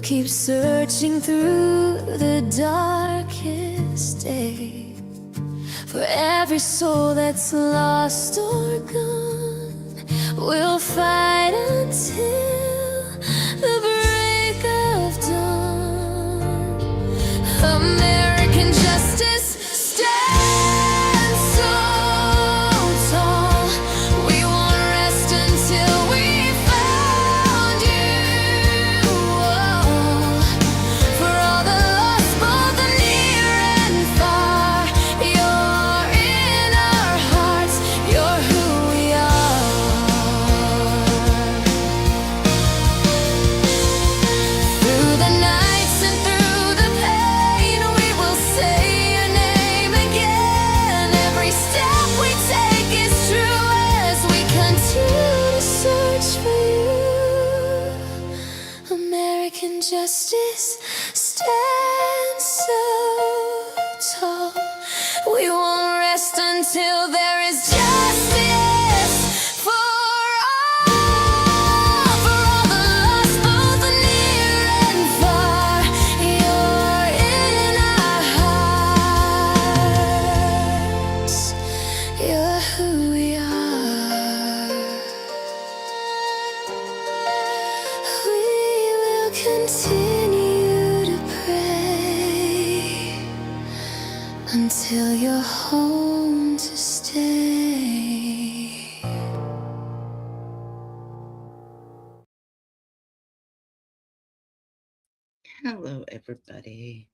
keep searching through the darkest day for every soul that's lost or gone. We'll fight until the break of dawn. American justice stands so tall. We won't rest until we found you. For all the lost, both the near and far, you're in our hearts. You're who we are. Through the nights and through the pain, we will say your name again. Every step we take is true as we continue to search for you. American justice stands so tall. We won't rest until there is justice for all the lost, both the near and far. You're in our hearts. You're who we are. We will continue to pray until you're home to stay. Hello, everybody.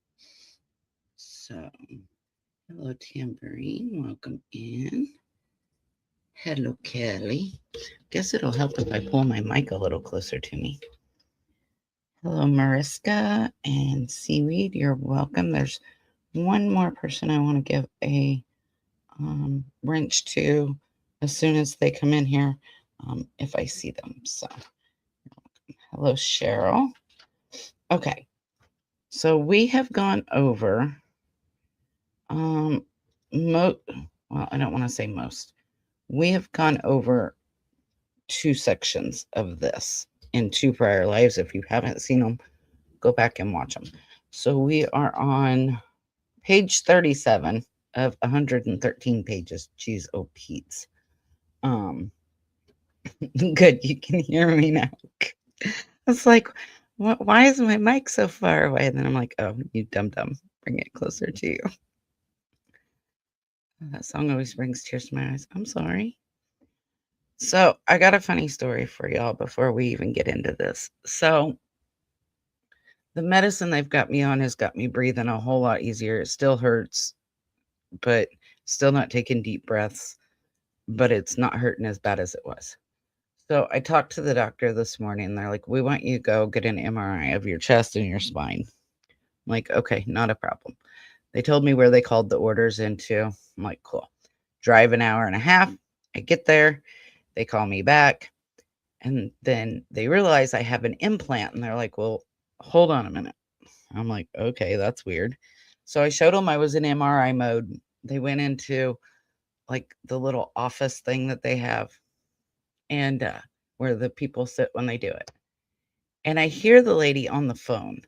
So, hello, Tambourine. Welcome in. Hello, Kelly. Guess it'll help if I pull my mic a little closer to me. Hello, Mariska and Seaweed. You're welcome. There's one more person I want to give a wrench to as soon as they come in here, if I see them. So, hello, Cheryl. Okay. So we have gone over well, I don't want to say most. We have gone over 2 sections of this in 2 prior lives. If you haven't seen them, go back and watch them. So we are on page 37 of 113 pages. Jeez, oh Pete's. Good, you can hear me now. It's like, why is my mic so far away? And then I'm like, oh, you dum-dum, bring it closer to you. That song always brings tears to my eyes. I'm sorry. So I got a funny story for y'all before we even get into this. So the medicine they've got me on has got me breathing a whole lot easier. It still hurts, but still not taking deep breaths, but it's not hurting as bad as it was. So I talked to the doctor this morning. They're like, we want you to go get an MRI of your chest and your spine. I'm like, okay, not a problem. They told me where they called the orders into. I'm like, cool. Drive an hour and a half. I get there. They call me back. And then they realize I have an implant. And they're like, well, hold on a minute. I'm like, okay, that's weird. So I showed them I was in MRI mode. They went into like the little office thing that they have, and where the people sit when they do it. And I hear the lady on the phone,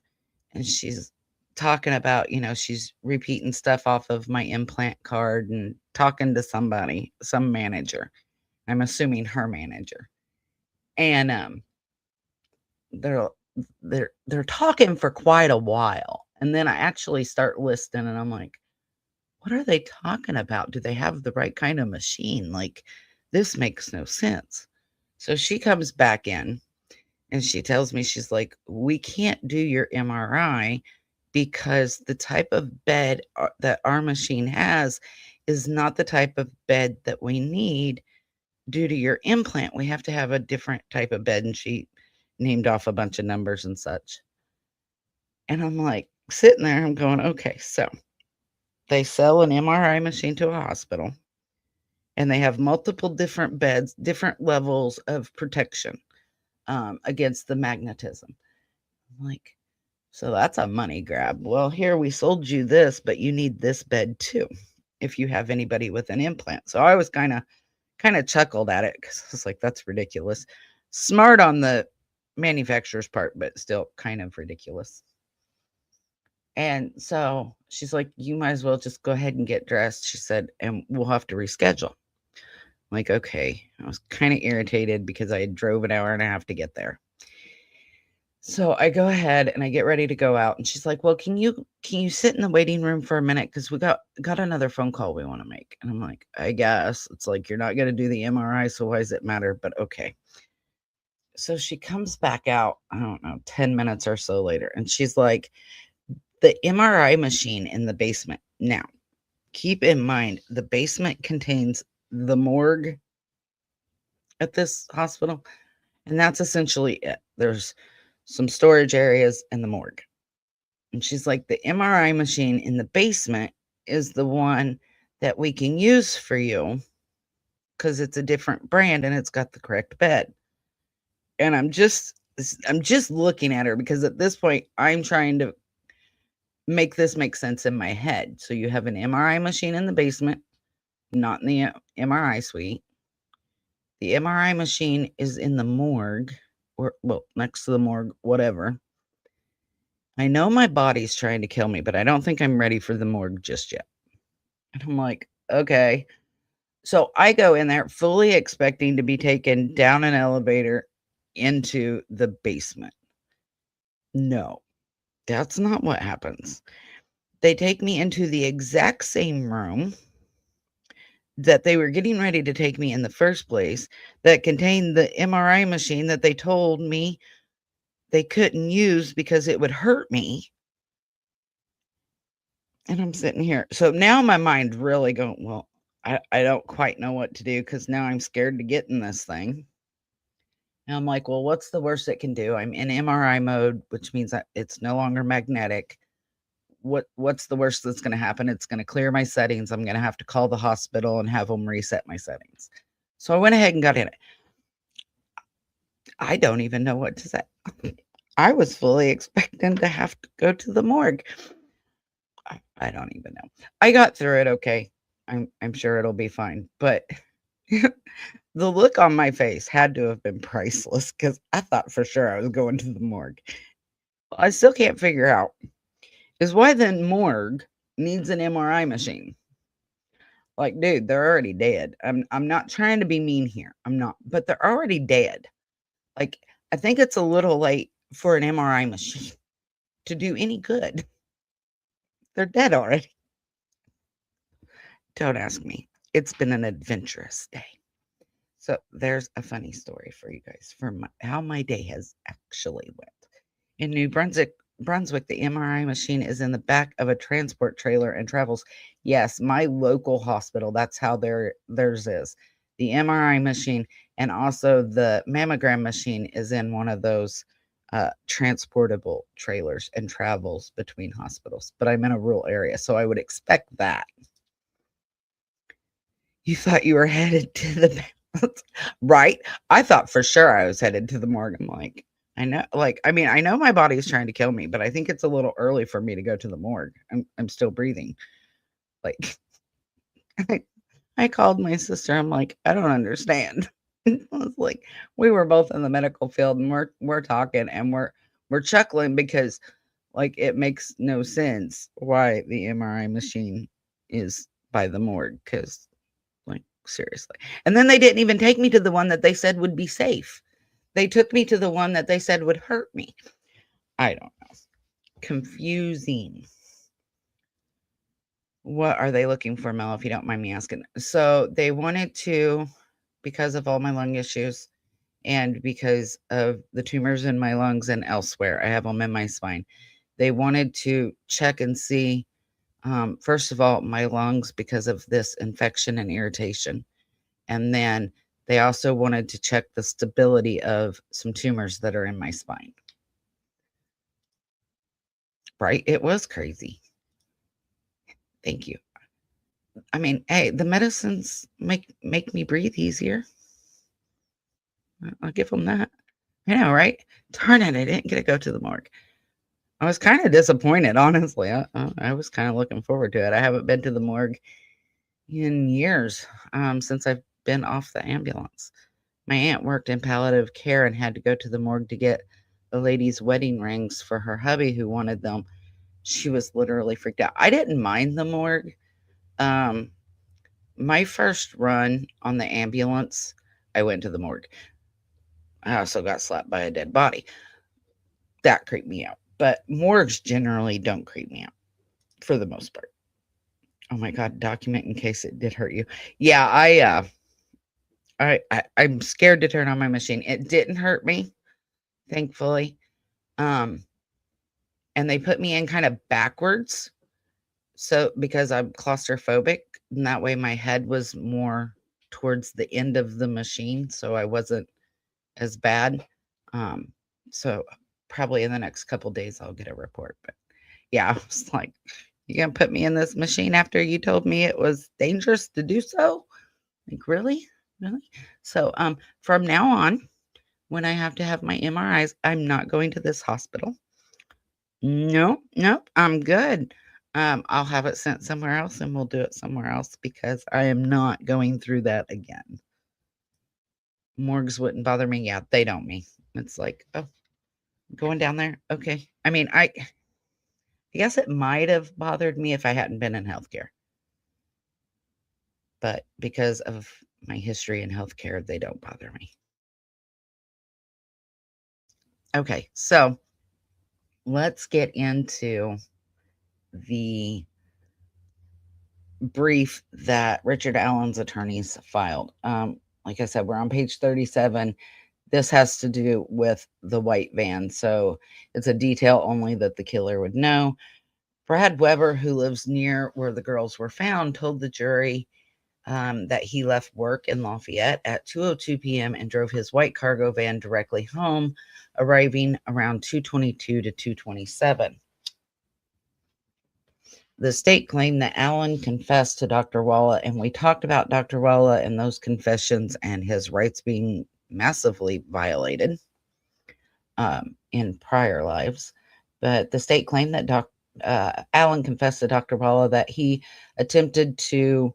and she's talking about, she's repeating stuff off of my implant card and talking to somebody, some manager. I'm assuming her manager. And they're talking for quite a while. And then I actually start listening, and I'm like, what are they talking about? Do they have the right kind of machine? Like, this makes no sense. So she comes back in and she tells me, she's like, we can't do your MRI because the type of bed that our machine has is not the type of bed that we need due to your implant. We have to have a different type of bed. And she named off a bunch of numbers and such. And I'm like sitting there, I'm going, okay, so they sell an MRI machine to a hospital, and they have multiple different beds, different levels of protection against the magnetism. I'm like, so that's a money grab. Well, here we sold you this, but you need this bed too if you have anybody with an implant. So I was kind of chuckled at it because I was like, that's ridiculous. Smart on the manufacturer's part, but still kind of ridiculous. And so she's like, you might as well just go ahead and get dressed, she said, and we'll have to reschedule. I'm like, okay. I was kind of irritated because I had drove an hour and a half to get there. So I go ahead and I get ready to go out, and she's like, well, can you sit in the waiting room for a minute? Because we got another phone call we want to make. And I'm like, I guess. It's like, you're not going to do the MRI, so why does it matter? But okay. So she comes back out, I don't know, 10 minutes or so later, and she's like, the MRI machine in the basement. Now, keep in mind, the basement contains the morgue at this hospital, and that's essentially it. There's some storage areas and the morgue. And she's like, the MRI machine in the basement is the one that we can use for you because it's a different brand and it's got the correct bed. And I'm just looking at her because at this point I'm trying to make this make sense in my head. So you have an MRI machine in the basement, not in the MRI suite. The MRI machine is in the morgue, or well, next to the morgue, whatever. I know my body's trying to kill me, but I don't think I'm ready for the morgue just yet. And I'm like, okay. So I go in there fully expecting to be taken down an elevator into the basement. No, that's not what happens. They take me into the exact same room that they were getting ready to take me in the first place, that contained the MRI machine that they told me they couldn't use because it would hurt me. And I'm sitting here. So now my mind's really going, well, I don't quite know what to do because now I'm scared to get in this thing. And I'm like, well, what's the worst it can do? I'm in MRI mode, which means that it's no longer magnetic. What's the worst that's going to happen? It's going to clear my settings. I'm going to have to call the hospital and have them reset my settings. So I went ahead and got in it. I don't even know what to say. I was fully expecting to have to go to the morgue. I don't even know. I got through it okay. I'm sure it'll be fine. But the look on my face had to have been priceless because I thought for sure I was going to the morgue. I still can't figure out is why the morgue needs an MRI machine. Like, dude, they're already dead. I'm not trying to be mean here. I'm not, but they're already dead. Like, I think it's a little late for an MRI machine to do any good. They're dead already. Don't ask me. It's been an adventurous day. So there's a funny story for you guys for how my day has actually went. In New Brunswick, the MRI machine is in the back of a transport trailer and travels. Yes, my local hospital, that's how theirs is. The MRI machine and also the mammogram machine is in one of those transportable trailers and travels between hospitals. But I'm in a rural area, so I would expect that. You thought you were headed to the right? I thought for sure I was headed to the morgue. I'm like, I know, I know my body is trying to kill me, but I think it's a little early for me to go to the morgue. I'm still breathing. Like, I called my sister. I'm like, I don't understand. I was like, we were both in the medical field, and we're talking, and we're chuckling because, like, it makes no sense why the MRI machine is by the morgue. Because, like, seriously. And then they didn't even take me to the one that they said would be safe. They took me to the one that they said would hurt me. I don't know. Confusing. What are they looking for, Mel, if you don't mind me asking? So they wanted to, because of all my lung issues and because of the tumors in my lungs and elsewhere, I have them in my spine. They wanted to check and see, first of all, my lungs because of this infection and irritation. And then they also wanted to check the stability of some tumors that are in my spine. Right? It was crazy. Thank you. I mean, hey, the medicines make me breathe easier. I'll give them that. I know, right? Darn it, I didn't get to go to the morgue. I was kind of disappointed, honestly. I was kind of looking forward to it. I haven't been to the morgue in years, since I've been off the ambulance. My aunt worked in palliative care and had to go to the morgue to get a lady's wedding rings for her hubby who wanted them. She was literally freaked out. I didn't mind the morgue. Um, my first run on the ambulance, I went to the morgue. I also got slapped by a dead body. That creeped me out. But morgues generally don't creep me out for the most part. Oh my god, document in case it did hurt you. Yeah, I'm scared to turn on my machine. It didn't hurt me, thankfully. Um, and they put me in kind of backwards. So because I'm claustrophobic, and that way my head was more towards the end of the machine, so I wasn't as bad. Um, so probably in the next couple days I'll get a report. But yeah, I was like, you gonna put me in this machine after you told me it was dangerous to do so? Like, really? Really? So from now on, when I have to have my MRIs, I'm not going to this hospital. No, nope, I'm good. I'll have it sent somewhere else and we'll do it somewhere else because I am not going through that again. Morgues wouldn't bother me. Yeah, they don't me. It's like, oh, going down there. Okay. I mean, I guess it might have bothered me if I hadn't been in healthcare. But because of my history in healthcare, they don't bother me. Okay, so let's get into the brief that Richard Allen's attorneys filed. Like I said, we're on page 37. This has to do with the white van. So it's a detail only that the killer would know. Brad Weber, who lives near where the girls were found, told the jury that he left work in Lafayette at 2:02 p.m. and drove his white cargo van directly home, arriving around 2:22 to 2:27. The state claimed that Allen confessed to Dr. Walla, and we talked about Dr. Walla and those confessions and his rights being massively violated in prior lives. But the state claimed that Allen confessed to Dr. Walla that he attempted to,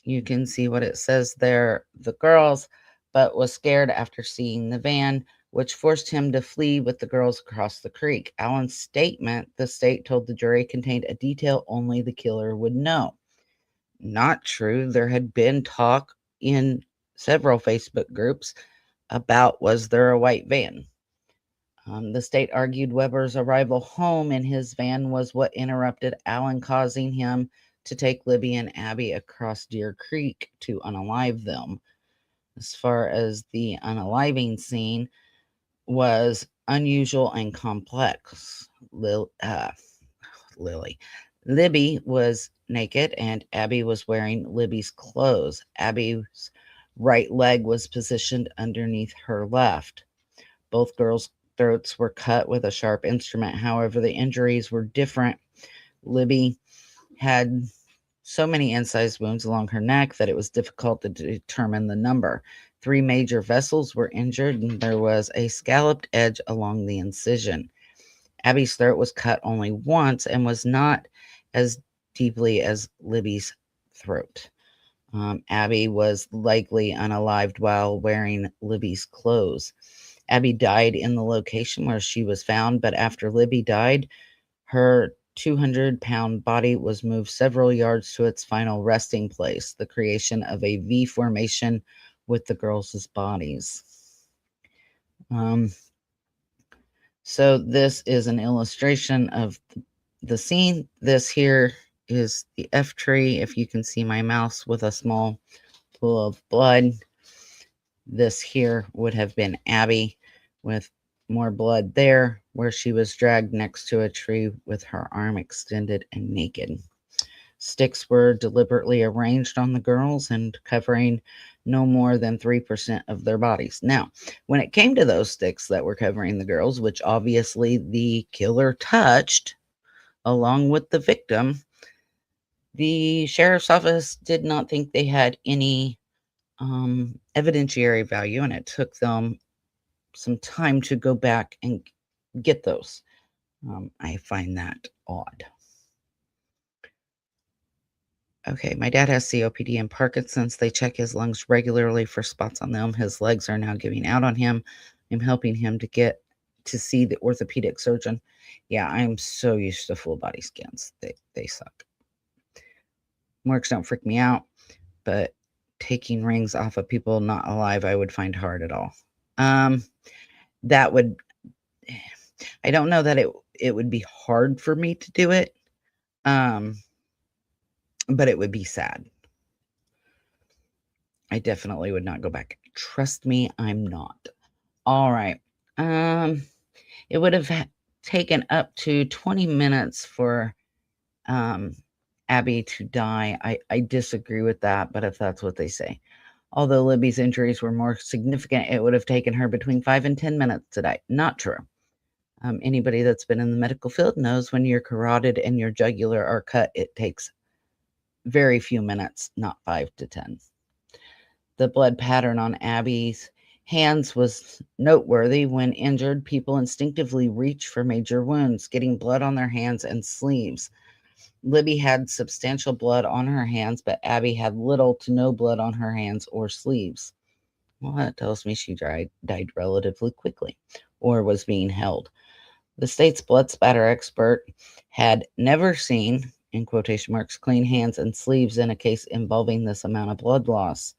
you can see what it says there, the girls, but was scared after seeing the van, which forced him to flee with the girls across the creek. Allen's statement, the state told the jury, contained a detail only the killer would know. Not true. There had been talk in several Facebook groups about was there a white van. The state argued Weber's arrival home in his van was what interrupted Allen, causing him to take Libby and Abby across Deer Creek to unalive them. As far as the unaliving scene was unusual and complex. Lily. Libby was naked and Abby was wearing Libby's clothes. Abby's right leg was positioned underneath her left. Both girls' throats were cut with a sharp instrument. However, the injuries were different. Libby had so many incised wounds along her neck that it was difficult to determine the number. 3 major vessels were injured, and there was a scalloped edge along the incision. Abby's throat was cut only once and was not as deeply as Libby's throat. Abby was likely unalived while wearing Libby's clothes. Abby died in the location where she was found, but after Libby died, her 200-pound body was moved several yards to its final resting place, the creation of a V formation with the girls' bodies. So this is an illustration of the scene. This here is the F tree. If you can see my mouse with a small pool of blood. This here would have been Abby with more blood there, where she was dragged next to a tree with her arm extended and naked. Sticks were deliberately arranged on the girls and covering no more than 3% of their bodies. Now, when it came to those sticks that were covering the girls, which obviously the killer touched along with the victim, the sheriff's office did not think they had any evidentiary value, and it took them some time to go back and get those. I find that odd. Okay, my dad has COPD and Parkinson's. They check his lungs regularly for spots on them. His legs are now giving out on him. I'm helping him to get to see the orthopedic surgeon. Yeah, I'm so used to full body scans. They suck. Marks don't freak me out, but taking rings off of people not alive, I would find hard at all. Um, that would I don't know that it would be hard for me to do it. Um, but it would be sad. I definitely would not go back. Trust me, I'm not. All right. Um, it would have taken up to 20 minutes for um Abby to die. I disagree with that, but if that's what they say. Although Libby's injuries were more significant, it would have taken her between 5 and 10 minutes to die. Not true. Anybody that's been in the medical field knows when your carotid and your jugular are cut, it takes very few minutes, not 5 to 10. The blood pattern on Abby's hands was noteworthy. When injured, people instinctively reach for major wounds, getting blood on their hands and sleeves. Libby had substantial blood on her hands, but Abby had little to no blood on her hands or sleeves. Well, that tells me she died relatively quickly or was being held. The state's blood spatter expert had never seen, in quotation marks, clean hands and sleeves in a case involving this amount of blood loss.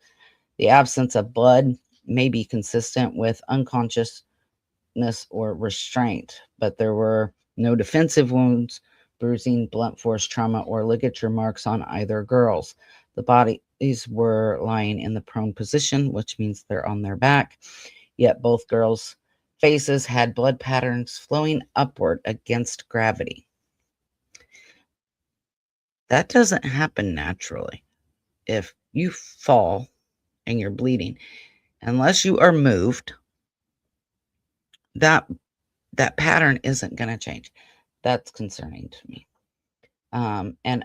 The absence of blood may be consistent with unconsciousness or restraint, but there were no defensive wounds, bruising, blunt force trauma, or ligature marks on either girls. The bodies were lying in the prone position, which means they're on their back, yet both girls' faces had blood patterns flowing upward against gravity. That doesn't happen naturally. If you fall and you're bleeding, unless you are moved, that pattern isn't going to change. That's concerning to me. And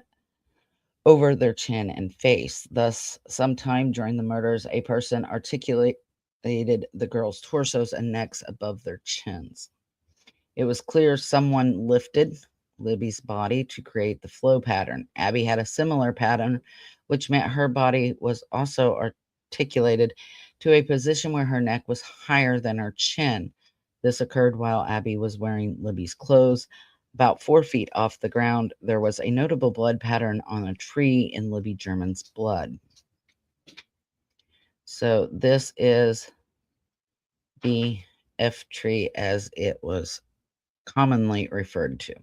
over their chin and face. Thus, sometime during the murders, a person articulated the girls' torsos and necks above their chins. It was clear someone lifted Libby's body to create the flow pattern. Abby had a similar pattern, which meant her body was also articulated to a position where her neck was higher than her chin. This occurred while Abby was wearing Libby's clothes. About 4 feet off the ground, there was a notable blood pattern on a tree in Libby German's blood. So this is the F tree as it was commonly referred to.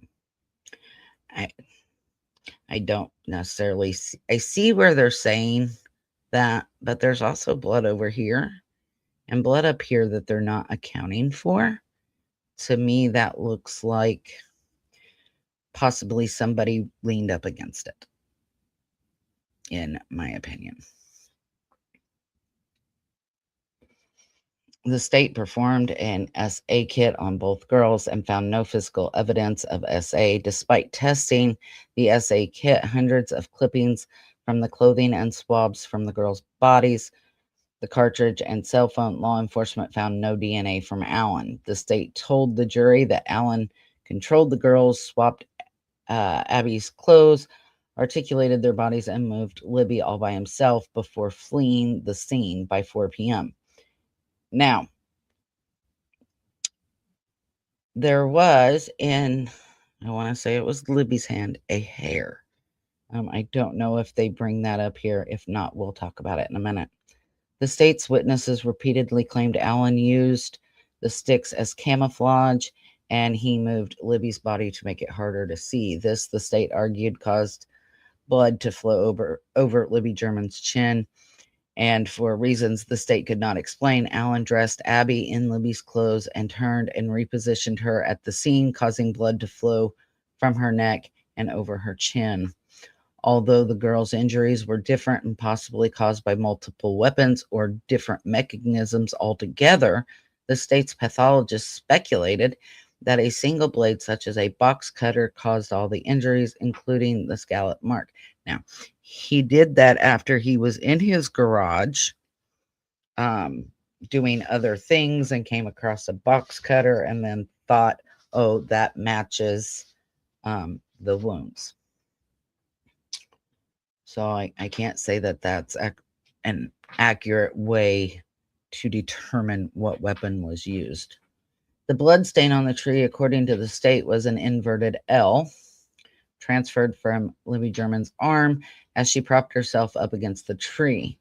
I don't necessarily see, I see where they're saying that, but there's also blood over here and blood up here that they're not accounting for. To me, that looks like possibly somebody leaned up against it, in my opinion. The state performed an SA kit on both girls and found no physical evidence of SA. Despite testing the SA kit, hundreds of clippings from the clothing and swabs from the girls' bodies, the cartridge and cell phone, law enforcement found no DNA from Allen. The state told the jury that Allen controlled the girls, swapped Abby's clothes, articulated their bodies, and moved Libby all by himself before fleeing the scene by 4 p.m. Now, there was in, I want to say it was Libby's hand, a hair. I don't know if they bring that up here. If not, we'll talk about it in a minute. The state's witnesses repeatedly claimed Allen used the sticks as camouflage and he moved Libby's body to make it harder to see. This, the state argued, caused blood to flow over Libby German's chin. And for reasons the state could not explain, Allen dressed Abby in Libby's clothes and turned and repositioned her at the scene, causing blood to flow from her neck and over her chin. Although the girl's injuries were different and possibly caused by multiple weapons or different mechanisms altogether, the state's pathologists speculated that a single blade, such as a box cutter, caused all the injuries, including the scallop mark. Now, he did that after he was in his garage doing other things and came across a box cutter and then thought, oh, that matches the wounds. So I can't say that that's an accurate way to determine what weapon was used. The blood stain on the tree, according to the state, was an inverted L, transferred from Libby German's arm as she propped herself up against the tree.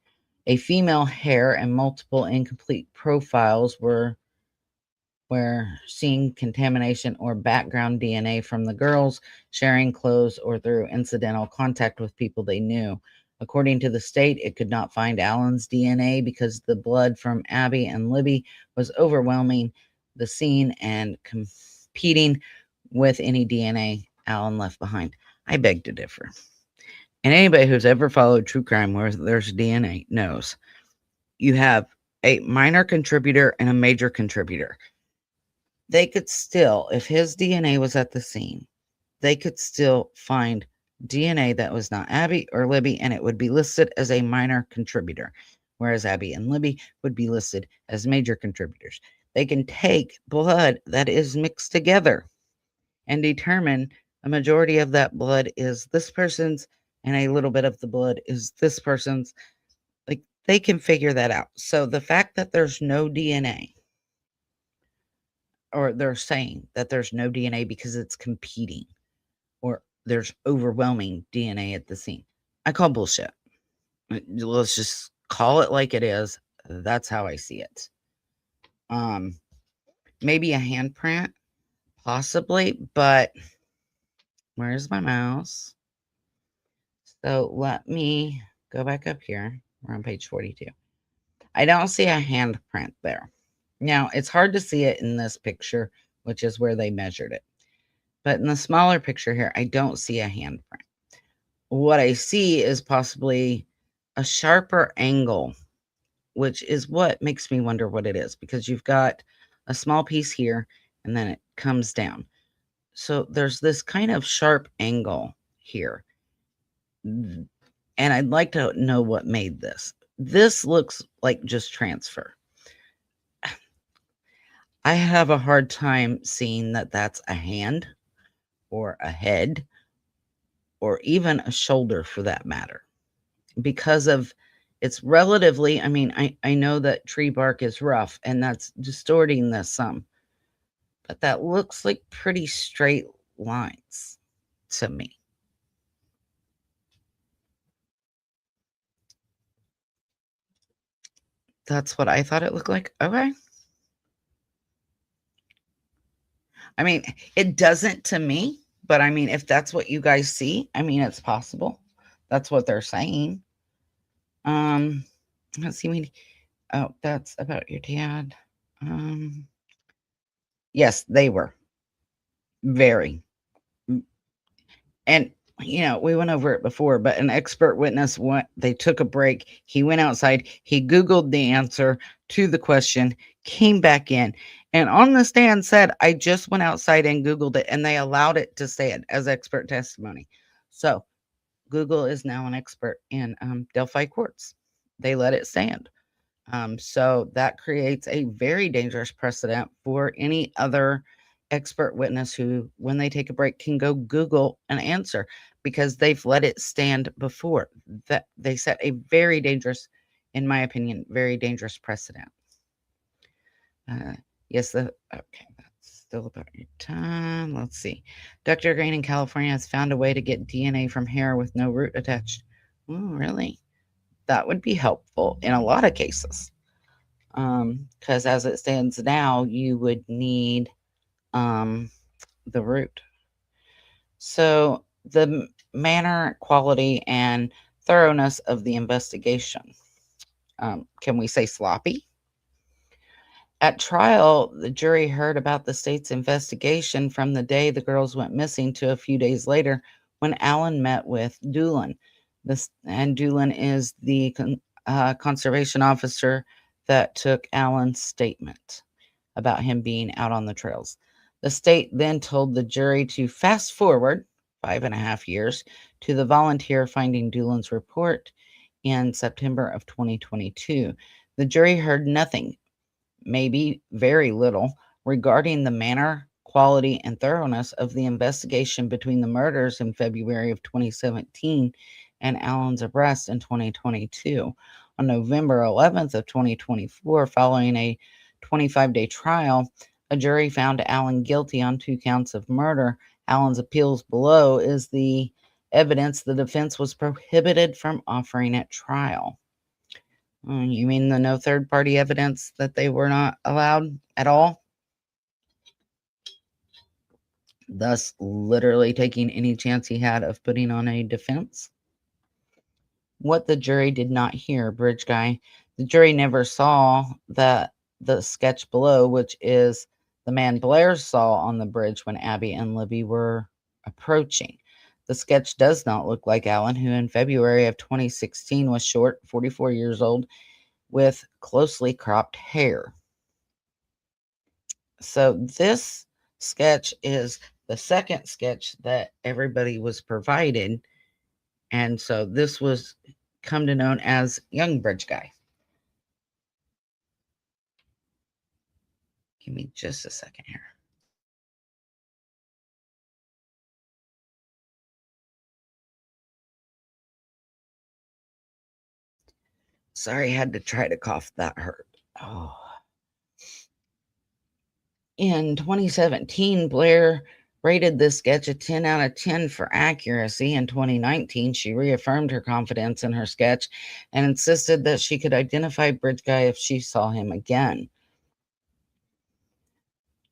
A female hair and multiple incomplete profiles were seeing contamination or background DNA from the girls, sharing clothes, or through incidental contact with people they knew. According to the state, it could not find Alan's DNA because the blood from Abby and Libby was overwhelming the scene and competing with any DNA Alan left behind. I beg to differ. And anybody who's ever followed true crime where there's DNA knows you have a minor contributor and a major contributor. They could still, if his DNA was at the scene, they could still find DNA that was not Abby or Libby, and it would be listed as a minor contributor, whereas Abby and Libby would be listed as major contributors. They can take blood that is mixed together and determine a majority of that blood is this person's and a little bit of the blood is this person's. Like, they can figure that out. So the fact that there's no DNA, or they're saying that there's no DNA because it's competing, or there's overwhelming DNA at the scene, I call bullshit. Let's just call it like it is. That's how I see it. Maybe a handprint, possibly, but where's my mouse? So let me go back up here. We're on page 42. I don't see a handprint there. Now, it's hard to see it in this picture, which is where they measured it. But in the smaller picture here, I don't see a handprint. What I see is possibly a sharper angle, which is what makes me wonder what it is, because you've got a small piece here and then it comes down. So there's this kind of sharp angle here. And I'd like to know what made this. This looks like just transfer. I have a hard time seeing that that's a hand or a head or even a shoulder for that matter, because of it's relatively, I mean, I know that tree bark is rough and that's distorting this some, but that looks like pretty straight lines to me. That's what I thought it looked like. Okay. I mean, it doesn't to me, but I mean, if that's what you guys see, I mean, it's possible. That's what they're saying. Let's see. Oh, that's about your dad. Yes, they were very. And we went over it before, but an expert witness went, they took a break. He went outside, he Googled the answer to the question, came back in, and on the stand said, I just went outside and Googled it, and they allowed it to stand as expert testimony. So Google is now an expert in Delphi courts. They let it stand. So that creates a very dangerous precedent for any other expert witness who, when they take a break, can go Google an answer, because they've let it stand before. That they set a very dangerous, in my opinion, very dangerous precedent. Yes, okay, that's still about your time. Let's see. Dr. Green in California has found a way to get DNA from hair with no root attached. Oh, really? That would be helpful in a lot of cases. Because as it stands now, you would need the root. So the manner, quality, and thoroughness of the investigation. Can we say sloppy? At trial, the jury heard about the state's investigation from the day the girls went missing to a few days later when Alan met with Doolin. And Doolin is the conservation officer that took Alan's statement about him being out on the trails. The state then told the jury to fast forward 5.5 years to the volunteer finding Doolin's report in September of 2022. The jury heard nothing, maybe very little, regarding the manner, quality, and thoroughness of the investigation between the murders in February of 2017 and Allen's arrest in 2022. On November 11th of 2024, following a 25-day trial, a jury found Allen guilty on 2 counts of murder. Allen's appeals below is the evidence the defense was prohibited from offering at trial. You mean the no third-party evidence that they were not allowed at all? Thus, literally taking any chance he had of putting on a defense? What the jury did not hear, Bridge Guy. The jury never saw the sketch below, which is the man Blair saw on the bridge when Abby and Libby were approaching. The sketch does not look like Allen, who in February of 2016 was short, 44 years old, with closely cropped hair. So this sketch is the second sketch that everybody was provided. And so this was come to known as Young Bridge Guy. Give me just a second here. Sorry, I had to try to cough. That hurt. Oh. In 2017, Blair rated this sketch a 10 out of 10 for accuracy. In 2019, she reaffirmed her confidence in her sketch and insisted that she could identify Bridge Guy if she saw him again.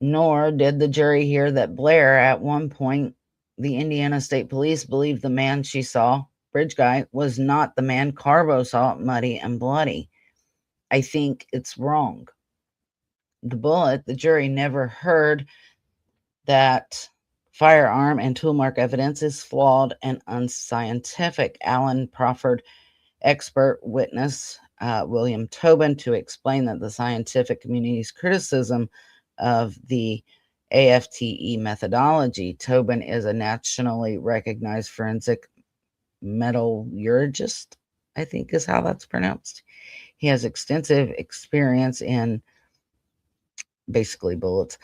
Nor did the jury hear that Blair, at one point, the Indiana State Police believed the man she saw, Bridge Guy, was not the man Carbo saw muddy and bloody. I think it's wrong. The bullet, the jury never heard that firearm and tool mark evidence is flawed and unscientific. Allen proffered expert witness William Tobin to explain that the scientific community's criticism of the AFTE methodology. Tobin is a nationally recognized forensic metallurgist, I think is how that's pronounced. He has extensive experience in basically bullet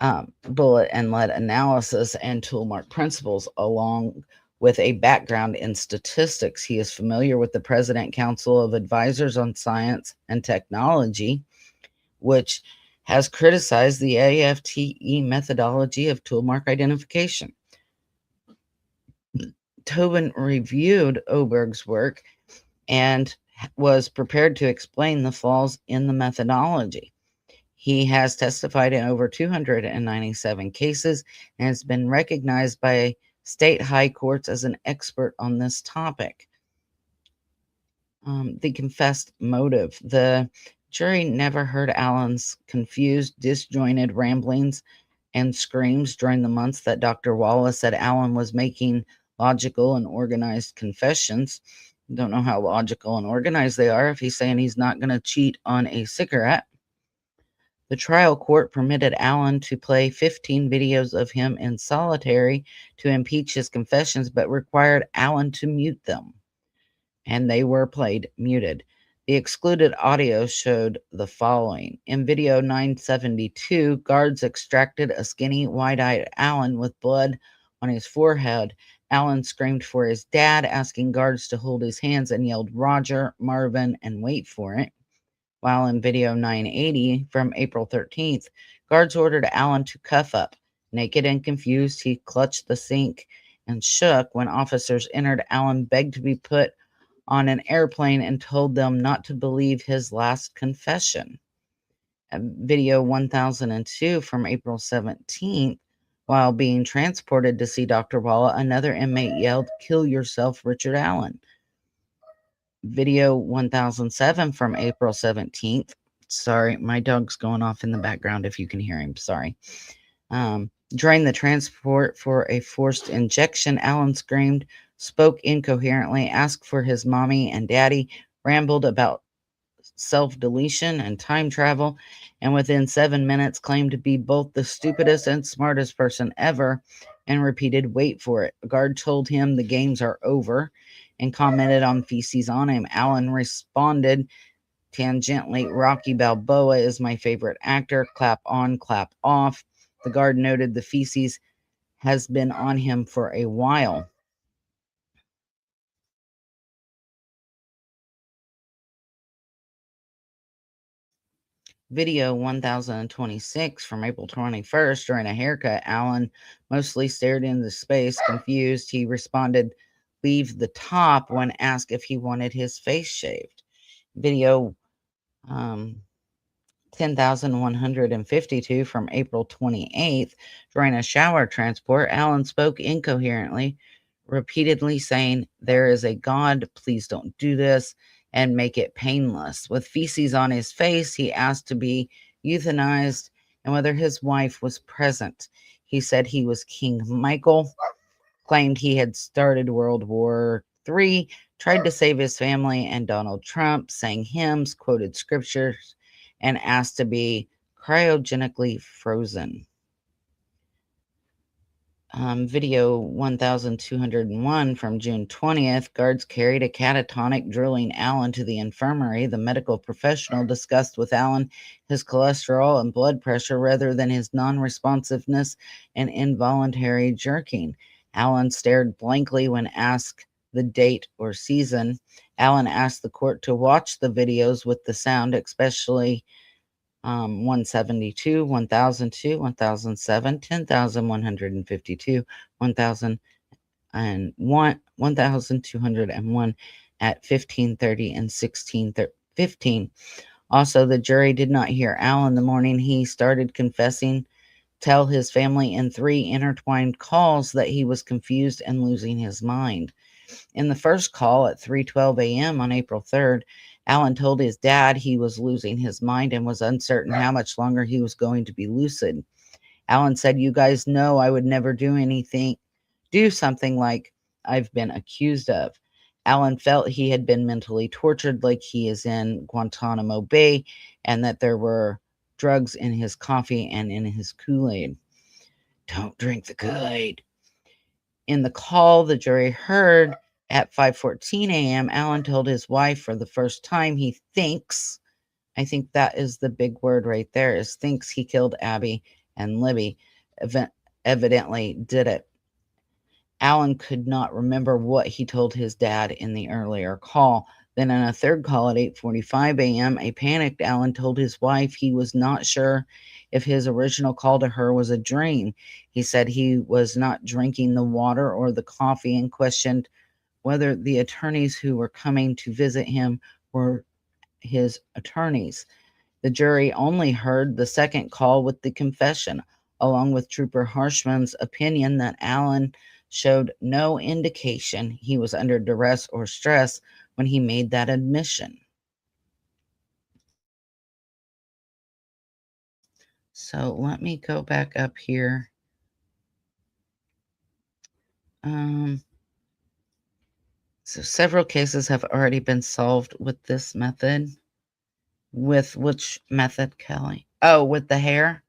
and lead analysis and tool mark principles, along with a background in statistics. He is familiar with the President Council of Advisors on Science and Technology, which has criticized the AFTE methodology of tool mark identification. Tobin reviewed Oberg's work and was prepared to explain the flaws in the methodology. He has testified in over 297 cases and has been recognized by state high courts as an expert on this topic. The confessed motive. The jury never heard Allen's confused, disjointed ramblings and screams during the months that Dr. Wallace said Allen was making logical and organized confessions. Don't know how logical and organized they are if he's saying he's not going to cheat on a cigarette. The trial court permitted Allen to play 15 videos of him in solitary to impeach his confessions, but required Allen to mute them. And they were played muted. The excluded audio showed the following. In video 972, guards extracted a skinny, wide-eyed Allen with blood on his forehead. Allen screamed for his dad, asking guards to hold his hands, and yelled, "Roger, Marvin," and wait for it. While in video 980 from April 13th, guards ordered Allen to cuff up. Naked and confused, he clutched the sink and shook. When officers entered, Allen begged to be put on an airplane and told them not to believe his last confession. Video 1002 from April 17th, while being transported to see Dr. Walla, another inmate yelled, "Kill yourself, Richard Allen." Video 1007 from April 17th. Sorry, my dog's going off in the background if you can hear him. Sorry. During the transport for a forced injection, Allen screamed, spoke incoherently, asked for his mommy and daddy, rambled about self-deletion and time travel, and within 7 minutes claimed to be both the stupidest and smartest person ever, and repeated, "Wait for it." A guard told him the games are over and commented on feces on him. Allen responded tangentially, "Rocky Balboa is my favorite actor. Clap on, clap off." The guard noted the feces has been on him for a while. Video 1026 from April 21st. During a haircut, Alan mostly stared into space, confused. He responded, "Leave the top," when asked if he wanted his face shaved. Video 10,152 from April 28th. During a shower transport, Alan spoke incoherently, repeatedly saying, "There is a God, please don't do this," and make it painless. With feces on his face, he asked to be euthanized and whether his wife was present. He said he was King Michael, claimed he had started World War III, tried to save his family and Donald Trump, sang hymns, quoted scriptures, and asked to be cryogenically frozen. Video 1201 from June 20th. Guards carried a catatonic, drilling Allen to the infirmary. The medical professional discussed with Allen his cholesterol and blood pressure rather than his non responsiveness and involuntary jerking. Allen stared blankly when asked the date or season. Allen asked the court to watch the videos with the sound, especially 172, 1002, 1007, 10,152, 1001, 1201 at 15:30 and 16:15. Also, the jury did not hear Allen the morning he started confessing, tell his family in 3 intertwined calls that he was confused and losing his mind. In the first call at 3:12 a.m. on April 3rd, Allen told his dad he was losing his mind and was uncertain how much longer he was going to be lucid. Allen said, "You guys know I would never do something like I've been accused of." Allen felt he had been mentally tortured like he is in Guantanamo Bay and that there were drugs in his coffee and in his Kool-Aid. "Don't drink the Kool-Aid." In the call the jury heard at 5:14 a.m., Allen told his wife for the first time he thinks, I think that is the big word right there, is thinks he killed Abby and Libby. Evidently did it. Allen could not remember what he told his dad in the earlier call. Then in a third call at 8:45 a.m., a panicked Allen told his wife he was not sure if his original call to her was a dream. He said he was not drinking the water or the coffee and questioned whether the attorneys who were coming to visit him were his attorneys. The jury only heard the second call with the confession, along with Trooper Harshman's opinion that Allen showed no indication he was under duress or stress when he made that admission. So let me go back up here. So several cases have already been solved with this method. With which method, Kelly? Oh, with the hair?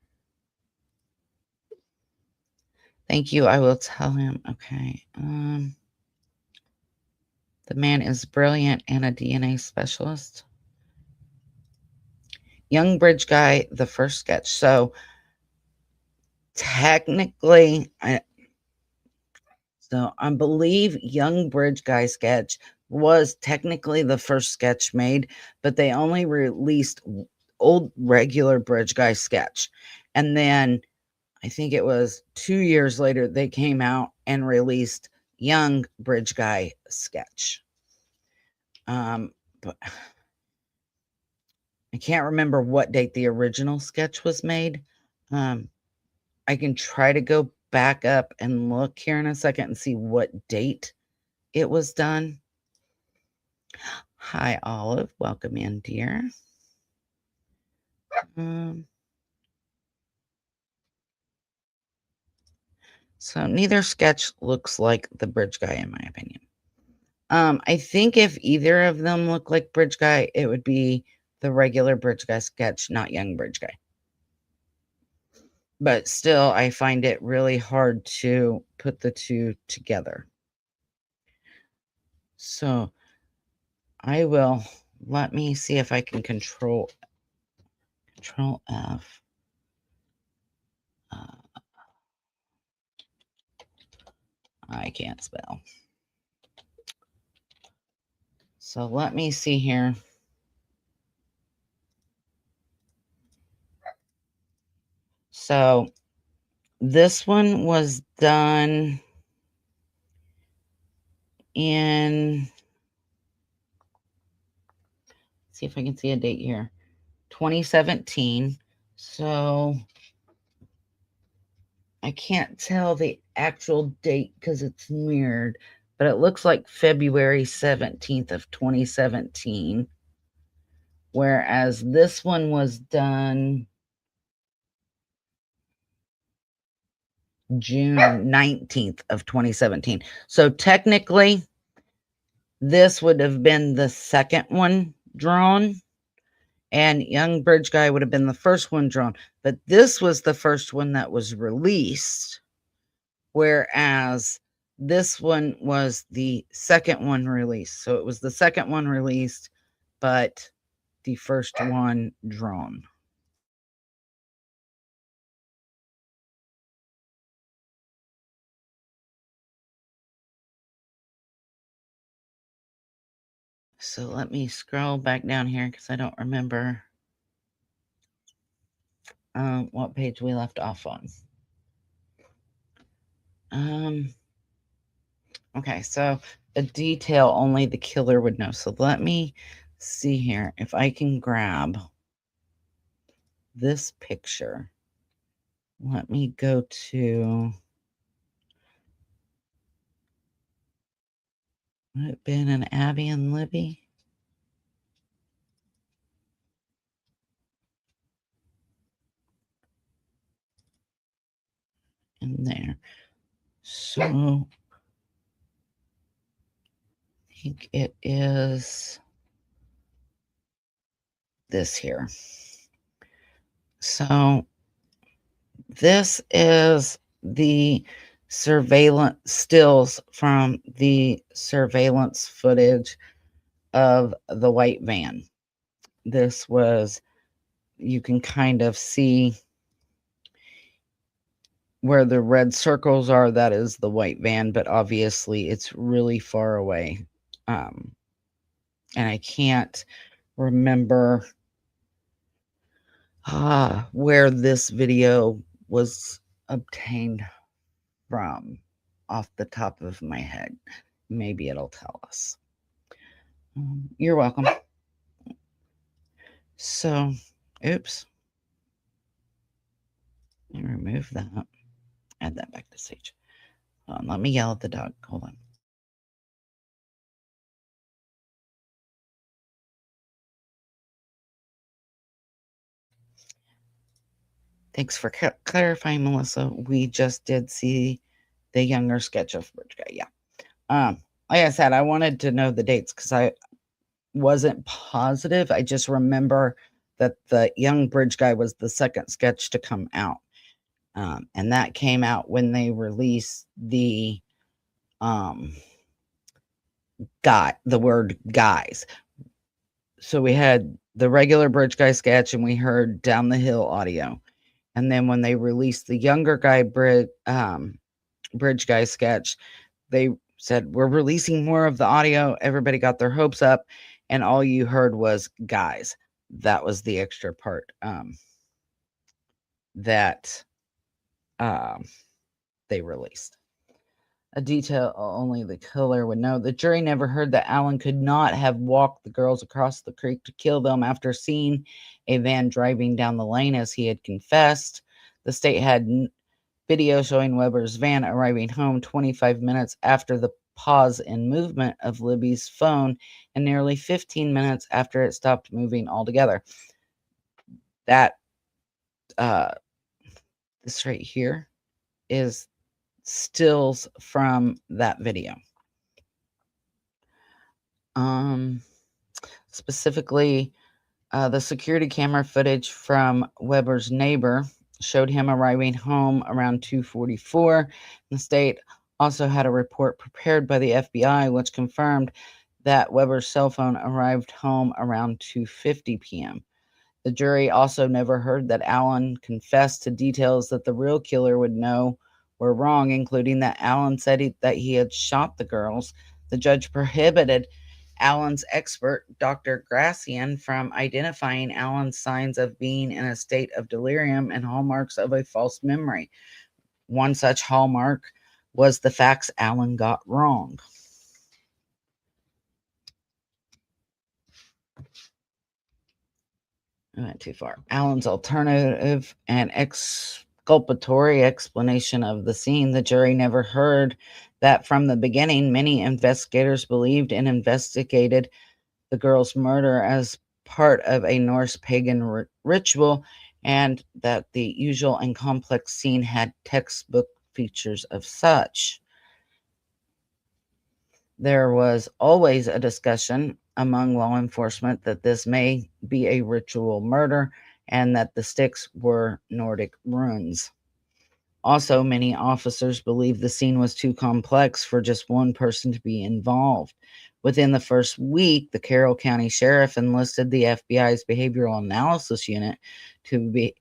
Thank you. I will tell him. Okay. The man is brilliant and a DNA specialist. Young bridge guy, the first sketch. So technically, I believe young bridge guy sketch was technically the first sketch made, but they only released old regular bridge guy sketch. And then I think it was 2 years later they came out and released young bridge guy sketch. But I can't remember what date the original sketch was made. I can try to go back up and look here in a second and see what date it was done. Hi, Olive. Welcome in, dear. So neither sketch looks like the bridge guy, in my opinion. I think if either of them look like bridge guy, it would be the regular bridge guy sketch, not young bridge guy. But still, I find it really hard to put the two together. So let me see if I can control F. I can't spell. So let me see here. So this one was done in, see if I can see a date here, 2017. So I can't tell the actual date because it's mirrored, but it looks like February 17th of 2017. Whereas this one was done June 19th of 2017. So technically, this would have been the second one drawn, and Young Bridge Guy would have been the first one drawn. But this was the first one that was released, whereas this one was the second one released. So it was the second one released, but the first one drawn. So let me scroll back down here because I don't remember what page we left off on. Okay, so a detail only the killer would know. So let me see here if I can grab this picture. Let me go to, would it been an Abby and Libby? In there. So I think it is this here. So this is the surveillance stills from the surveillance footage of the white van. This was, you can kind of see where the red circles are, that is the white van, but obviously it's really far away. And I can't remember where this video was obtained from off the top of my head. Maybe it'll tell us. You're welcome. So, oops. Let me remove that. Add that back to Sage. Hold on, let me yell at the dog. Hold on. Thanks for clarifying, Melissa. We just did see the younger sketch of Bridge Guy. Yeah. Like I said, I wanted to know the dates because I wasn't positive. I just remember that the young Bridge Guy was the second sketch to come out. And that came out when they released the the word guys. So we had the regular Bridge Guy sketch and we heard Down the Hill audio. And then when they released the younger guy Bridge Guy sketch, they said, we're releasing more of the audio. Everybody got their hopes up, and all you heard was guys. That was the extra part that they released. A detail only the killer would know. The jury never heard that Alan could not have walked the girls across the creek to kill them after seeing a van driving down the lane as he had confessed. The state had video showing Weber's van arriving home 25 minutes after the pause in movement of Libby's phone and nearly 15 minutes after it stopped moving altogether. That, this right here is stills from that video. Specifically, the security camera footage from Weber's neighbor showed him arriving home around 2:44. The state also had a report prepared by the FBI, which confirmed that Weber's cell phone arrived home around 2:50 p.m. The jury also never heard that Alan confessed to details that the real killer would know were wrong, including that Alan said that he had shot the girls. The judge prohibited Allen's expert, Dr. Gracian, from identifying Allen's signs of being in a state of delirium and hallmarks of a false memory. One such hallmark was the facts Allen got wrong. I went too far. Allen's alternative and exculpatory explanation of the scene. The jury never heard that from the beginning. Many investigators believed and investigated the girl's murder as part of a Norse pagan ritual, and that the usual and complex scene had textbook features of such. There was always a discussion among law enforcement that this may be a ritual murder and that the sticks were Nordic runes. Also, many officers believed the scene was too complex for just one person to be involved. Within the first week, the Carroll County Sheriff enlisted the FBI's Behavioral Analysis Unit to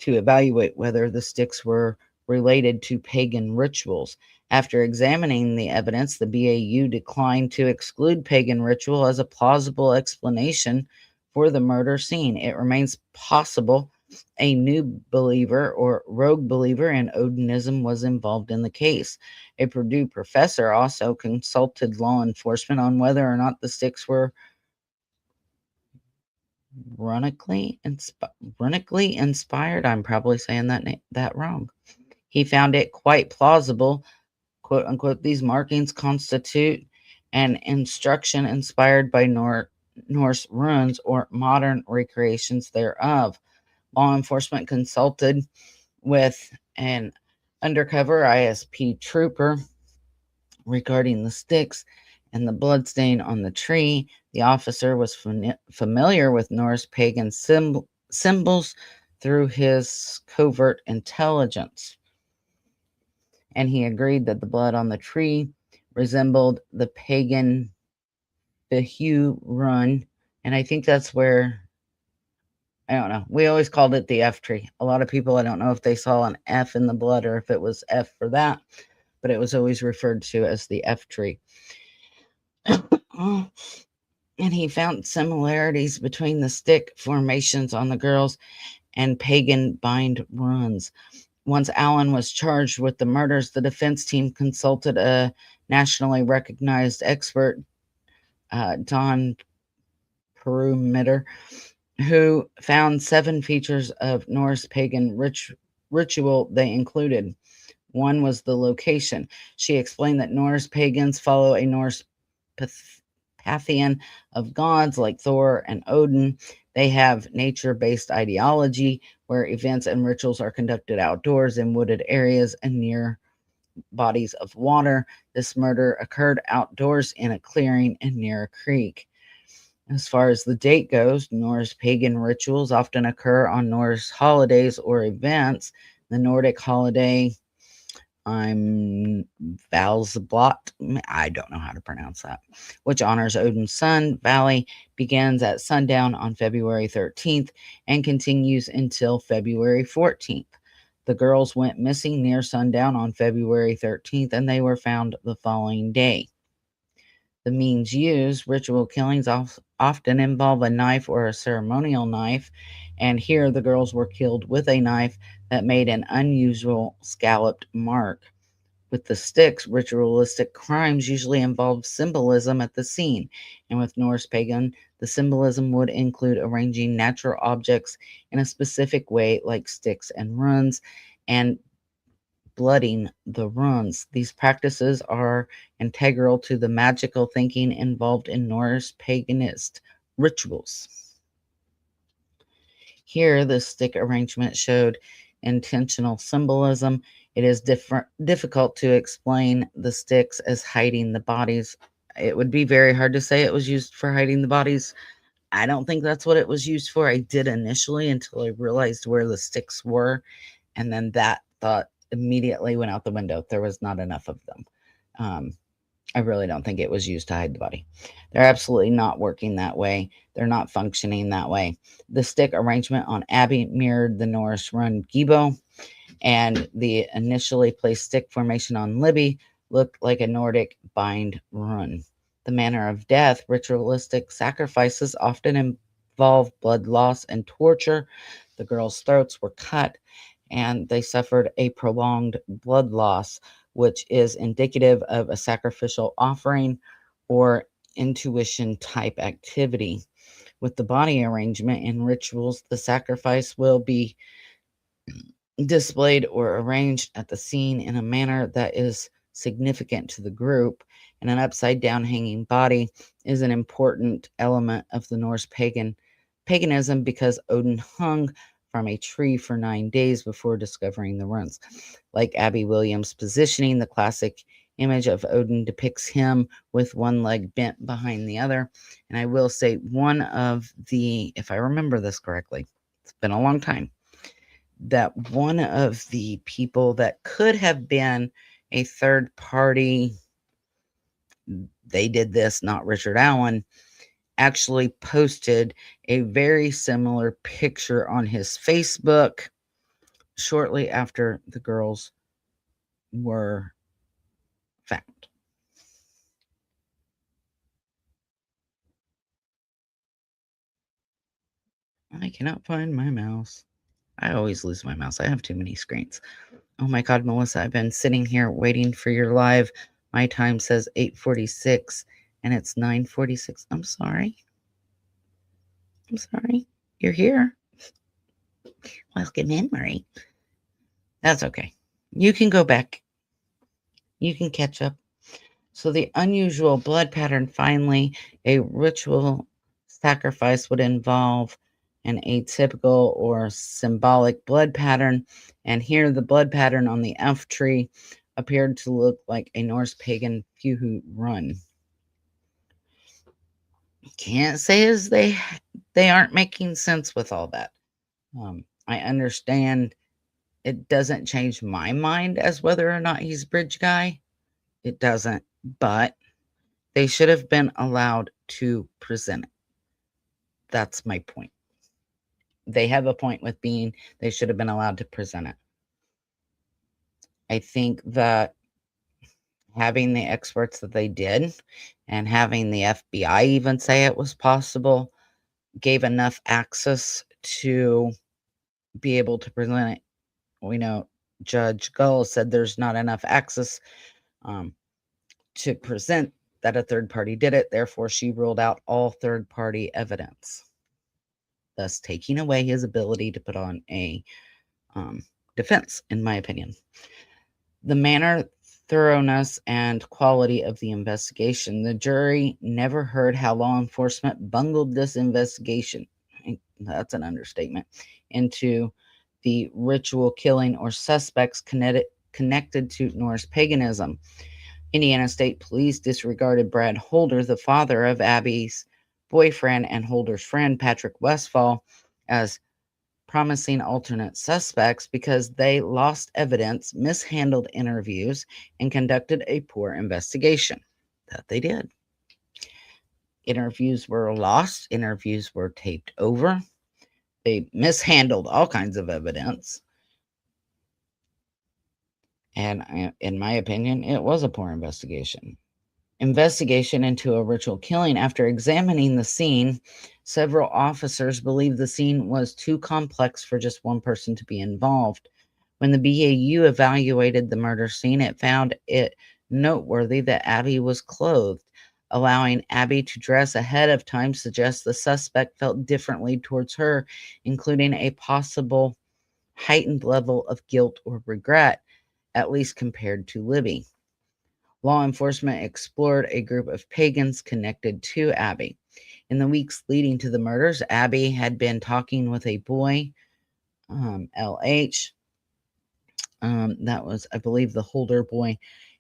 evaluate whether the sticks were related to pagan rituals. After examining the evidence, the BAU declined to exclude pagan ritual as a plausible explanation for the murder scene. It remains possible a new believer or rogue believer in Odinism was involved in the case. A Purdue professor also consulted law enforcement on whether or not the sticks were runically inspired. I'm probably saying that wrong. He found it quite plausible, quote unquote, these markings constitute an instruction inspired by Norse runes or modern recreations thereof. Law enforcement consulted with an undercover ISP trooper regarding the sticks and the bloodstain on the tree. The officer was familiar with Norse pagan symbols through his covert intelligence, and he agreed that the blood on the tree resembled the pagan Behu run. And I think that's where, I don't know, we always called it the F tree. A lot of people, I don't know if they saw an F in the blood or if it was F for that, but it was always referred to as the F tree. And he found similarities between the stick formations on the girls and pagan bind runs. Once Allen was charged with the murders, the defense team consulted a nationally recognized expert, Don Perlmutter, who found 7 features of Norse pagan ritual they included. One was the location. She explained that Norse pagans follow a Norse pantheon of gods like Thor and Odin. They have nature-based ideology where events and rituals are conducted outdoors in wooded areas and near bodies of water. This murder occurred outdoors in a clearing and near a creek. As far as the date goes, Norse pagan rituals often occur on Norse holidays or events. The Nordic holiday, Valsblot, I don't know how to pronounce that, which honors Odin's son, Vali, begins at sundown on February 13th and continues until February 14th. The girls went missing near sundown on February 13th and they were found the following day. The means used, ritual killings often involve a knife or a ceremonial knife, and here the girls were killed with a knife that made an unusual scalloped mark. With the sticks, ritualistic crimes usually involve symbolism at the scene, and with Norse pagan, the symbolism would include arranging natural objects in a specific way, like sticks and runes, and blooding the runes. These practices are integral to the magical thinking involved in Norse paganist rituals. Here, the stick arrangement showed intentional symbolism. It is difficult to explain the sticks as hiding the bodies. It would be very hard to say it was used for hiding the bodies. I don't think that's what it was used for. I did initially until I realized where the sticks were, and then that thought immediately went out the window. There was not enough of them. I really don't think it was used to hide the body. They're absolutely not working that way. They're not functioning that way. The stick arrangement on Abby mirrored the Norse run Gibo, and the initially placed stick formation on Libby looked like a Nordic bind run. The manner of death, ritualistic sacrifices often involve blood loss and torture. The girls' throats were cut and they suffered a prolonged blood loss, which is indicative of a sacrificial offering or intuition type activity. With the body arrangement in rituals, the sacrifice will be displayed or arranged at the scene in a manner that is significant to the group, and an upside down hanging body is an important element of the Norse paganism because Odin hung from a tree for 9 days before discovering the runes. Like Abby Williams' positioning, the classic image of Odin depicts him with one leg bent behind the other. And I will say, one of the, if I remember this correctly, it's been a long time, that one of the people that could have been a third party, they did this, not Richard Allen, actually posted a very similar picture on his Facebook shortly after the girls were found. I cannot find my mouse. I always lose my mouse. I have too many screens. Oh my God, Melissa, I've been sitting here waiting for your live. My time says 8:46 and it's 9:46. I'm sorry. I'm sorry. You're here. Welcome in, Marie. That's okay. You can go back. You can catch up. So the unusual blood pattern, finally, a ritual sacrifice would involve an atypical or symbolic blood pattern. And here the blood pattern on the elf tree appeared to look like a Norse pagan Fuhu run. Can't say as they aren't making sense with all that. I understand it doesn't change my mind as whether or not he's bridge guy. It doesn't, but they should have been allowed to present it. That's my point. They have a point with being, they should have been allowed to present it. I think that having the experts that they did and having the FBI even say it was possible gave enough access to be able to present it. We know Judge Gull said there's not enough access to present that a third party did it. Therefore, she ruled out all third party evidence, thus taking away his ability to put on a defense, in my opinion. The manner, thoroughness, and quality of the investigation. The jury never heard how law enforcement bungled this investigation. That's an understatement. Into the ritual killing or suspects connected to Norse paganism. Indiana State Police disregarded Brad Holder, the father of Abby's boyfriend and Holder's friend, Patrick Westfall, as promising alternate suspects because they lost evidence, mishandled interviews, and conducted a poor investigation. That they did. Interviews were lost, interviews were taped over, they mishandled all kinds of evidence. And in my opinion, it was a poor investigation. Investigation into a ritual killing. After examining the scene, several officers believed the scene was too complex for just one person to be involved. When the BAU evaluated the murder scene, it found it noteworthy that Abby was clothed. Allowing Abby to dress ahead of time suggests the suspect felt differently towards her, including a possible heightened level of guilt or regret, at least compared to Libby. Law enforcement explored a group of pagans connected to Abby. In the weeks leading to the murders, Abby had been talking with a boy, LH. That was, I believe, the Holder boy,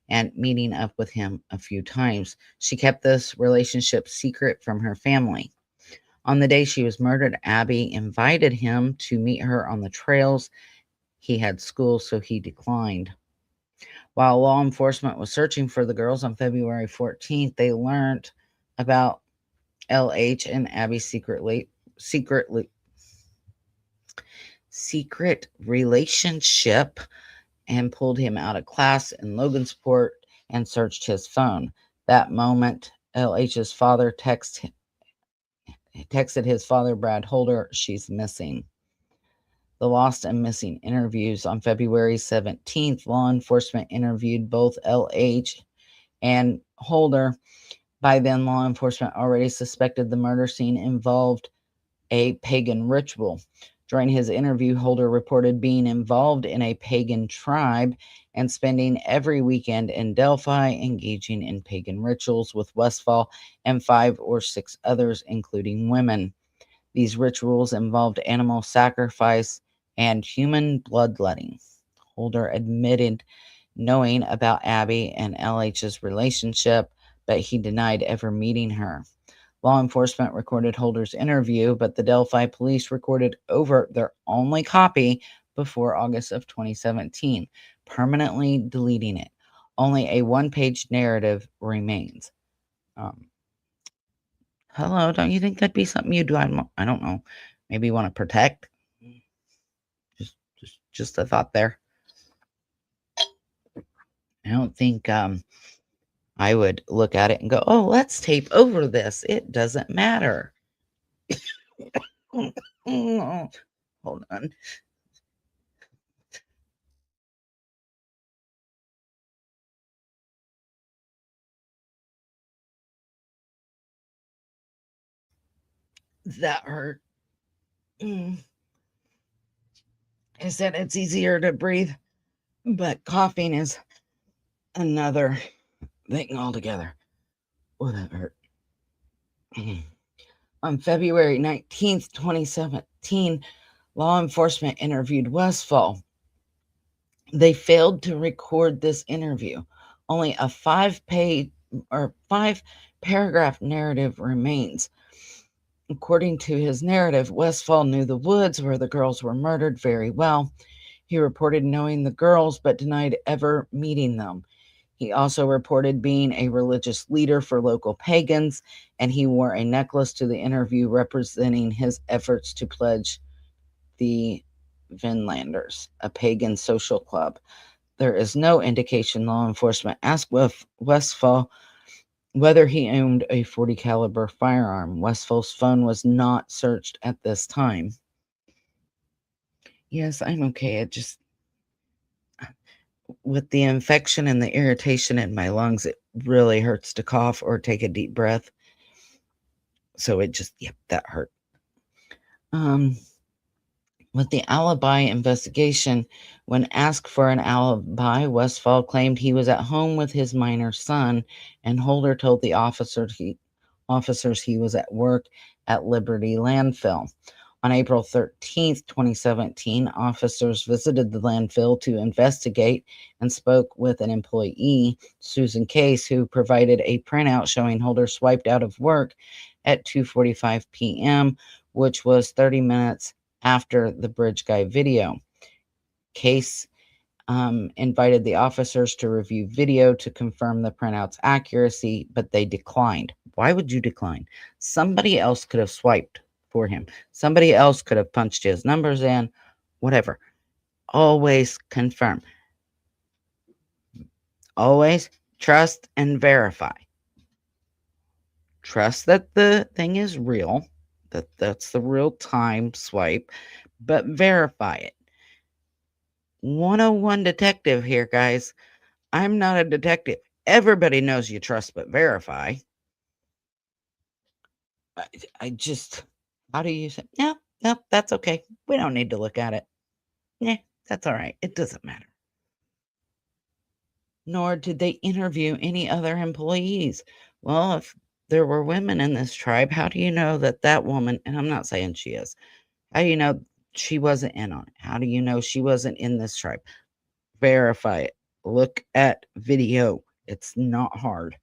and meeting up with him a few times. She kept this relationship secret from her family. On the day she was murdered, Abby invited him to meet her on the trails. He had school, so he declined. While law enforcement was searching for the girls on February 14th, they learned about LH and Abby's secret relationship and pulled him out of class in Logansport and searched his phone. That moment, LH's father texted his father, Brad Holder, "She's missing." The lost and missing interviews. On February 17th, law enforcement interviewed both LH and Holder. By then, law enforcement already suspected the murder scene involved a pagan ritual. During his interview, Holder reported being involved in a pagan tribe and spending every weekend in Delphi engaging in pagan rituals with Westfall and 5 or 6 others, including women. These rituals involved animal sacrifice and human bloodletting. Holder admitted knowing about Abby and LH's relationship, but he denied ever meeting her. Law enforcement recorded Holder's interview, but the Delphi police recorded over their only copy before August of 2017, permanently deleting it. Only a one-page narrative remains. Hello, don't you think that'd be something you do? I don't know. Maybe you want to protect? Just a thought there. I don't think I would look at it and go, "Oh, let's tape over this. It doesn't matter." Hold on. That hurt. I said it's easier to breathe, but coughing is another thing altogether. Oh, that hurt. On February 19th, 2017, law enforcement interviewed Westfall. They failed to record this interview. Only a 5-paragraph narrative remains. According to his narrative, Westfall knew the woods where the girls were murdered very well. He reported knowing the girls but denied ever meeting them. He also reported being a religious leader for local pagans, and he wore a necklace to the interview representing his efforts to pledge the Vinlanders, a pagan social club. There is no indication law enforcement asked Westfall whether he owned a .40 caliber firearm. Westfall's phone was not searched at this time. Yes, I'm okay. It just, with the infection and the irritation in my lungs, it really hurts to cough or take a deep breath. So it just, yep, that hurt. With the alibi investigation, when asked for an alibi, Westfall claimed he was at home with his minor son, and Holder told the officers he was at work at Liberty Landfill. On April 13th, 2017, officers visited the landfill to investigate and spoke with an employee, Susan Case, who provided a printout showing Holder swiped out of work at 2:45 p.m., which was 30 minutes after the Bridge Guy video. Case invited the officers to review video to confirm the printout's accuracy, but they declined. Why would you decline? Somebody else could have swiped for him. Somebody else could have punched his numbers in, whatever. Always confirm. Always trust and verify. Trust that the thing is real, that's the real time swipe, but verify it. 101 detective here, guys. I'm not a detective. Everybody knows you trust but verify. I just, how do you say, no, that's okay. We don't need to look at it. Yeah, that's all right. It doesn't matter. Nor did they interview any other employees. Well, if there were women in this tribe, how do you know that woman, and I'm not saying she is, how do you know she wasn't in on it? How do you know she wasn't in this tribe? Verify it. Look at video. It's not hard.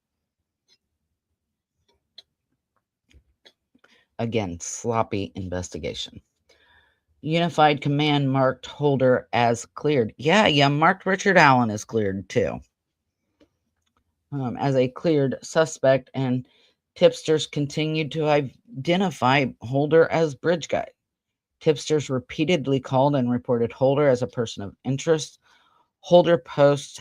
Again, sloppy investigation. Unified Command marked Holder as cleared. Yeah, marked Richard Allen as cleared too. As a cleared suspect, and tipsters continued to identify Holder as Bridge Guy. Tipsters repeatedly called and reported Holder as a person of interest. Holder posts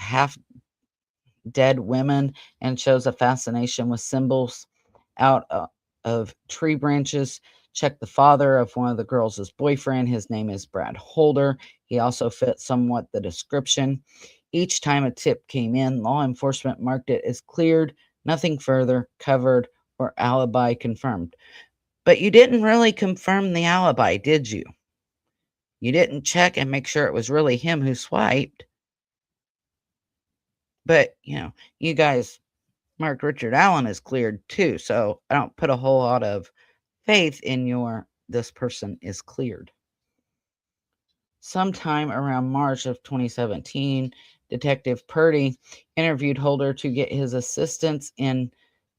dead women and shows a fascination with symbols out of tree branches. Check the father of one of the girls' boyfriend. His name is Brad Holder. He also fit somewhat the description. Each time a tip came in, law enforcement marked it as cleared, nothing further, covered, or alibi confirmed. But you didn't really confirm the alibi, did you? You didn't check and make sure it was really him who swiped. But, you guys marked Richard Allen as cleared too, so I don't put a whole lot of faith in this person is cleared. Sometime around March of 2017, Detective Purdy interviewed Holder to get his assistance in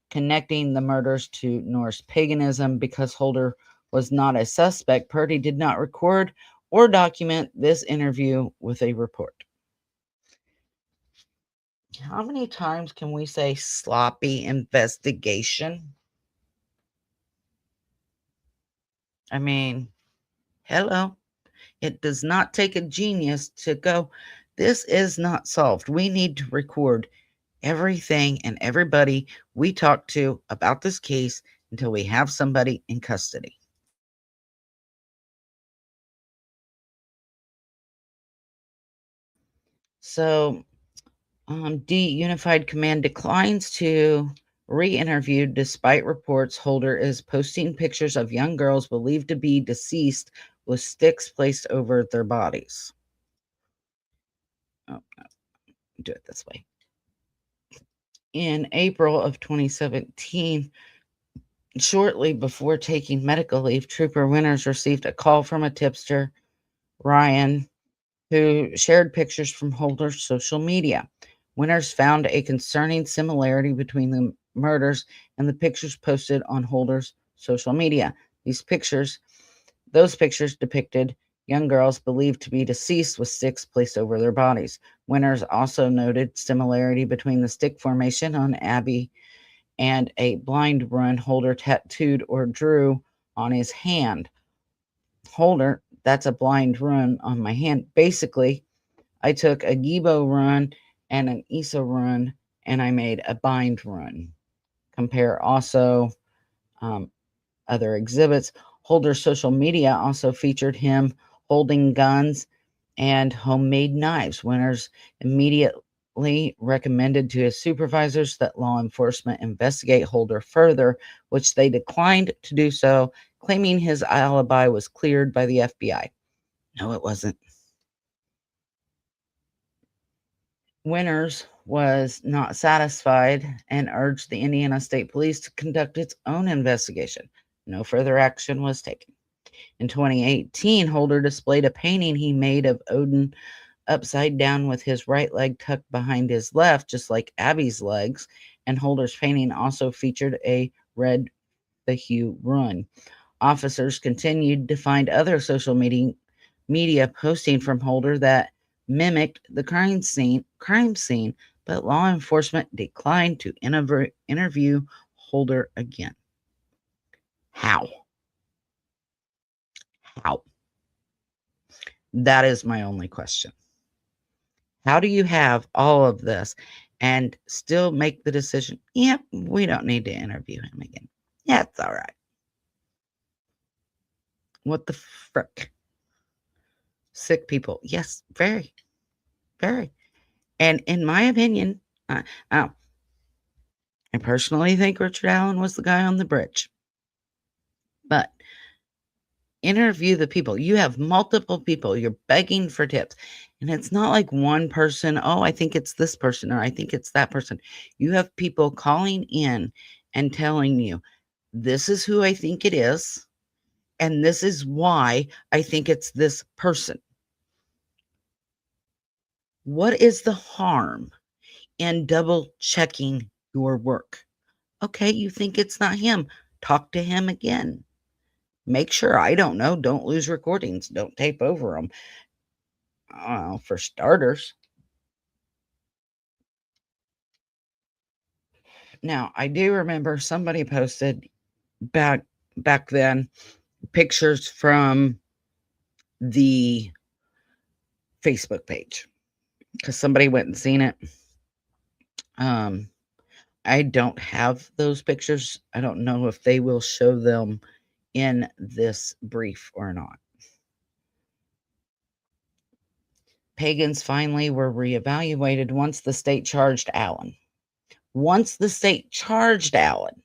connecting the murders to Norse paganism. Because Holder was not a suspect, Purdy did not record or document this interview with a report. How many times can we say sloppy investigation? I mean, hello. It does not take a genius to go, this is not solved. We need to record everything and everybody we talk to about this case until we have somebody in custody. So, D Unified Command declines to re-interview despite reports Holder is posting pictures of young girls believed to be deceased with sticks placed over their bodies. Oh, no, do it this way. In April of 2017, shortly before taking medical leave, Trooper Winters received a call from a tipster, Ryan, who shared pictures from Holder's social media. Winters found a concerning similarity between the murders and the pictures posted on Holder's social media. Those pictures depicted young girls believed to be deceased with sticks placed over their bodies. Winters also noted similarity between the stick formation on Abby and a blind run Holder tattooed or drew on his hand. Holder, that's a blind run on my hand. Basically, I took a Gibo run and an Isa run and I made a bind run. Compare also other exhibits. Holder's social media also featured him holding guns and homemade knives. Winters immediately recommended to his supervisors that law enforcement investigate Holder further, which they declined to do so, claiming his alibi was cleared by the FBI. No, it wasn't. Winters was not satisfied and urged the Indiana State Police to conduct its own investigation. No further action was taken. In 2018, Holder displayed a painting he made of Odin upside down with his right leg tucked behind his left, just like Abby's legs, and Holder's painting also featured a red the hue run. Officers continued to find other social media posting from Holder that mimicked the crime scene, but law enforcement declined to interview Holder again. How? How? That is my only question. How do you have all of this and still make the decision, yep, we don't need to interview him again. Yeah, it's all right. What the frick? Sick people. Yes, very, very. And in my opinion, I personally think Richard Allen was the guy on the bridge. But interview the people. You have multiple people. You're begging for tips. And it's not like one person, oh, I think it's this person or I think it's that person. You have people calling in and telling you, this is who I think it is. And this is why I think it's this person. What is the harm in double checking your work? Okay, you think it's not him. Talk to him again. Make sure, I don't know, don't lose recordings. Don't tape over them. For starters. Now, I do remember somebody posted back then pictures from the Facebook page because somebody went and seen it. Um, I don't have those pictures. I don't know if they will show them in this brief or not. Pagans finally were reevaluated once the state charged Allen. Once the state charged Allen,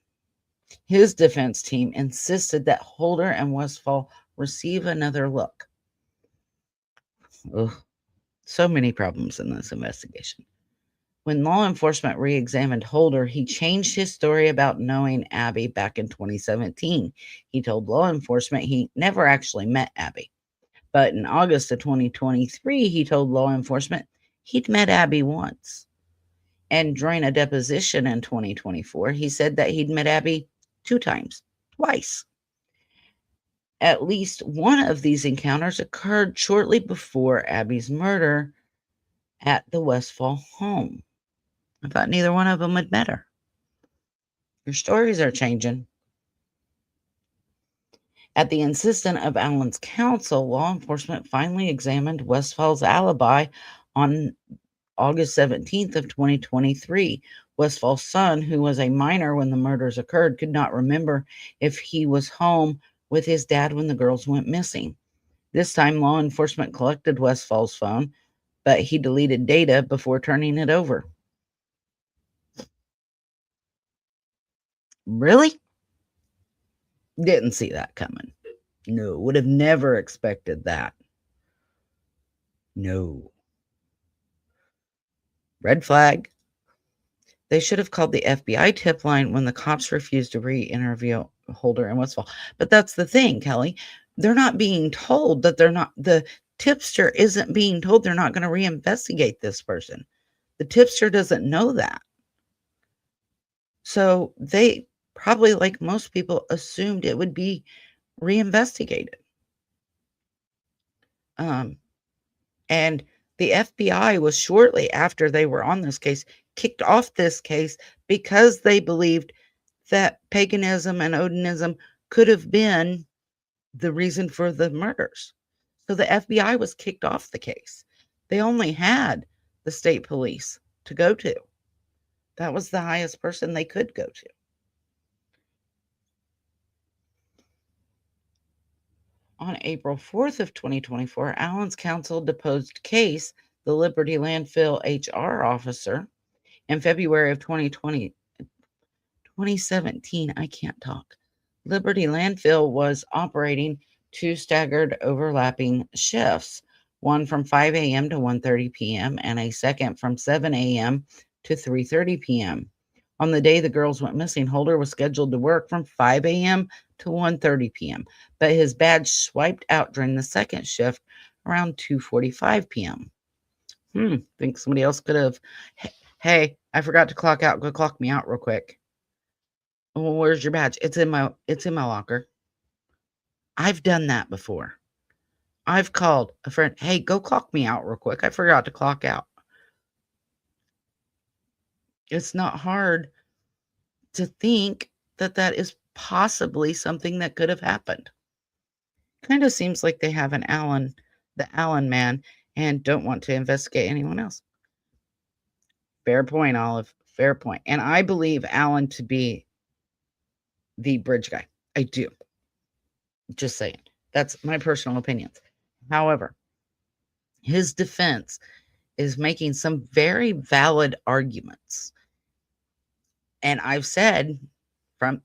his defense team insisted that Holder and Westfall receive another look. Ugh, so many problems in this investigation. When law enforcement re examined Holder, he changed his story about knowing Abby back in 2017. He told law enforcement he never actually met Abby. But in August of 2023, he told law enforcement he'd met Abby once. And during a deposition in 2024, he said that he'd met Abby 2 times, twice. At least one of these encounters occurred shortly before Abby's murder at the Westfall home. I thought neither one of them had met her. Your stories are changing. At the insistence of Allen's counsel, law enforcement finally examined Westfall's alibi on August 17th of 2023. Westfall's son, who was a minor when the murders occurred, could not remember if he was home with his dad when the girls went missing. This time, law enforcement collected Westfall's phone, but he deleted data before turning it over. Really? Didn't see that coming. No, would have never expected that. No. Red flag. They should have called the FBI tip line when the cops refused to re-interview Holder and Westfall. But that's the thing, Kelly. They're not being told that the tipster isn't being told they're not going to reinvestigate this person. The tipster doesn't know that. So they probably, like most people, assumed it would be reinvestigated. And the FBI was shortly after they were on this case, kicked off this case because they believed that paganism and Odinism could have been the reason for the murders. So the FBI was kicked off the case. They only had the state police to go to. That was the highest person they could go to. On April 4th of 2024, Allen's counsel deposed Case, the Liberty Landfill HR officer. In February of 2017, I can't talk. Liberty Landfill was operating 2 staggered overlapping shifts, one from 5 a.m. to 1:30 p.m. and a second from 7 a.m. to 3:30 p.m. On the day the girls went missing, Holder was scheduled to work from 5 a.m. to 1:30 p.m., but his badge swiped out during the second shift around 2:45 p.m. Think somebody else could have. Hey, I forgot to clock out. Go clock me out real quick. Well, where's your badge? It's in my locker. I've done that before. I've called a friend, hey, go clock me out real quick. I forgot to clock out. It's not hard to think that that is possibly something that could have happened. Kind of seems like they have the Allen man, and don't want to investigate anyone else. Fair point, Olive. Fair point. And I believe Allen to be the bridge guy. I do. Just saying. That's my personal opinions. However, his defense is making some very valid arguments. And I've said from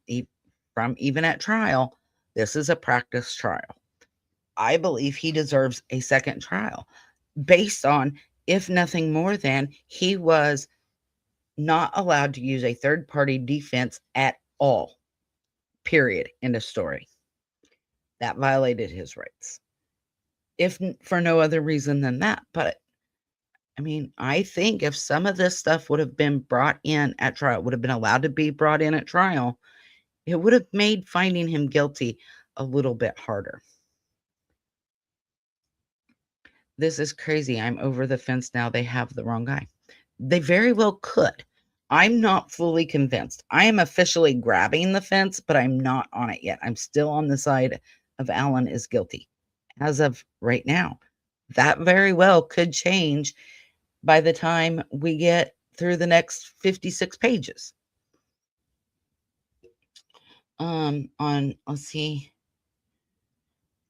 even at trial, this is a practice trial. I believe he deserves a second trial based on, if nothing more than, he was not allowed to use a third-party defense at all. Period. End of story. That violated his rights. If for no other reason than that. But I mean, I think if some of this stuff would have been brought in at trial, would have been allowed to be brought in at trial, it would have made finding him guilty a little bit harder. This is crazy. I'm over the fence now. They have the wrong guy. They very well could. I'm not fully convinced. I am officially grabbing the fence, but I'm not on it yet. I'm still on the side of Allen is guilty as of right now. That very well could change by the time we get through the next 56 pages. Let's see.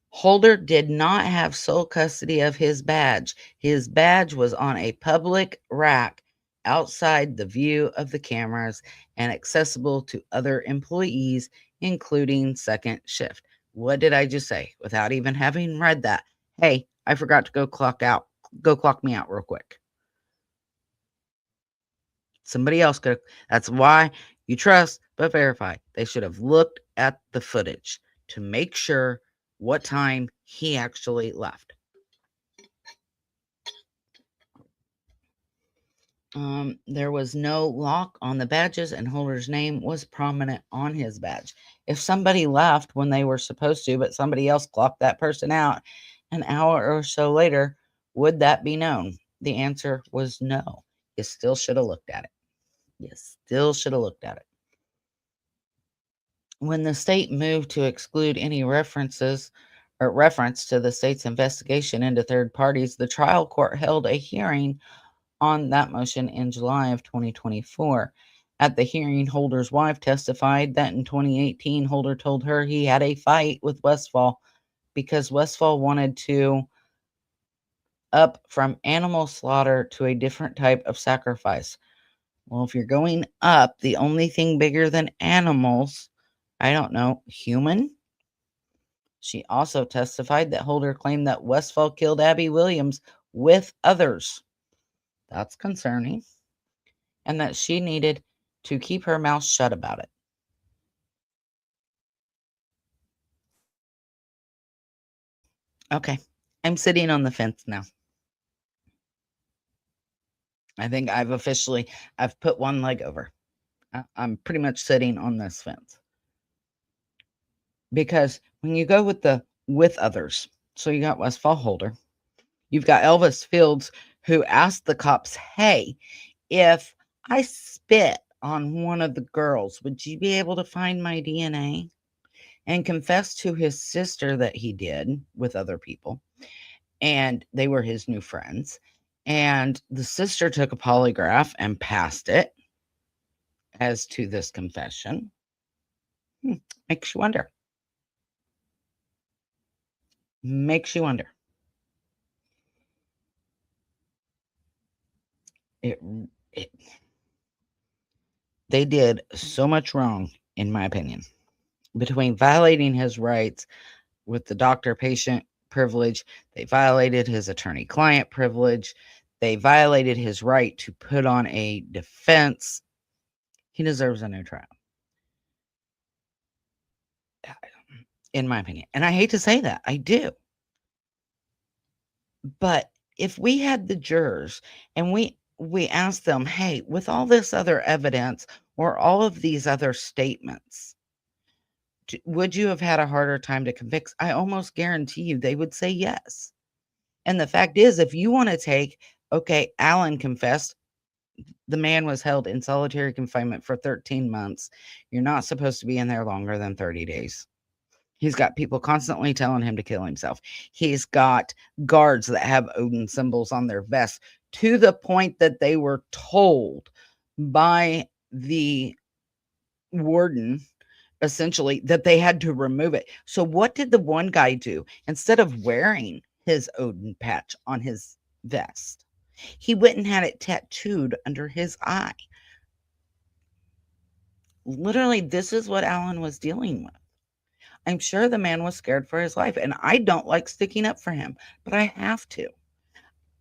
Holder did not have sole custody of his badge. His badge was on a public rack outside the view of the cameras and accessible to other employees, including second shift. What did I just say without even having read that? Hey, I forgot to go clock out. Go clock me out real quick. Somebody else could. That's why you trust but verify. They should have looked at the footage to make sure what time he actually left. There was no lock on the badges, and Holder's name was prominent on his badge. If somebody left when they were supposed to, but somebody else clocked that person out an hour or so later, would that be known? The answer was no. You still should have looked at it. You still should have looked at it. When the state moved to exclude any reference to the state's investigation into third parties, the trial court held a hearing on that motion in July of 2024. At the hearing, Holder's wife testified that in 2018, Holder told her he had a fight with Westfall because Westfall wanted to up from animal slaughter to a different type of sacrifice. Well, if you're going up, the only thing bigger than animals, I don't know, human? She also testified that Holder claimed that Westfall killed Abby Williams with others. That's concerning. And that she needed to keep her mouth shut about it. Okay. I'm sitting on the fence now. I think I've put one leg over. I'm pretty much sitting on this fence. Because when you go with others, so you got Westfall Holder, you've got Elvis Fields, who asked the cops, hey, if I spit on one of the girls, would you be able to find my DNA? And confessed to his sister that he did with other people. And they were his new friends. And the sister took a polygraph and passed it as to this confession. Makes you wonder. Makes you wonder. It they did so much wrong, in my opinion, between violating his rights with the doctor-patient privilege. They violated his attorney-client privilege. They violated his right to put on a defense. He deserves a new trial, in my opinion. And I hate to say that. I do. But if we had the jurors and we asked them, hey, with all this other evidence or all of these other statements, would you have had a harder time to convict? I almost guarantee you they would say yes. And the fact is, if you want to take, okay, Alan confessed, the man was held in solitary confinement for 13 months. You're not supposed to be in there longer than 30 days. He's got people constantly telling him to kill himself. He's got guards that have Odin symbols on their vests, to the point that they were told by the warden, essentially, that they had to remove it. So what did the one guy do? Instead of wearing his Odin patch on his vest, he went and had it tattooed under his eye. Literally, this is what Alan was dealing with. I'm sure the man was scared for his life, and I don't like sticking up for him, but I have to.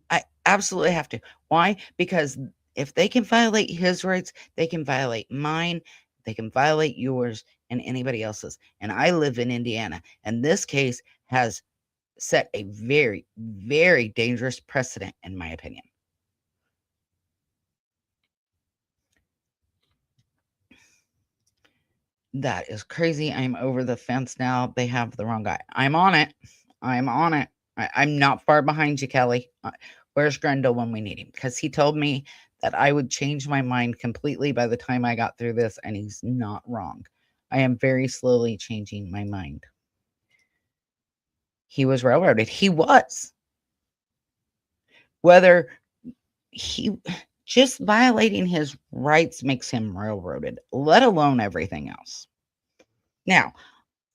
I absolutely have to. Why? Because if they can violate his rights, they can violate mine, they can violate yours and anybody else's. And I live in Indiana, and this case has set a very, very dangerous precedent, in my opinion. That is crazy. I'm over the fence now. They have the wrong guy. I'm on it. I'm on it. I'm not far behind you, Kelly. Where's Grendel when we need him? Because he told me that I would change my mind completely by the time I got through this, and he's not wrong. I am very slowly changing my mind. He was railroaded. He was. Whether he Just violating his rights makes him railroaded, let alone everything else. Now,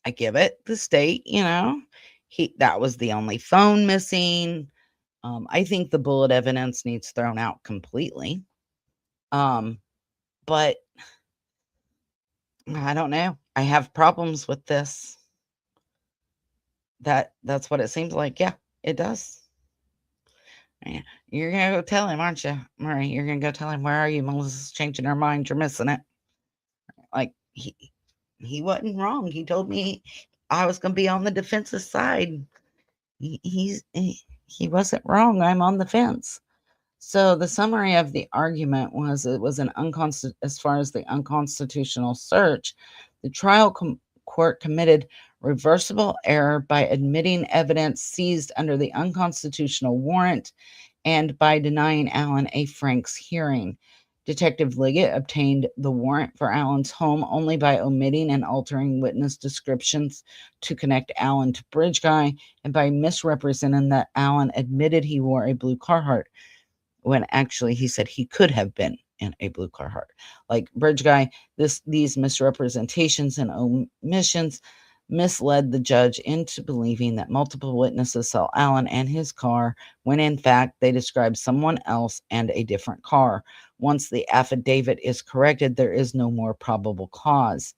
I give it the state, that was the only phone missing. I think the bullet evidence needs thrown out completely. But I don't know. I have problems with this. That's what it seems like. Yeah, it does. Yeah. You're gonna go tell him, aren't you, Murray? You're gonna go tell him, where are you? Melissa's changing her mind. You're missing it. Like he wasn't wrong. He told me I was gonna be on the defensive side. He wasn't wrong. I'm on the fence. So the summary of the argument was it was as far as the unconstitutional search, the court committed reversible error by admitting evidence seized under the unconstitutional warrant and by denying Allen a Franks hearing. Detective Liggett obtained the warrant for Allen's home only by omitting and altering witness descriptions to connect Allen to Bridge Guy and by misrepresenting that Allen admitted he wore a blue Carhartt when actually he said he could have been in a blue Carhartt. Like Bridge Guy, these misrepresentations and omissions misled the judge into believing that multiple witnesses saw Allen and his car when in fact they described someone else and a different car. Once the affidavit is corrected, there is no more probable cause.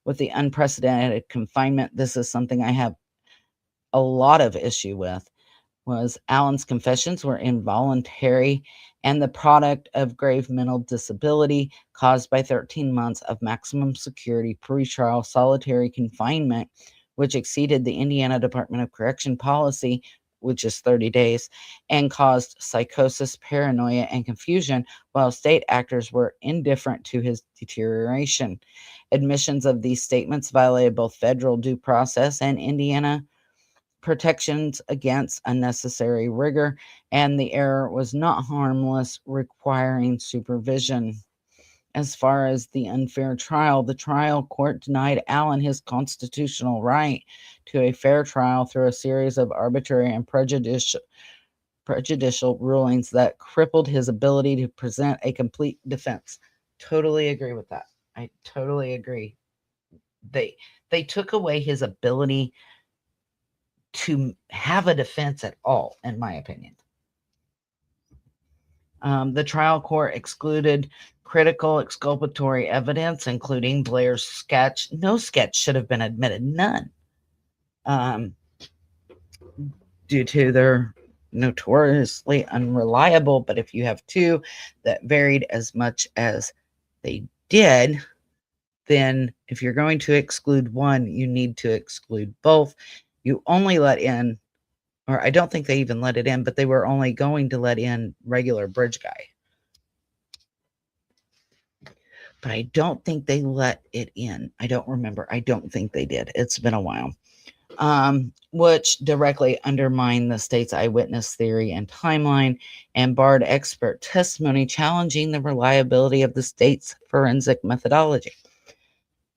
With the unprecedented confinement, this is something I have a lot of issue with. Was Allen's confessions were involuntary and the product of grave mental disability caused by 13 months of maximum security pretrial solitary confinement, which exceeded the Indiana Department of Correction policy, which is 30 days, and caused psychosis, paranoia, and confusion, while state actors were indifferent to his deterioration. Admissions of these statements violated both federal due process and Indiana protections against unnecessary rigor, and the error was not harmless, requiring supervision. As far as the unfair trial, the trial court denied Allen his constitutional right to a fair trial through a series of arbitrary and prejudicial rulings that crippled his ability to present a complete defense. Totally agree with that. I totally agree. They took away his ability to have a defense at all, in my opinion. The trial court excluded critical exculpatory evidence, including Blair's sketch. No sketch should have been admitted, none, due to their notoriously unreliable. But if you have two that varied as much as they did, then if you're going to exclude one, you need to exclude both. You only let in, or I don't think they even let it in, but they were only going to let in regular Bridge Guy. But I don't think they let it in. I don't remember. I don't think they did. It's been a while. Which directly undermined the state's eyewitness theory and timeline and barred expert testimony challenging the reliability of the state's forensic methodology.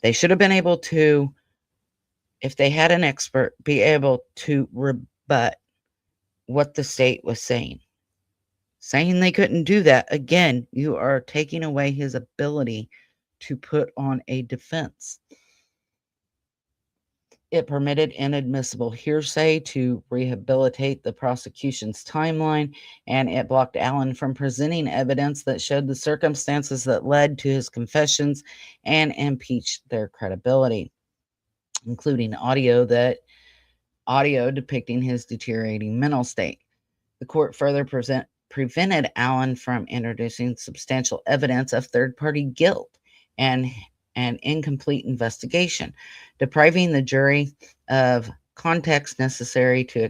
They should have been able to, if they had an expert, be able to rebut what the state was saying. Saying they couldn't do that, again, you are taking away his ability to put on a defense. It permitted inadmissible hearsay to rehabilitate the prosecution's timeline, and it blocked Allen from presenting evidence that showed the circumstances that led to his confessions and impeached their credibility, including audio depicting his deteriorating mental state. The court further prevented Allen from introducing substantial evidence of third-party guilt and an incomplete investigation, depriving the jury of context necessary to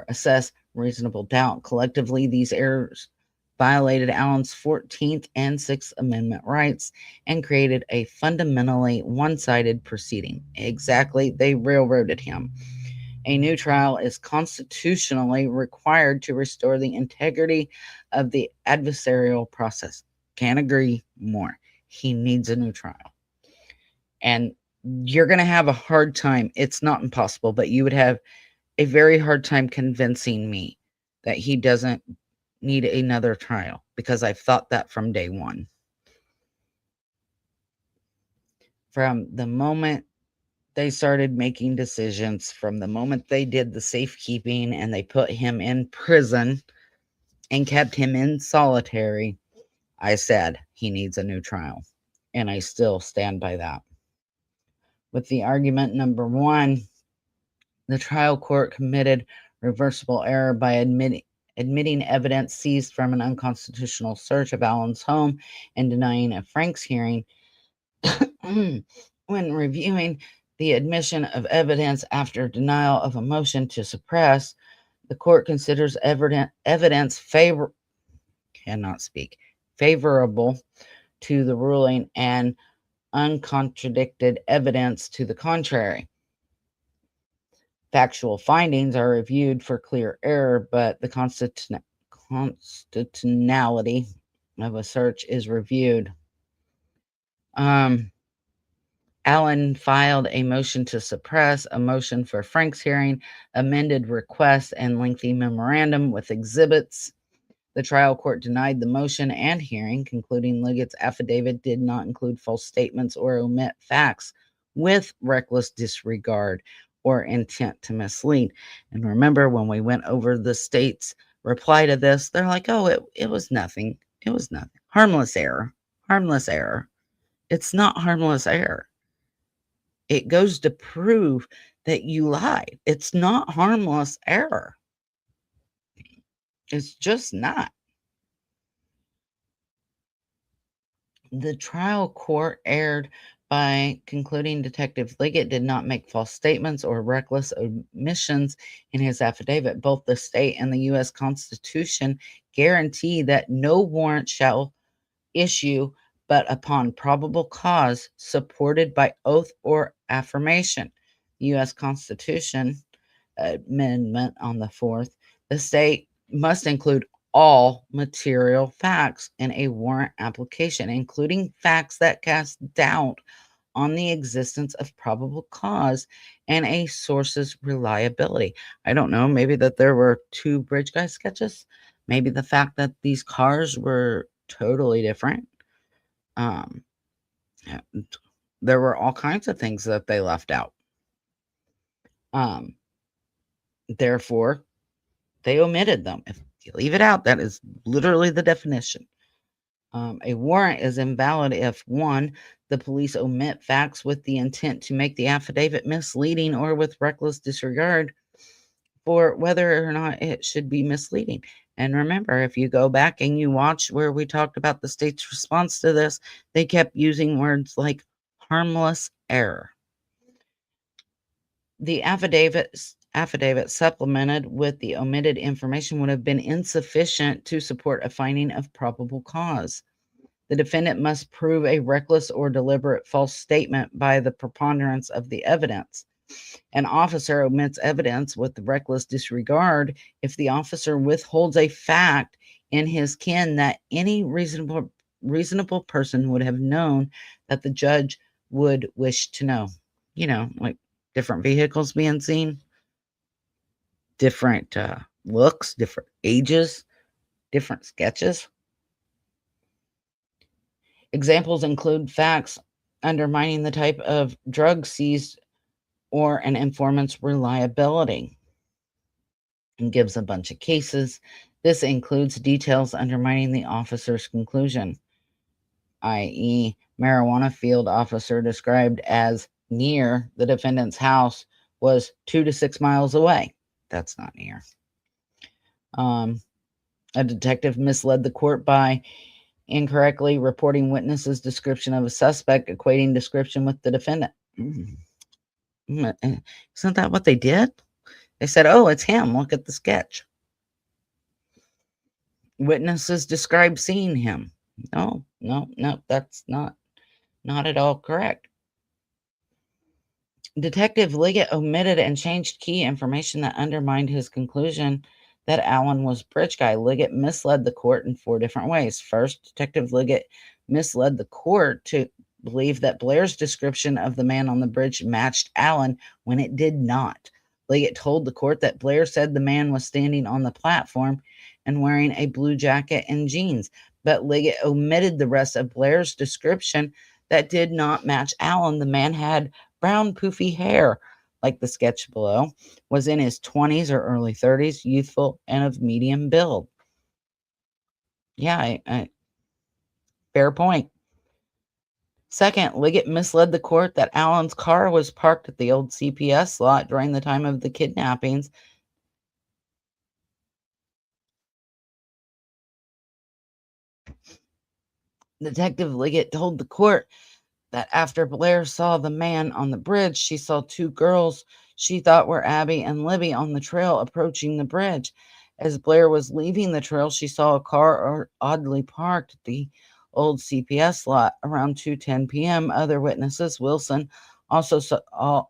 assess reasonable doubt. Collectively, these errors violated Allen's 14th and 6th Amendment rights and created a fundamentally one-sided proceeding. Exactly, they railroaded him. A new trial is constitutionally required to restore the integrity of the adversarial process. Can't agree more. He needs a new trial. And you're going to have a hard time. It's not impossible, but you would have a very hard time convincing me that he doesn't need another trial because I've thought that from day one. From the moment they started making decisions, from the moment they did the safekeeping and they put him in prison and kept him in solitary, I said he needs a new trial. And I still stand by that. With the argument number one, the trial court committed reversible error by admitting evidence seized from an unconstitutional search of Allen's home and denying a Frank's hearing. When reviewing the admission of evidence after denial of a motion to suppress, the court considers evidence favorable to the ruling and uncontradicted evidence to the contrary. Factual findings are reviewed for clear error, but the constitutionality of a search is reviewed. Allen filed a motion to suppress, a motion for Frank's hearing, amended request, and lengthy memorandum with exhibits. The trial court denied the motion and hearing, concluding Liggett's affidavit did not include false statements or omit facts with reckless disregard or intent to mislead. And remember, when we went over the state's reply to this, they're like, oh, it was nothing. It was nothing. Harmless error. Harmless error. It's not harmless error. It goes to prove that you lied. It's not harmless error. It's just not. The trial court erred by concluding Detective Liggett did not make false statements or reckless omissions in his affidavit. Both the state and the U.S. Constitution guarantee that no warrant shall issue but upon probable cause supported by oath or affirmation. The U.S. Constitution Amendment on the 4th, the state must include all material facts in a warrant application, including facts that cast doubt on the existence of probable cause and a source's reliability. I don't know, maybe that there were 2 bridge guy sketches, maybe the fact that these cars were totally different. There were all kinds of things that they left out. Therefore, they omitted them. If you leave it out, that is literally the definition. A warrant is invalid if 1, the police omit facts with the intent to make the affidavit misleading or with reckless disregard for whether or not it should be misleading. And remember, if you go back and you watch where we talked about the state's response to this, they kept using words like harmless error. The affidavit supplemented with the omitted information would have been insufficient to support a finding of probable cause. The defendant must prove a reckless or deliberate false statement by the preponderance of the evidence. An officer omits evidence with reckless disregard if the officer withholds a fact in his ken that any reasonable person would have known that the judge would wish to know. You know, like different vehicles being seen, different looks, different ages, different sketches. Examples include facts undermining the type of drug seized or an informant's reliability, and gives a bunch of cases. This includes details undermining the officer's conclusion, i.e., marijuana field officer described as near the defendant's house was 2 to 6 miles away. That's not near. A detective misled the court by incorrectly reporting witnesses' description of a suspect, equating description with the defendant. Isn't that what they did? They said, oh, it's him. Look at the sketch. Witnesses described seeing him. No, that's not at all correct. Detective Liggett omitted and changed key information that undermined his conclusion that Allen was bridge guy. Liggett misled the court in 4 different ways. First, Detective Liggett misled the court to believe that Blair's description of the man on the bridge matched Allen when it did not. Liggett told the court that Blair said the man was standing on the platform and wearing a blue jacket and jeans, but Liggett omitted the rest of Blair's description that did not match Allen. The man had brown, poofy hair, like the sketch below, was in his 20s or early 30s, youthful and of medium build. Yeah, fair point. Second, Liggett misled the court that Allen's car was parked at the old CPS lot during the time of the kidnappings. Detective Liggett told the court that after Blair saw the man on the bridge, she saw two girls she thought were Abby and Libby on the trail approaching the bridge. As Blair was leaving the trail, she saw a car oddly parked at the old CPS lot around 2:10 p.m. Other witnesses, Wilson, also saw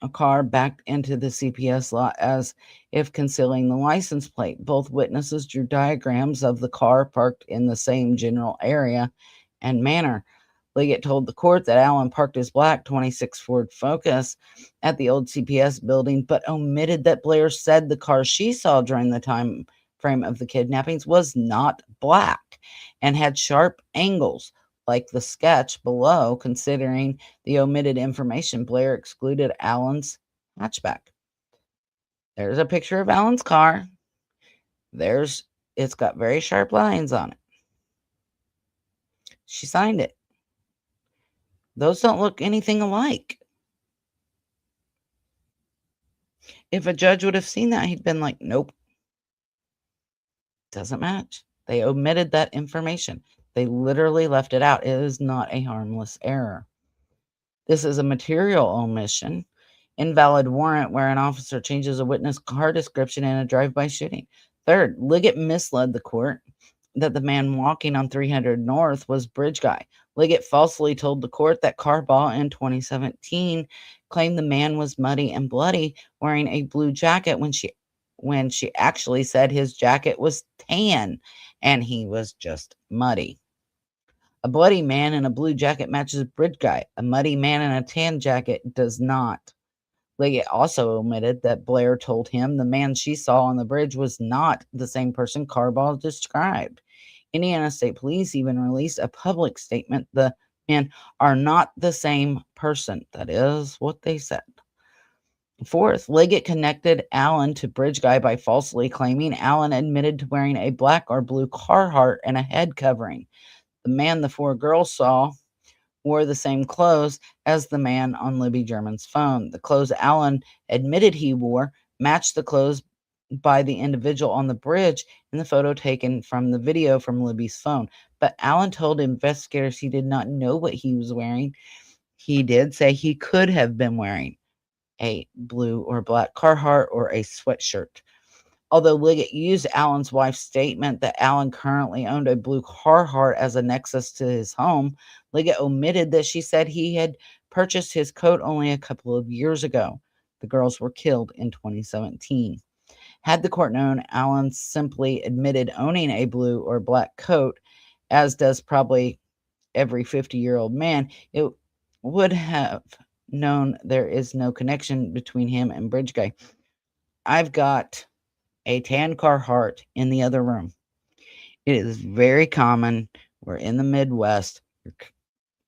a car backed into the CPS lot as if concealing the license plate. Both witnesses drew diagrams of the car parked in the same general area and manner. Liggett told the court that Allen parked his black 26 Ford Focus at the old CPS building, but omitted that Blair said the car she saw during the time frame of the kidnappings was not black and had sharp angles like the sketch below. Considering the omitted information, Blair excluded Allen's hatchback. There's a picture of Allen's car. It's got very sharp lines on it. She signed it. Those don't look anything alike. If a judge would have seen that, he'd been like, nope, doesn't match. They omitted that information. They literally left it out. It is not a harmless error. This is a material omission, invalid warrant where an officer changes a witness car description in a drive-by shooting. Third, Liggett misled the court that the man walking on 300 North was Bridge Guy. Liggett falsely told the court that Carbaugh in 2017 claimed the man was muddy and bloody, wearing a blue jacket when she actually said his jacket was tan and he was just muddy. A bloody man in a blue jacket matches Bridge Guy. A muddy man in a tan jacket does not. Liggett also omitted that Blair told him the man she saw on the bridge was not the same person Carbaugh described. Indiana State Police even released a public statement. The men are not the same person. That is what they said. Fourth, Liggett connected Allen to Bridge Guy by falsely claiming Allen admitted to wearing a black or blue Carhartt and a head covering. The man the four girls saw wore the same clothes as the man on Libby German's phone. The clothes Allen admitted he wore matched the clothes by the individual on the bridge in the photo taken from the video from Libby's phone. But Allen told investigators he did not know what he was wearing. He did say he could have been wearing a blue or black Carhartt or a sweatshirt. Although Liggett used Allen's wife's statement that Allen currently owned a blue Carhartt as a nexus to his home, Liggett omitted that she said he had purchased his coat only a couple of years ago. The girls were killed in 2017. Had the court known Allen simply admitted owning a blue or black coat, as does probably every 50-year-old man, it would have known there is no connection between him and Bridge Guy. I've got a tan Carhartt in the other room. It is very common. We're in the Midwest.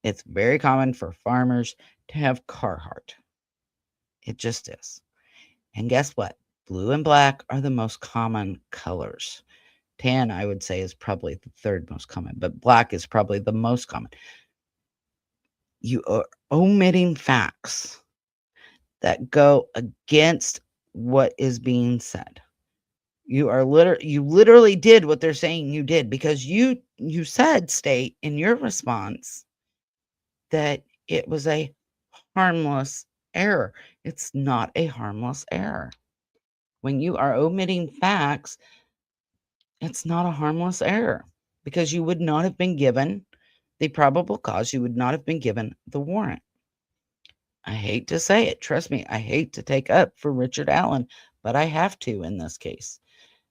It's very common for farmers to have Carhartt. It just is. And guess what? Blue and black are the most common colors. Tan, I would say, is probably the third most common, but black is probably the most common. You are omitting facts that go against what is being said. You literally did what they're saying you did, because you said, state in your response, that it was a harmless error. It's not a harmless error. When you are omitting facts, it's not a harmless error, because you would not have been given the probable cause. You would not have been given the warrant. I hate to say it. Trust me, I hate to take up for Richard Allen, but I have to in this case.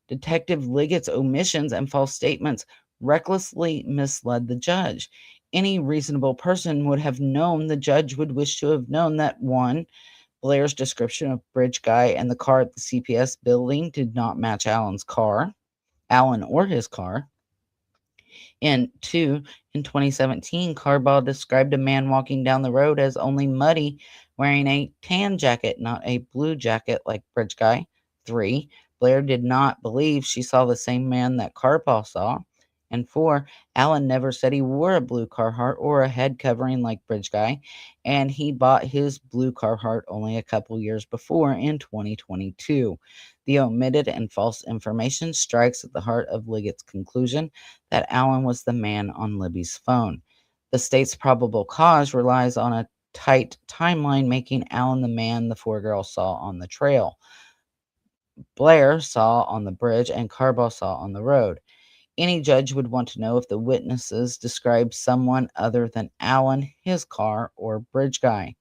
Detective Liggett's omissions and false statements recklessly misled the judge. Any reasonable person would have known the judge would wish to have known that, one, Blair's description of Bridge Guy and the car at the CPS building did not match Allen's car. Allen or his car. And two, in 2017, Carbaugh described a man walking down the road as only muddy, wearing a tan jacket, not a blue jacket like Bridge Guy. Three, Blair did not believe she saw the same man that Carbaugh saw. And four, Allen never said he wore a blue Carhartt or a head covering like Bridge Guy, and he bought his blue Carhartt only a couple years before in 2022. The omitted and false information strikes at the heart of Liggett's conclusion that Allen was the man on Libby's phone. The state's probable cause relies on a tight timeline, making Allen the man the four girls saw on the trail, Blair saw on the bridge, and Carbaugh saw on the road. Any judge would want to know if the witnesses described someone other than Allen, his car, or Bridge Guy.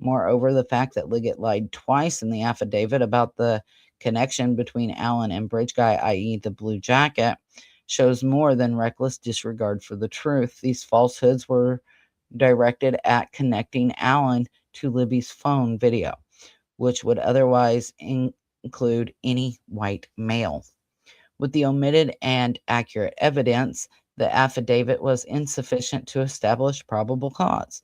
Moreover, the fact that Liggett lied twice in the affidavit about the connection between Allen and Bridge Guy, i.e., the blue jacket, shows more than reckless disregard for the truth. These falsehoods were directed at connecting Allen to Libby's phone video, which would otherwise include any white male. With the omitted and accurate evidence, the affidavit was insufficient to establish probable cause.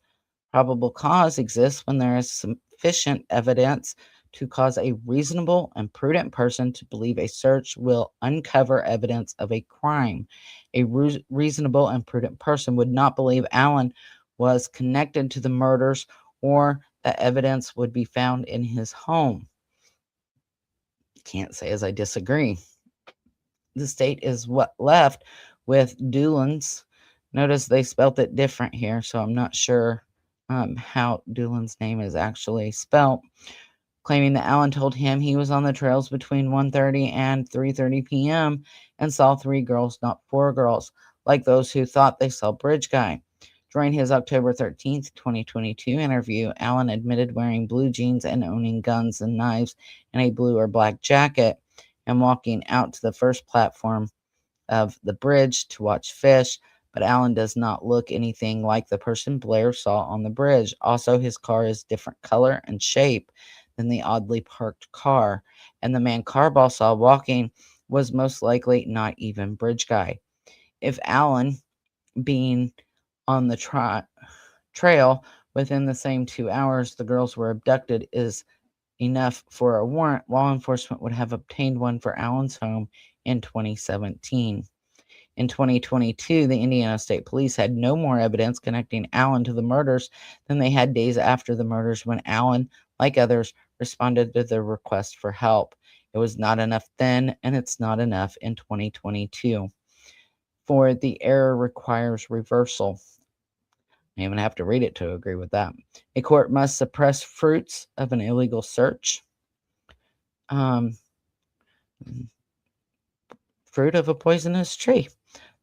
Probable cause exists when there is sufficient evidence to cause a reasonable and prudent person to believe a search will uncover evidence of a crime. A reasonable and prudent person would not believe Allen was connected to the murders or that evidence would be found in his home. Can't say as I disagree. The state is what left with Doolin's. Notice they spelt it different here, so I'm not sure how Doolin's name is actually spelt, claiming that Allen told him he was on the trails between 1:30 and 3:30 p.m. and saw three girls, not four girls, like those who thought they saw Bridge Guy. During his October 13th, 2022 interview, Allen admitted wearing blue jeans and owning guns and knives and a blue or black jacket and walking out to the first platform of the bridge to watch fish, but Allen does not look anything like the person Blair saw on the bridge. Also, his car is different color and shape than the oddly parked car, and the man Carbaugh saw walking was most likely not even Bridge Guy. If Allen, being on the trail within the same 2 hours the girls were abducted, is enough for a warrant, law enforcement would have obtained one for Allen's home in 2017. In 2022, the Indiana State Police had no more evidence connecting Allen to the murders than they had days after the murders when Allen, like others, responded to their request for help. It was not enough then, and it's not enough in 2022. For the error requires reversal. I even have to read it to agree with that. A court must suppress fruits of an illegal search. Fruit of a poisonous tree.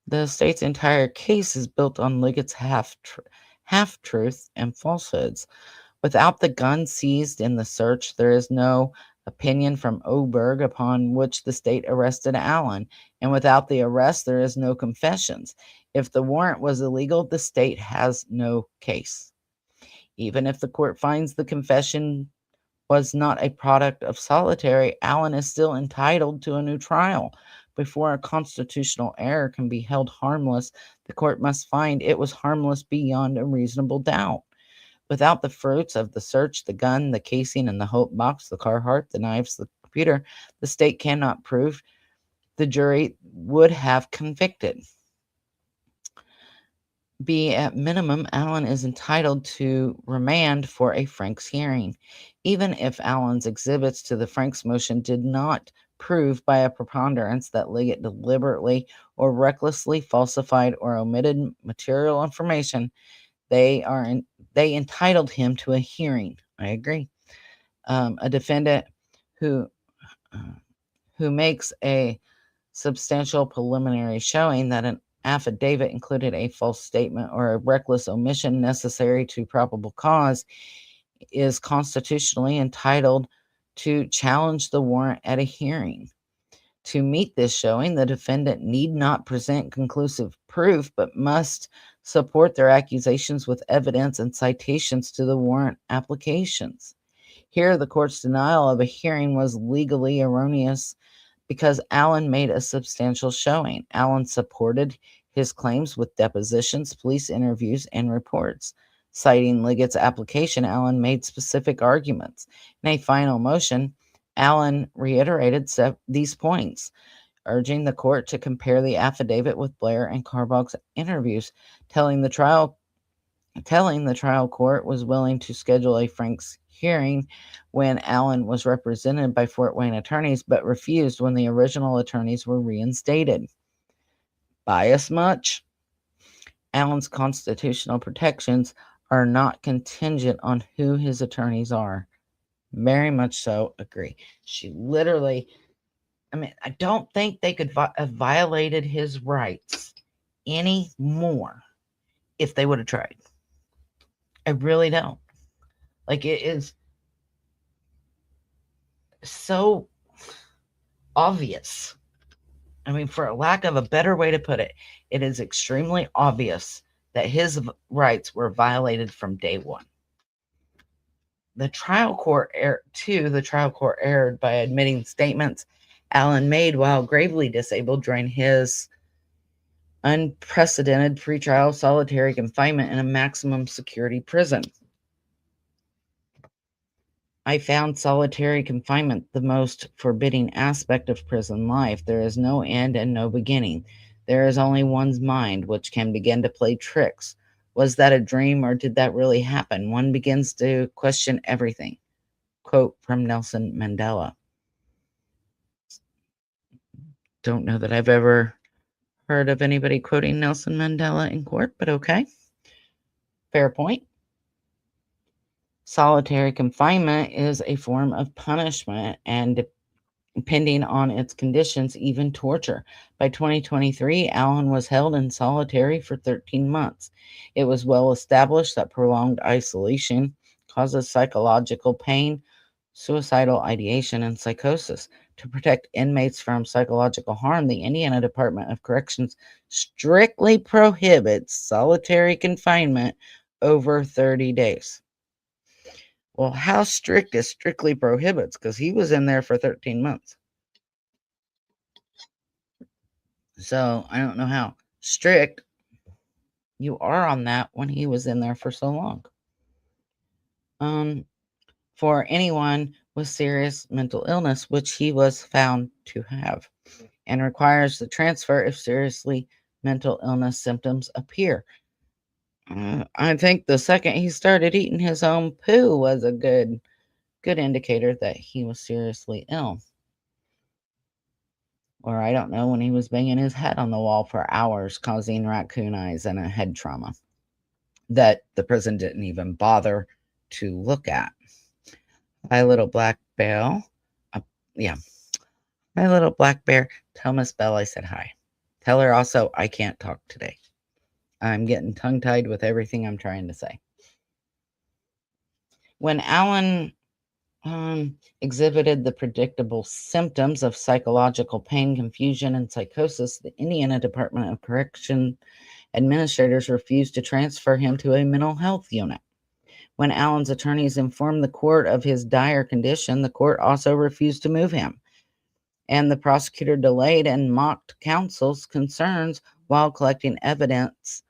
The state's entire case is built on Liggett's half-truth and falsehoods. Without the gun seized in the search, there is no opinion from Oberg upon which the state arrested Allen, and without the arrest, there is no confessions. If the warrant was illegal, the state has no case. Even if the court finds the confession was not a product of solitary, Allen is still entitled to a new trial. Before a constitutional error can be held harmless, the court must find it was harmless beyond a reasonable doubt. Without the fruits of the search, the gun, the casing, and the Hope box, the Carhartt, the knives, the computer, the state cannot prove. The jury would have convicted. B, at minimum, Allen is entitled to remand for a Franks hearing. Even if Allen's exhibits to the Franks motion did not prove by a preponderance that Liggett deliberately or recklessly falsified or omitted material information, they entitled him to a hearing. I agree. A defendant who makes a substantial preliminary showing that an affidavit included a false statement or a reckless omission necessary to probable cause is constitutionally entitled to challenge the warrant at a hearing. To meet this showing, the defendant need not present conclusive proof, but must support their accusations with evidence and citations to the warrant applications. Here, the court's denial of a hearing was legally erroneous because Allen made a substantial showing. Allen supported his claims with depositions, police interviews, and reports. Citing Liggett's application, Allen made specific arguments. In a final motion, Allen reiterated these points, urging the court to compare the affidavit with Blair and Carbog's interviews, telling the trial court was willing to schedule a Franks hearing when Allen was represented by Fort Wayne attorneys, but refused when the original attorneys were reinstated. Bias much? Allen's constitutional protections are not contingent on who his attorneys are. Very much so agree. She literally, I don't think they could have violated his rights any more if they would have tried. I really don't. Like, it is so obvious. For a lack of a better way to put it, it is extremely obvious that his rights were violated from day one. The trial court erred by admitting statements Allen made while gravely disabled during his unprecedented pretrial solitary confinement in a maximum security prison. I found solitary confinement the most forbidding aspect of prison life. There is no end and no beginning. There is only one's mind, which can begin to play tricks. Was that a dream, or did that really happen? One begins to question everything. Quote from Nelson Mandela. Don't know that I've ever heard of anybody quoting Nelson Mandela in court, but okay. Fair point. Solitary confinement is a form of punishment, and depending on its conditions, even torture. By 2023, Allen was held in solitary for 13 months. It was well established that prolonged isolation causes psychological pain, suicidal ideation, and psychosis. To protect inmates from psychological harm, the Indiana Department of Corrections strictly prohibits solitary confinement over 30 days. Well, how strict is strictly prohibits? Because he was in there for 13 months. So I don't know how strict you are on that when he was in there for so long. For anyone with serious mental illness, which he was found to have, and requires the transfer if seriously mental illness symptoms appear. I think the second he started eating his own poo was a good indicator that he was seriously ill. Or I don't know, when he was banging his head on the wall for hours, causing raccoon eyes and a head trauma that the prison didn't even bother to look at. Hi, little black bear. Yeah. Hi, little black bear. Tell Miss Belle I said hi. Tell her also I can't talk today. I'm getting tongue-tied with everything I'm trying to say. When Allen exhibited the predictable symptoms of psychological pain, confusion, and psychosis, the Indiana Department of Correction administrators refused to transfer him to a mental health unit. When Allen's attorneys informed the court of his dire condition, the court also refused to move him, and the prosecutor delayed and mocked counsel's concerns while collecting evidence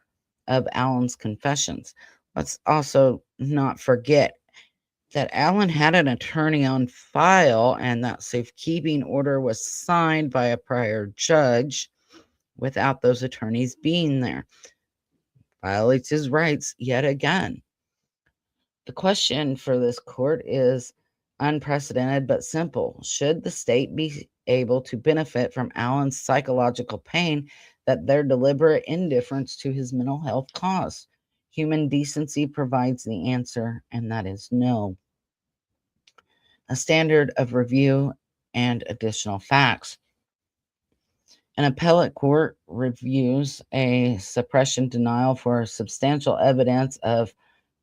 of Allen's confessions. Let's also not forget that Allen had an attorney on file, and that safekeeping order was signed by a prior judge without those attorneys being there. Violates his rights yet again. The question for this court is unprecedented but simple. Should the state be able to benefit from Allen's psychological pain that their deliberate indifference to his mental health caused? Human decency provides the answer, and that is no. A standard of review and additional facts. An appellate court reviews a suppression denial for substantial evidence of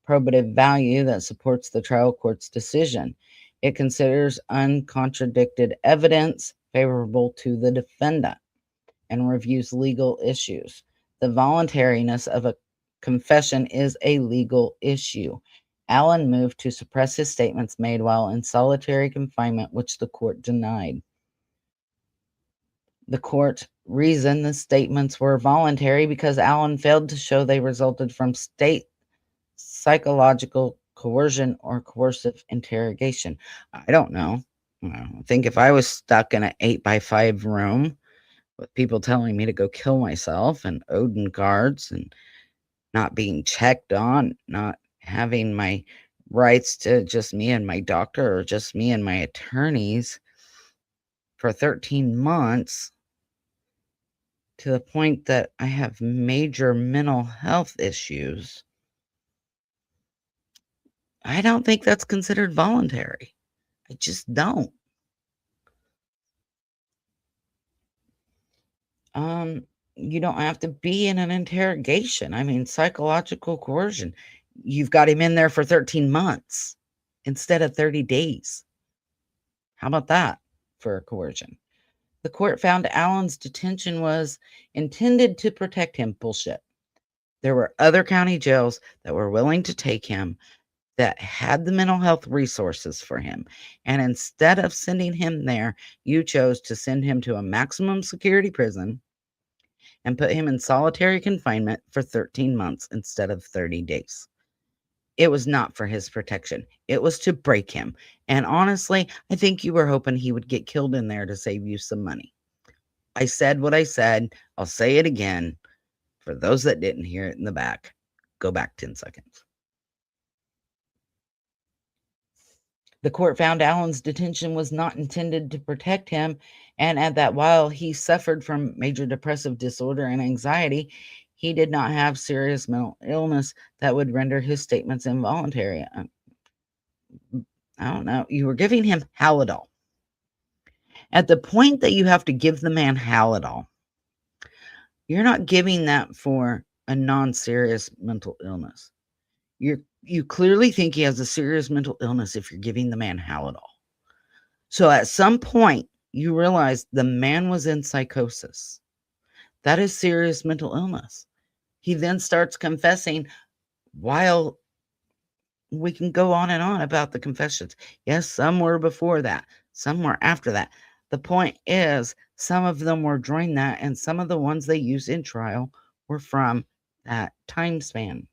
probative value that supports the trial court's decision. It considers uncontradicted evidence favorable to the defendant and reviews legal issues. The voluntariness of a confession is a legal issue. Allen moved to suppress his statements made while in solitary confinement, which the court denied. The court reasoned the statements were voluntary because Allen failed to show they resulted from state psychological coercion or coercive interrogation. I don't know. I think if I was stuck in an 8x5 room with people telling me to go kill myself and Odin guards and not being checked on, not having my rights to just me and my doctor or just me and my attorneys for 13 months, to the point that I have major mental health issues, I don't think that's considered voluntary. I just don't. Um, you don't have to be in an interrogation. I mean, psychological coercion. You've got him in there for 13 months instead of 30 days. How about that for coercion? The court found Allen's detention was intended to protect him. Bullshit. There were other county jails that were willing to take him, that had the mental health resources for him. And instead of sending him there, you chose to send him to a maximum security prison and put him in solitary confinement for 13 months instead of 30 days. It was not for his protection. It was to break him. And honestly, I think you were hoping he would get killed in there to save you some money. I said what I said. I'll say it again. For those that didn't hear it in the back, go back 10 seconds. The court found Allen's detention was not intended to protect him, and that while he suffered from major depressive disorder and anxiety, he did not have serious mental illness that would render his statements involuntary. I don't know. You were giving him Halidol. At the point that you have to give the man Halidol, you're not giving that for a non-serious mental illness. You clearly think he has a serious mental illness if you're giving the man Halidol. So at some point, you realize the man was in psychosis. That is serious mental illness. He then starts confessing, while we can go on and on about the confessions. Yes, some were before that, some were after that. The point is, some of them were during that, and some of the ones they used in trial were from that time span.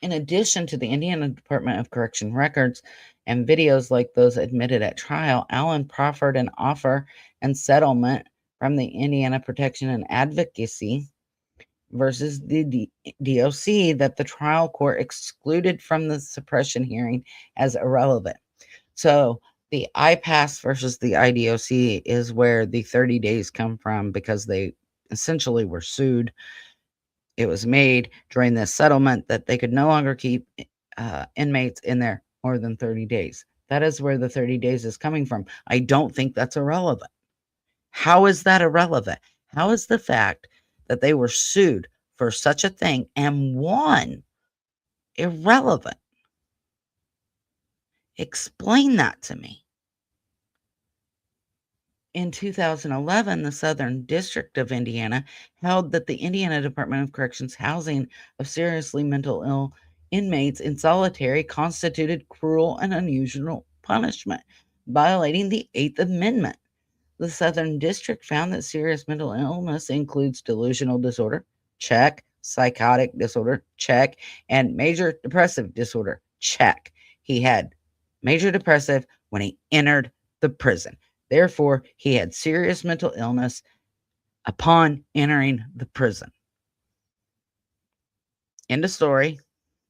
In addition to the Indiana Department of Correction records and videos like those admitted at trial, Allen proffered an offer and settlement from the Indiana Protection and Advocacy versus the DOC that the trial court excluded from the suppression hearing as irrelevant. So the IPAS versus the IDOC is where the 30 days come from, because they essentially were sued. It was made during this settlement that they could no longer keep inmates in there more than 30 days. That is where the 30 days is coming from. I don't think that's irrelevant. How is that irrelevant? How is the fact that they were sued for such a thing and won irrelevant? Explain that to me. In 2011, the Southern District of Indiana held that the Indiana Department of Corrections housing of seriously mental ill inmates in solitary constituted cruel and unusual punishment, violating the Eighth Amendment. The Southern District found that serious mental illness includes delusional disorder, check, psychotic disorder, check, and major depressive disorder, check. He had major depressive when he entered the prison. Therefore, he had serious mental illness upon entering the prison. End of story.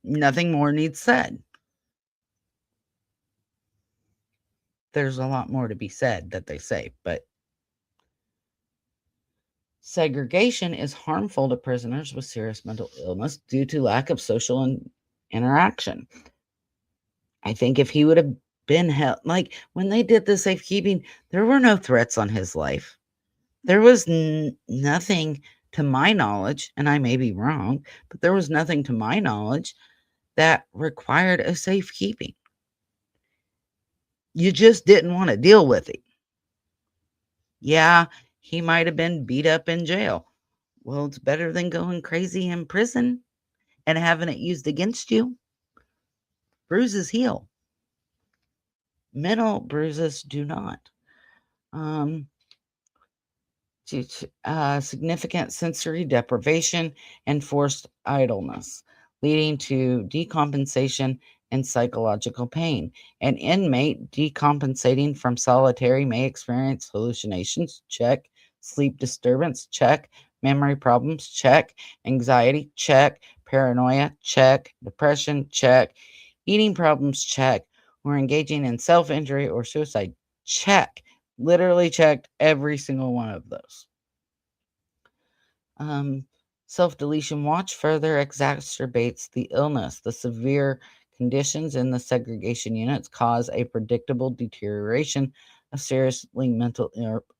Nothing more needs said. There's a lot more to be said that they say, but segregation is harmful to prisoners with serious mental illness due to lack of social interaction. I think if he would have been held, like when they did the safekeeping, there were no threats on his life. There was nothing, to my knowledge, and I may be wrong, but there was nothing to my knowledge that required a safekeeping. You just didn't want to deal with it. Yeah, he might have been beat up in jail. Well, it's better than going crazy in prison and having it used against you. Bruises heal. Mental bruises do not. due to significant sensory deprivation and forced idleness, leading to decompensation and psychological pain. An inmate decompensating from solitary may experience hallucinations, check, sleep disturbance, check, memory problems, check, anxiety, check, paranoia, check, depression, check, eating problems, check, or engaging in self injury or suicide, check. Literally checked every single one of those. Um, Self deletion watch further exacerbates the illness. The severe conditions in the segregation units cause a predictable deterioration of seriously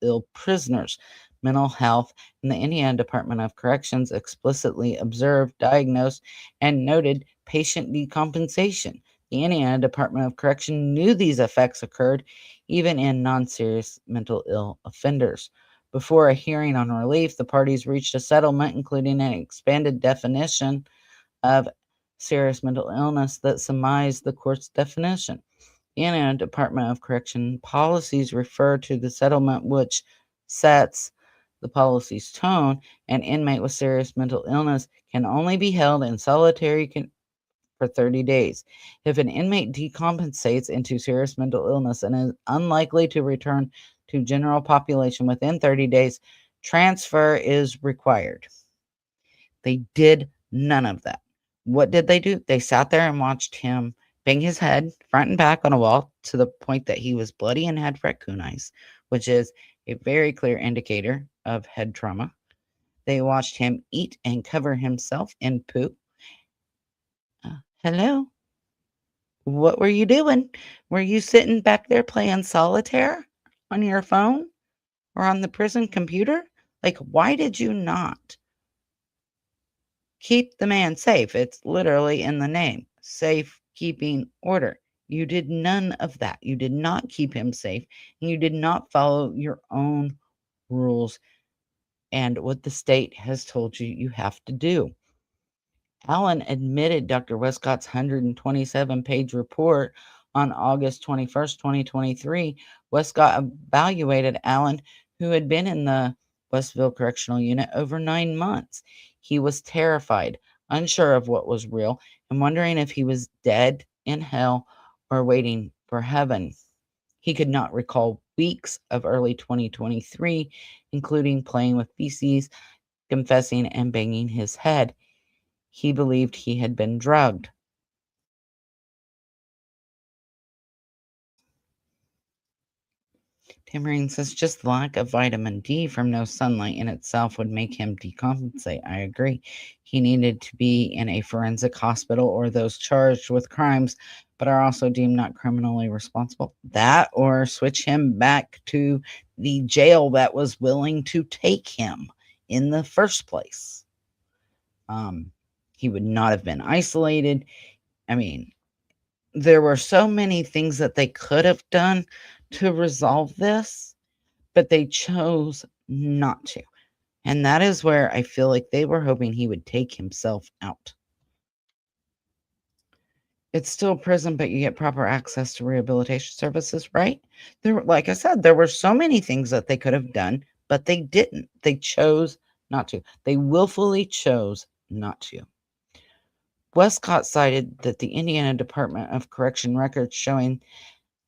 ill prisoners. Mental health and the Indiana Department of Corrections explicitly observed, diagnosed, and noted patient decompensation. The Indiana Department of Correction knew these effects occurred even in non serious mental ill offenders. Before a hearing on relief, the parties reached a settlement, including an expanded definition of serious mental illness that surmised the court's definition. The Indiana Department of Correction policies refer to the settlement, which sets the policy's tone. An inmate with serious mental illness can only be held in solitary for 30 days. If an inmate decompensates into serious mental illness and is unlikely to return to general population within 30 days, transfer is required. They did none of that. What did they do? They sat there and watched him bang his head front and back on a wall to the point that he was bloody and had raccoon eyes, which is a very clear indicator of head trauma. They watched him eat and cover himself in poo. Hello? What were you doing? Were you sitting back there playing solitaire on your phone or on the prison computer? Like, why did you not keep the man safe? It's literally in the name, safekeeping order. You did none of that. You did not keep him safe, and you did not follow your own rules and what the state has told you you have to do. Allen admitted Dr. Westcott's 127-page report on August 21st, 2023. Westcott evaluated Allen, who had been in the Westville Correctional Unit over 9 months. He was terrified, unsure of what was real, and wondering if he was dead in hell or waiting for heaven. He could not recall weeks of early 2023, including playing with feces, confessing, and banging his head. He believed he had been drugged. Tamarine says just lack of vitamin D from no sunlight in itself would make him decompensate. I agree. He needed to be in a forensic hospital or those charged with crimes but are also deemed not criminally responsible. That or switch him back to the jail that was willing to take him in the first place. He would not have been isolated. I mean, there were so many things that they could have done to resolve this, but they chose not to. And that is where I feel like they were hoping he would take himself out. It's still prison, but you get proper access to rehabilitation services, right? Like I said, there were so many things that they could have done, but they didn't. They chose not to. They willfully chose not to. Westcott cited that the Indiana Department of Correction records showing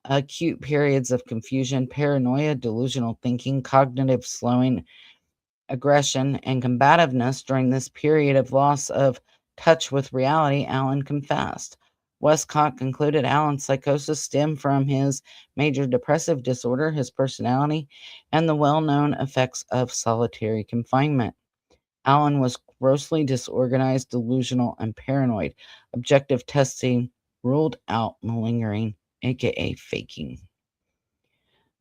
acute periods of confusion, paranoia, delusional thinking, cognitive slowing, aggression, and combativeness during this period of loss of touch with reality, Allen confessed. Westcott concluded Allen's psychosis stemmed from his major depressive disorder, his personality, and the well known effects of solitary confinement. Allen was grossly disorganized, delusional, and paranoid. Objective testing ruled out malingering, aka faking.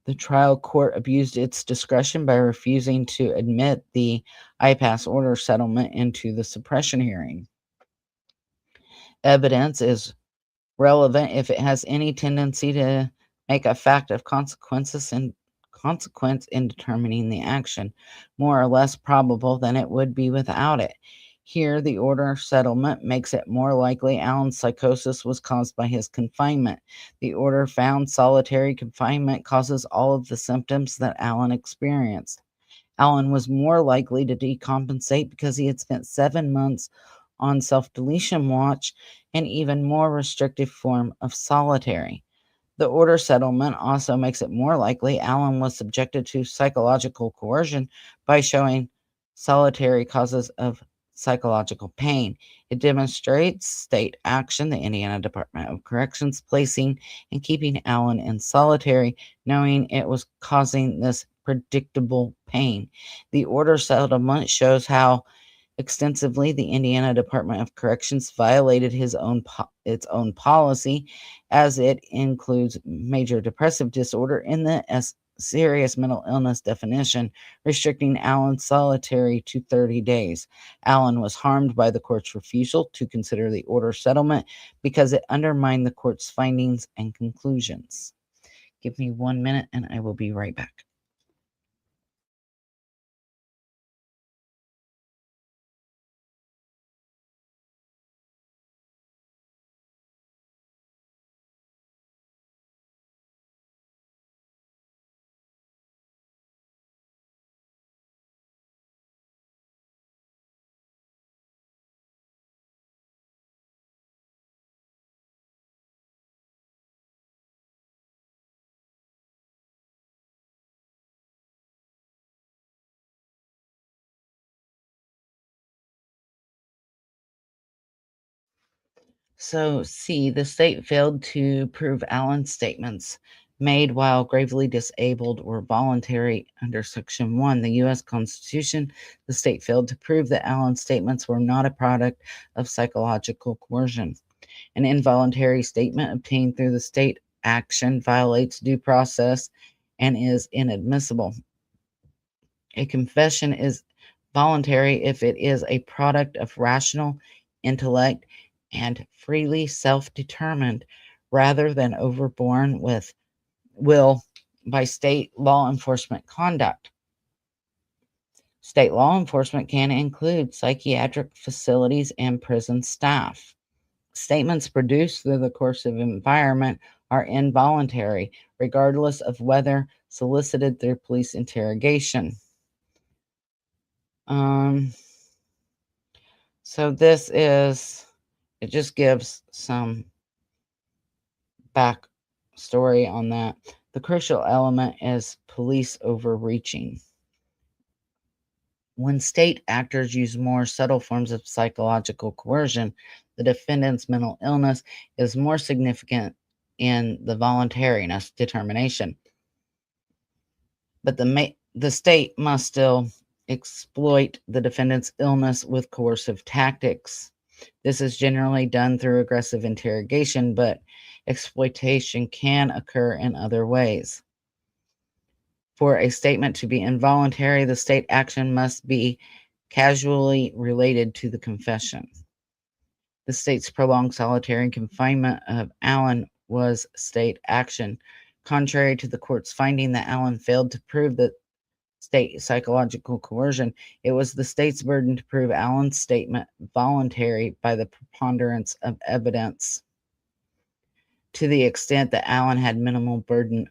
The trial court abused its discretion by refusing to admit the IPAS order settlement into the suppression hearing. Evidence is relevant if it has any tendency to make a fact of consequence in determining the action, more or less probable than it would be without it. Here, the order settlement makes it more likely Allen's psychosis was caused by his confinement. The order found solitary confinement causes all of the symptoms that Allen experienced. Allen was more likely to decompensate because he had spent 7 months on self-deletion watch, an even more restrictive form of solitary. The order settlement also makes it more likely Allen was subjected to psychological coercion by showing solitary causes of psychological pain. It demonstrates state action, the Indiana Department of Corrections placing and keeping Allen in solitary, knowing it was causing this predictable pain. The order settlement shows how extensively the Indiana Department of Corrections violated its own policy, as it includes major depressive disorder in the serious mental illness definition, restricting Allen's solitary to 30 days. Allen was harmed by the court's refusal to consider the order settlement because it undermined the court's findings and conclusions. Give me 1 minute and I will be right back. So, C, the state failed to prove Allen's statements made while gravely disabled were voluntary under Section 1, the U.S. Constitution. The state failed to prove that Allen's statements were not a product of psychological coercion. An involuntary statement obtained through the state action violates due process and is inadmissible. A confession is voluntary if it is a product of rational intellect and freely self determined rather than overborne with will by state law enforcement conduct. State law enforcement can include psychiatric facilities and prison staff. Statements produced through the coercive environment are involuntary, regardless of whether solicited through police interrogation. Um, so it just gives some backstory on that. The crucial element is police overreaching. When state actors use more subtle forms of psychological coercion, the defendant's mental illness is more significant in the voluntariness determination. But the state must still exploit the defendant's illness with coercive tactics. This is generally done through aggressive interrogation, but exploitation can occur in other ways. For a statement to be involuntary, the state action must be causally related to the confession. The state's prolonged solitary confinement of Allen was state action. Contrary to the court's finding that Allen failed to prove that state psychological coercion, it was the state's burden to prove Allen's statement voluntary by the preponderance of evidence. To the extent that Allen had minimal burden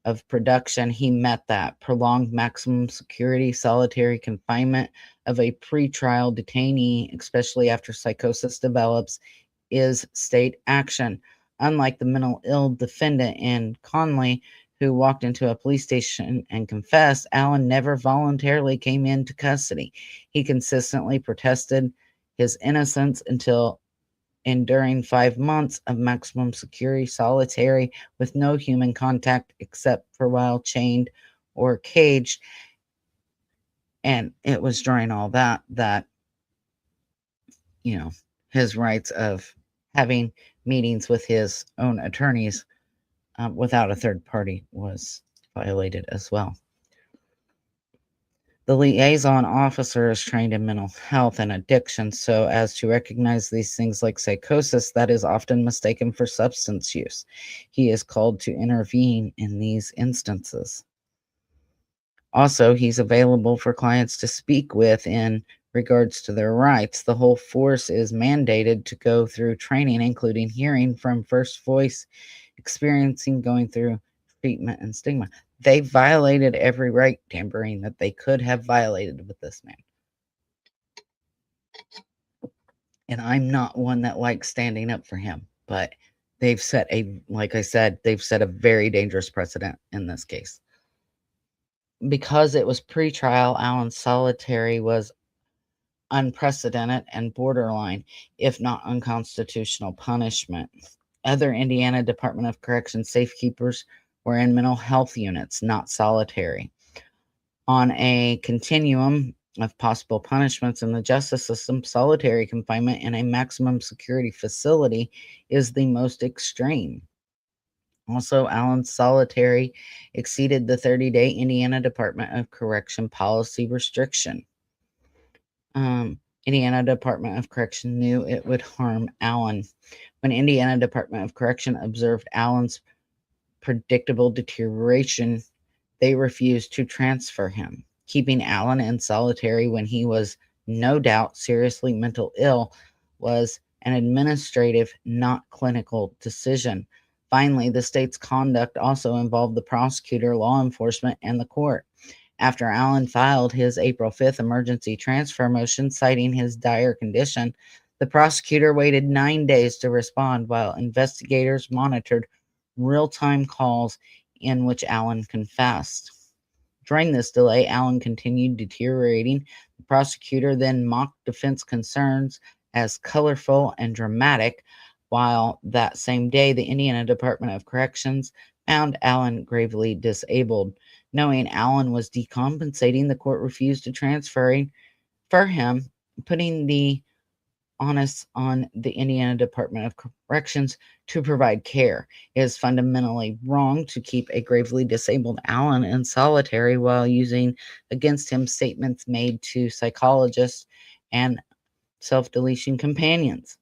of production, he met that. Prolonged maximum security solitary confinement of a pretrial detainee, especially after psychosis develops, is state action. Unlike the mental ill defendant in Conley, who walked into a police station and confessed, Allen never voluntarily came into custody. He consistently protested his innocence until enduring 5 months of maximum security solitary with no human contact except for while chained or caged. And it was during all that you know, his rights of having meetings with his own attorneys without a third party was violated as well. The liaison officer is trained in mental health and addiction so as to recognize these things like psychosis that is often mistaken for substance use. He is called to intervene in these instances. Also, he's available for clients to speak with in regards to their rights. The whole force is mandated to go through training, including hearing from first voice, experiencing going through treatment and stigma. They violated every right, Tambourine, that they could have violated with this man. And I'm not one that likes standing up for him, but they've set like I said, they've set a very dangerous precedent in this case. Because it was pre-trial, Allen's solitary was unprecedented and borderline, if not unconstitutional, punishment. Other Indiana Department of Corrections safekeepers were in mental health units, not solitary. On a continuum of possible punishments in the justice system, solitary confinement in a maximum security facility is the most extreme. Also, Allen's solitary exceeded the 30-day Indiana Department of Correction policy restriction. Indiana Department of Correction knew it would harm Allen. When Indiana Department of Correction observed Allen's predictable deterioration, they refused to transfer him. Keeping Allen in solitary when he was no doubt seriously mental ill was an administrative, not clinical decision. Finally, the state's conduct also involved the prosecutor, law enforcement, and the court. After Allen filed his April 5th emergency transfer motion citing his dire condition, the prosecutor waited 9 days to respond while investigators monitored real-time calls in which Allen confessed. During this delay, Allen continued deteriorating. The prosecutor then mocked defense concerns as colorful and dramatic, while that same day, the Indiana Department of Corrections found Allen gravely disabled. Knowing Allen was decompensating, the court refused to transfer him, putting the onus on the Indiana Department of Corrections to provide care. It is fundamentally wrong to keep a gravely disabled Allen in solitary while using against him statements made to psychologists and self-deletion companions.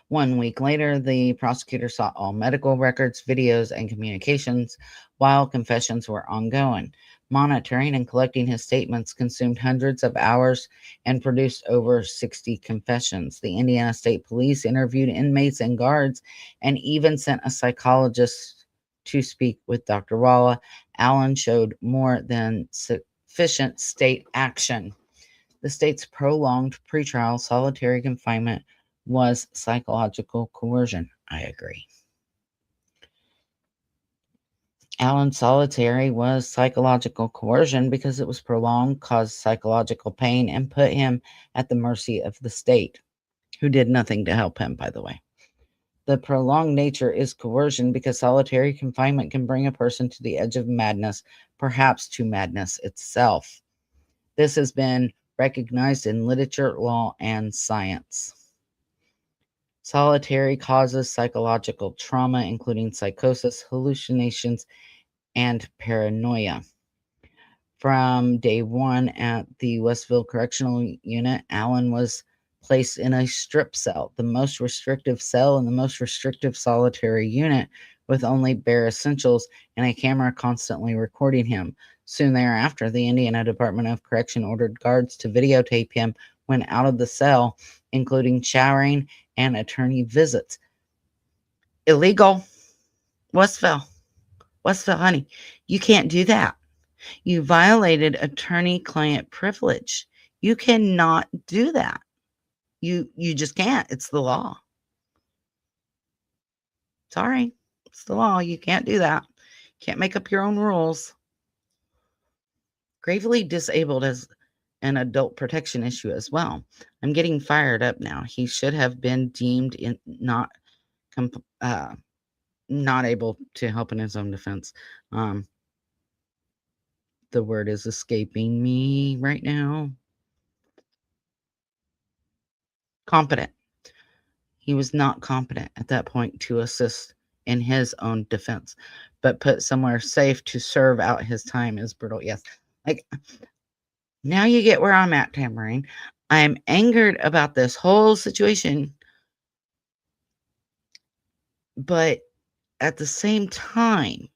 1 week later, the prosecutor sought all medical records, videos, and communications while confessions were ongoing. Monitoring and collecting his statements consumed hundreds of hours and produced over 60 confessions. The Indiana State Police interviewed inmates and guards and even sent a psychologist to speak with Dr. Walla. Allen showed more than sufficient state action. The state's prolonged pretrial solitary confinement was psychological coercion. I agree. Allen's solitary was psychological coercion because it was prolonged, caused psychological pain, and put him at the mercy of the state, who did nothing to help him, by the way. The prolonged nature is coercion because solitary confinement can bring a person to the edge of madness, perhaps to madness itself. This has been recognized in literature, law, and science. Solitary causes psychological trauma, including psychosis, hallucinations, and paranoia. From day one at the Westville Correctional Unit, Allen was placed in a strip cell, the most restrictive cell in the most restrictive solitary unit, with only bare essentials and a camera constantly recording him. Soon thereafter, the Indiana Department of Correction ordered guards to videotape him when out of the cell, including showering and attorney visits. Illegal. Westville, honey, you can't do that. You violated attorney-client privilege. You cannot do that. You just can't. It's the law. Sorry. It's the law. You can't do that. Can't make up your own rules. Gravely disabled is an adult protection issue as well. I'm getting fired up now. He should have been deemed not able to help in his own defense. The word is escaping me right now. Competent. He was not competent at that point to assist in his own defense, but put somewhere safe to serve out his time is brutal. Yes. Like, now you get where I'm at, Tambourine. I am angered about this whole situation, but at the same time,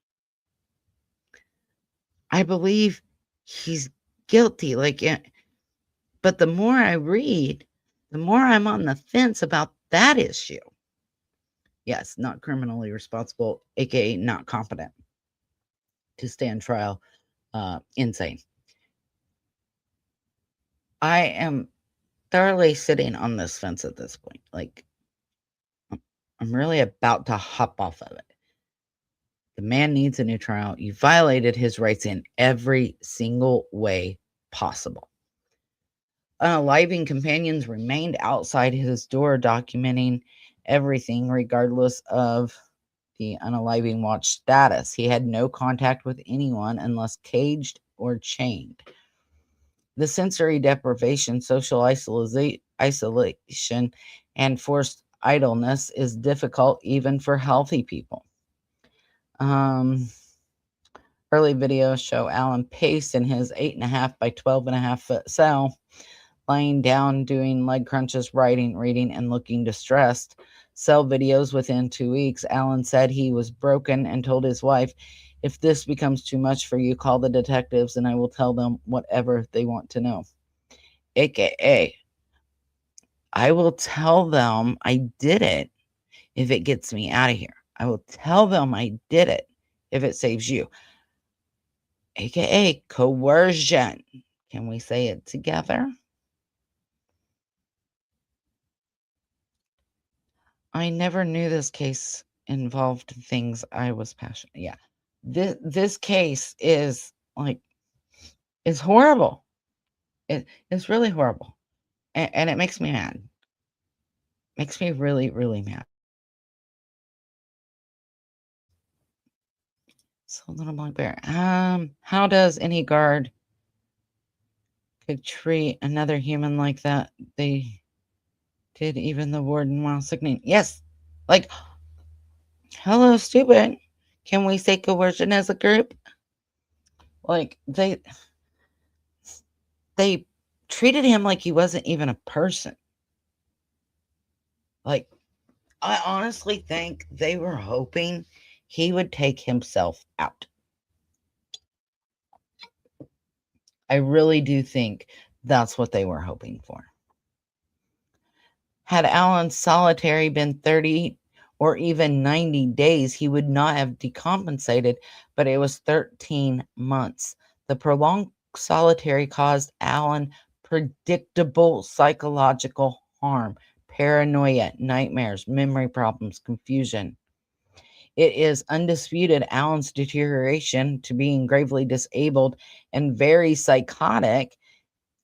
I believe he's guilty. But the more I read, the more I'm on the fence about that issue. Yes, not criminally responsible, aka not competent to stand trial. Insane. I am thoroughly sitting on this fence at this point. Like, I'm really about to hop off of it. The man needs a new trial. You violated his rights in every single way possible. Unaliving companions remained outside his door, documenting everything, regardless of the unaliving watch status. He had no contact with anyone unless caged or chained. The sensory deprivation, social isolation, and forced idleness is difficult even for healthy people. Um, Early videos show Alan Pace in his 8.5 by 12.5 foot cell, lying down, doing leg crunches, writing, reading, and looking distressed. Cell videos within 2 weeks. Alan said he was broken and told his wife, "If this becomes too much for you, call the detectives and I will tell them whatever they want to know." AKA, I will tell them I did it if it gets me out of here. I will tell them I did it if it saves you. AKA coercion. Can we say it together? I never knew this case involved things I was passionate. Yeah. This case is like, it's horrible. It's really horrible. And it makes me mad. Makes me really, really mad. So little black bear. How does any guard could treat another human like that? They did even the warden while sickening. Yes. Like, hello, stupid. Can we say coercion as a group? Like, they treated him like he wasn't even a person. Like, I honestly think they were hoping he would take himself out. I really do think that's what they were hoping for. Had Alan's solitary been 30 or even 90 days, he would not have decompensated, but it was 13 months. The prolonged solitary caused Alan predictable psychological harm, paranoia, nightmares, memory problems, confusion. It is undisputed Alan's deterioration to being gravely disabled and very psychotic,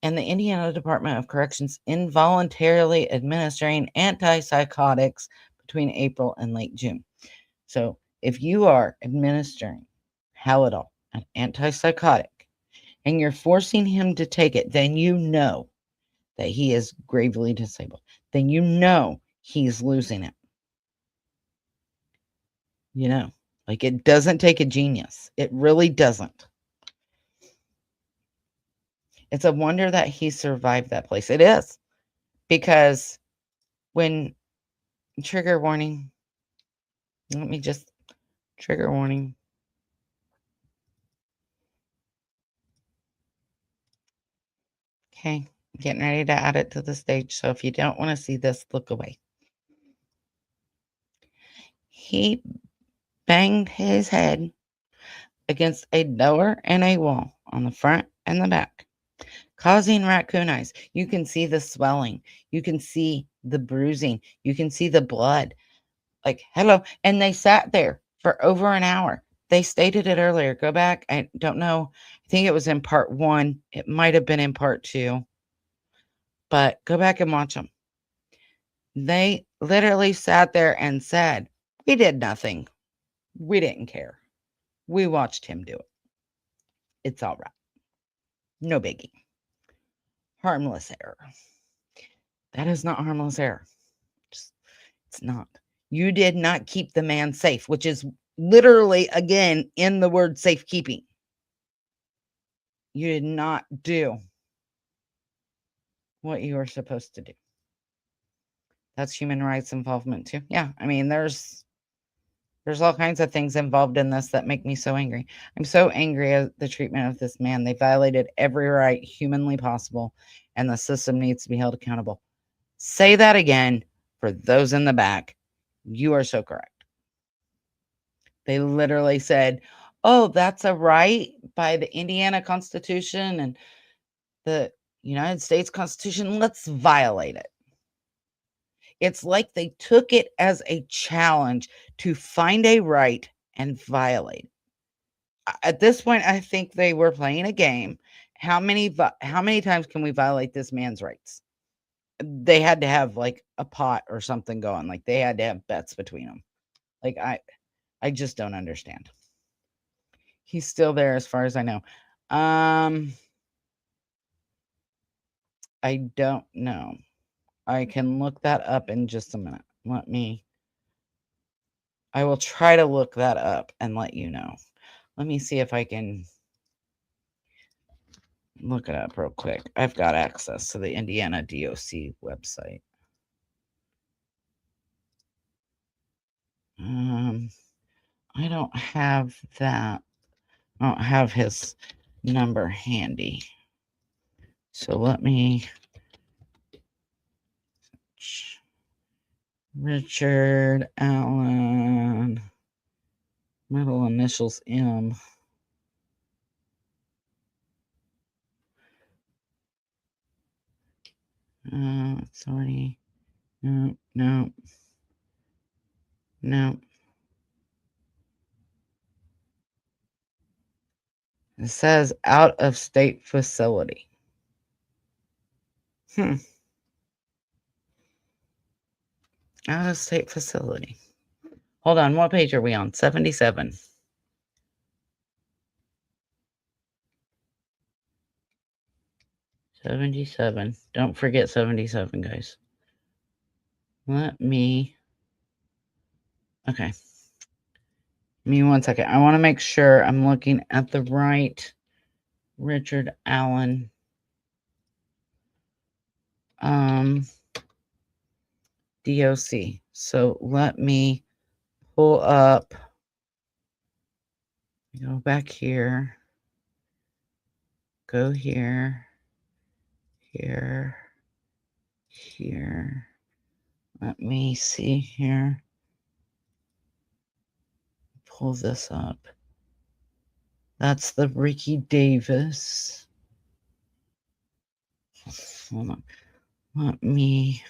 and the Indiana Department of Corrections involuntarily administering antipsychotics between April and late June. So, if you are administering Halidol, an antipsychotic, and you're forcing him to take it, then you know that he is gravely disabled. Then you know he's losing it. You know, like, it doesn't take a genius. It really doesn't. It's a wonder that he survived that place. It is. Because when trigger warning, let me just trigger warning. Okay, getting ready to add it to the stage. So if you don't want to see this, look away. He banged his head against a door and a wall on the front and the back, causing raccoon eyes. You can see the swelling. You can see the bruising. You can see the blood. Like, hello. And they sat there for over an hour. They stated it earlier. Go back. I don't know. I think it was in part 1. It might have been in part 2. But go back and watch them. They literally sat there and said, "We did nothing. We didn't care. We watched him do it. It's all right. No biggie. Harmless error." That is not harmless error. It's not. You did not keep the man safe, which is literally, again, in the word safekeeping. You did not do what you were supposed to do. That's human rights involvement too. Yeah, I mean, there's all kinds of things involved in this that make me so angry. I'm so angry at the treatment of this man. They violated every right humanly possible, and the system needs to be held accountable. Say that again for those in the back. You are so correct. They literally said, oh, that's a right by the Indiana Constitution and the United States Constitution. Let's violate it. It's like they took it as a challenge to find a right and violate. At this point, I think they were playing a game. How many times can we violate this man's rights? They had to have like a pot or something going. Like they had to have bets between them. Like I just don't understand. He's still there as far as I know. I don't know. I can look that up in just a minute. I will try to look that up and let you know. Let me see if I can look it up real quick. I've got access to the Indiana DOC website. I don't have that. I don't have his number handy. So let me. Richard Allen. Middle initials M. Sorry. No. It says out of state facility. Out of state facility. Hold on. What page are we on? 77. 77. Don't forget 77, guys. Let me. Okay. Give me 1 second. I want to make sure I'm looking at the right Richard Allen. DOC. So let me pull up. Go back here. Go here. Here. Let me see here. Pull this up. That's the Ricky Davis. Hold on. Let me.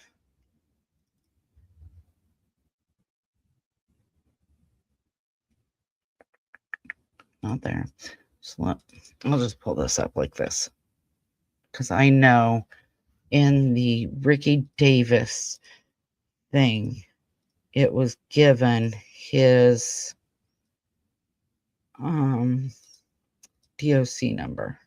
Not there. So I'll just pull this up like this. Because I know in the Ricky Davis thing, it was given his DOC number.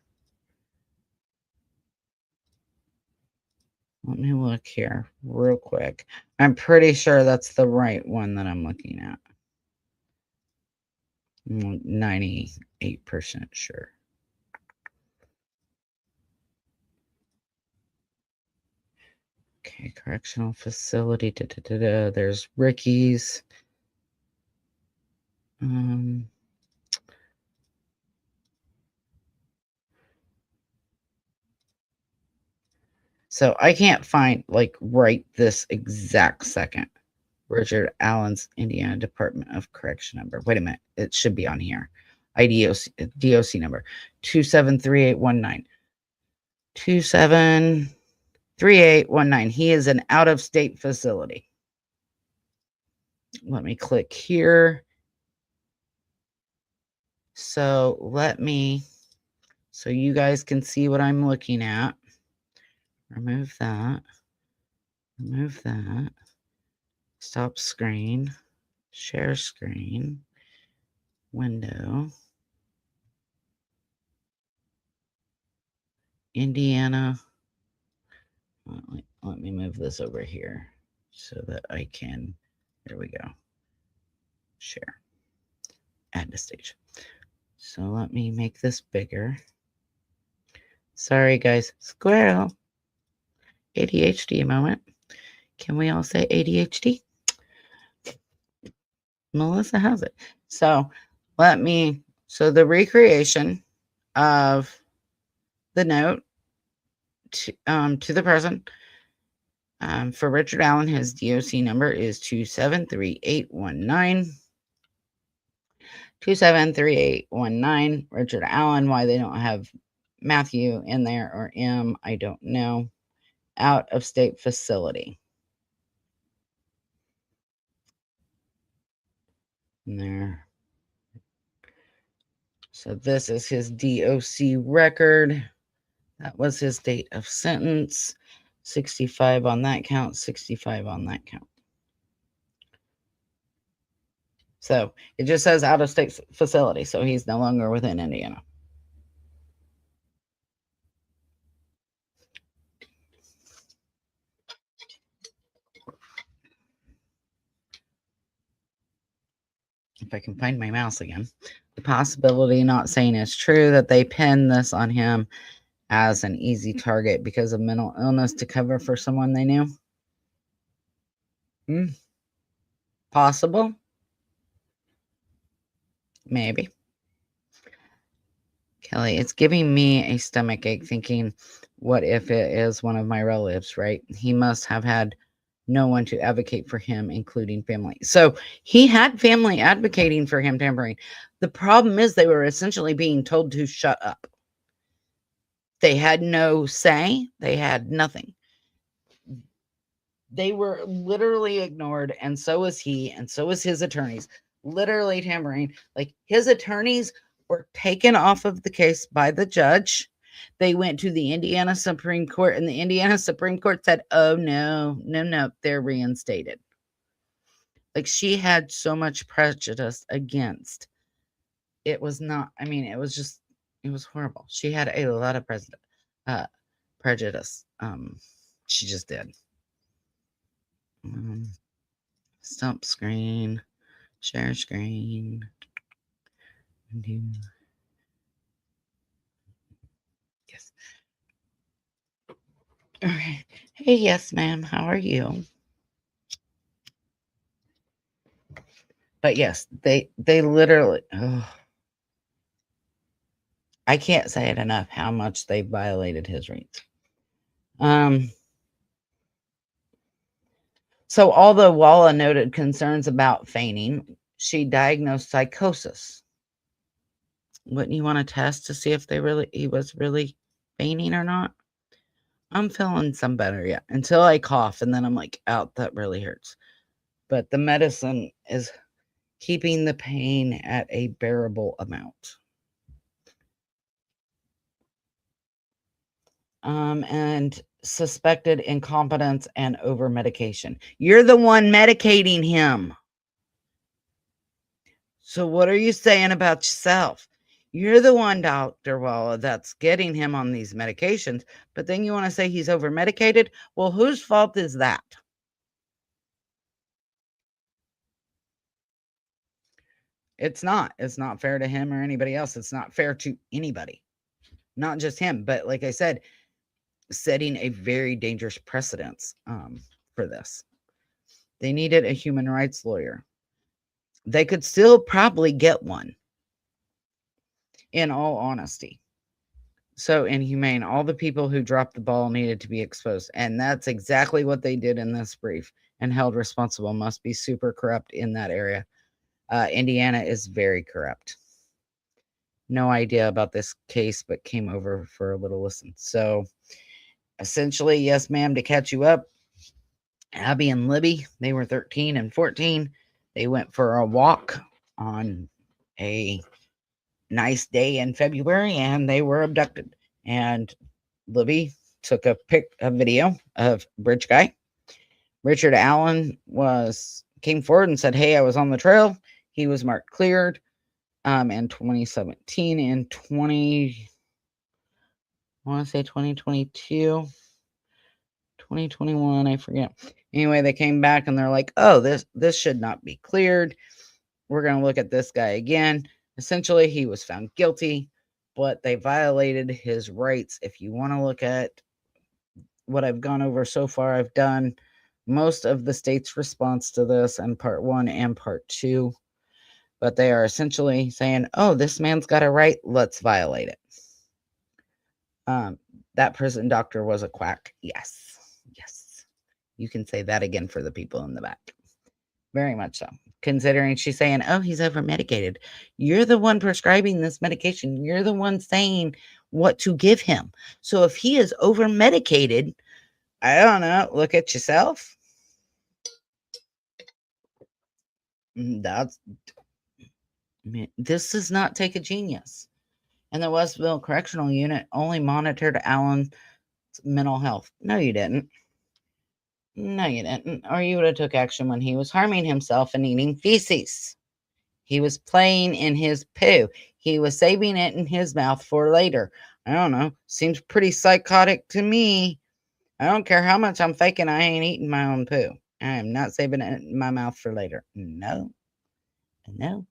Let me look here real quick. I'm pretty sure that's the right one that I'm looking at. I'm 98% sure. Okay, correctional facility. There's Ricky's. So I can't find like right this exact second. Richard Allen's Indiana Department of Correction number. Wait a minute. It should be on here. DOC number 273819. 273819. He is an out-of-state facility. Let me click here. So so you guys can see what I'm looking at. Remove that. Stop screen. Share screen. Window. Indiana. Let me move this over here so that I can. There we go. Share. Add to stage. So let me make this bigger. Sorry, guys. Squirrel. ADHD moment. Can we all say ADHD? Melissa has it. So the recreation of the note to the person For Richard Allen, his DOC number is 273819. 273819. Richard Allen. Why they don't have Matthew in there or M, I don't know. Out of state facility. And there. So this is his DOC record. That was his date of sentence. 65 on that count, 65 on that count. So it just says out of state facility. So he's no longer within Indiana. If I can find my mouse again. The possibility not saying is true that they pinned this on him as an easy target because of mental illness to cover for someone they knew. Possible. Maybe. Kelly, it's giving me a stomach ache thinking, what if it is one of my relatives, right? He must have had no one to advocate for him, including family. So he had family advocating for him tampering. The problem is they were essentially being told to shut up. They had no say. They had nothing. They were literally ignored, and so was he, and so was his attorneys. Literally tampering. Like, his attorneys were taken off of the case by the judge. They went to the Indiana Supreme Court, and the Indiana Supreme Court said, oh, no, they're reinstated. Like, she had so much prejudice against. It was not, I mean, it was just, it was horrible. She had a lot of prejudice. She just did. Stop screen, share screen. Yes. Okay. Hey, yes, ma'am. How are you? But yes, they literally. Oh, I can't say it enough how much they violated his rights. So although Walla noted concerns about feigning, she diagnosed psychosis. Wouldn't you want to test to see if he was really feigning or not? I'm feeling some better yet until I cough and then I'm like, out, that really hurts. But the medicine is keeping the pain at a bearable amount. And suspected incompetence and over medication. You're the one medicating him. So what are you saying about yourself? You're the one, Dr. Walla, that's getting him on these medications, but then you want to say he's over medicated? Well, whose fault is that? It's not. It's not fair to him or anybody else. It's not fair to anybody. Not just him, but like I said, setting a very dangerous precedence for this. They needed a human rights lawyer. They could still probably get one, in all honesty. So inhumane. All the people who dropped the ball needed to be exposed. And that's exactly what they did in this brief, and held responsible. Must be super corrupt in that area. Indiana is very corrupt. No idea about this case, but came over for a little listen. So essentially, yes, ma'am, to catch you up, Abby and Libby, they were 13 and 14. They went for a walk on a nice day in February, and they were abducted. And Libby took a video of Bridge Guy. Richard Allen came forward and said, hey, I was on the trail. He was marked cleared in 2017 and 2022, 2021, I forget. Anyway, they came back and they're like, oh, this should not be cleared. We're going to look at this guy again. Essentially, he was found guilty, but they violated his rights. If you want to look at what I've gone over so far, I've done most of the state's response to this in part 1 and part 2. But they are essentially saying, oh, this man's got a right, let's violate it. That prison doctor was a quack. Yes. You can say that again for the people in the back. Very much so. Considering she's saying, oh, he's over medicated. You're the one prescribing this medication. You're the one saying what to give him. So if he is over medicated, I don't know, look at yourself. That's this does not take a genius. And the Westville Correctional Unit only monitored Alan's mental health. No, you didn't. No, you didn't. Or you would have took action when he was harming himself and eating feces. He was playing in his poo. He was saving it in his mouth for later. I don't know. Seems pretty psychotic to me. I don't care how much I'm faking. I ain't eating my own poo. I am not saving it in my mouth for later. No. No.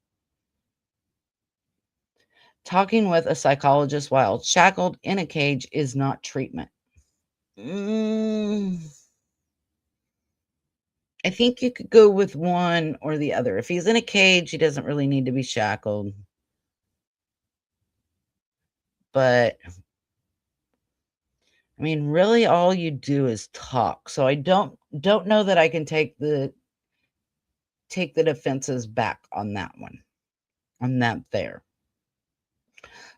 Talking with a psychologist while shackled in a cage is not treatment. I think you could go with one or the other. If he's in a cage, he doesn't really need to be shackled. But I mean, really all you do is talk. So I don't know that I can take the defenses back on that one. On that there.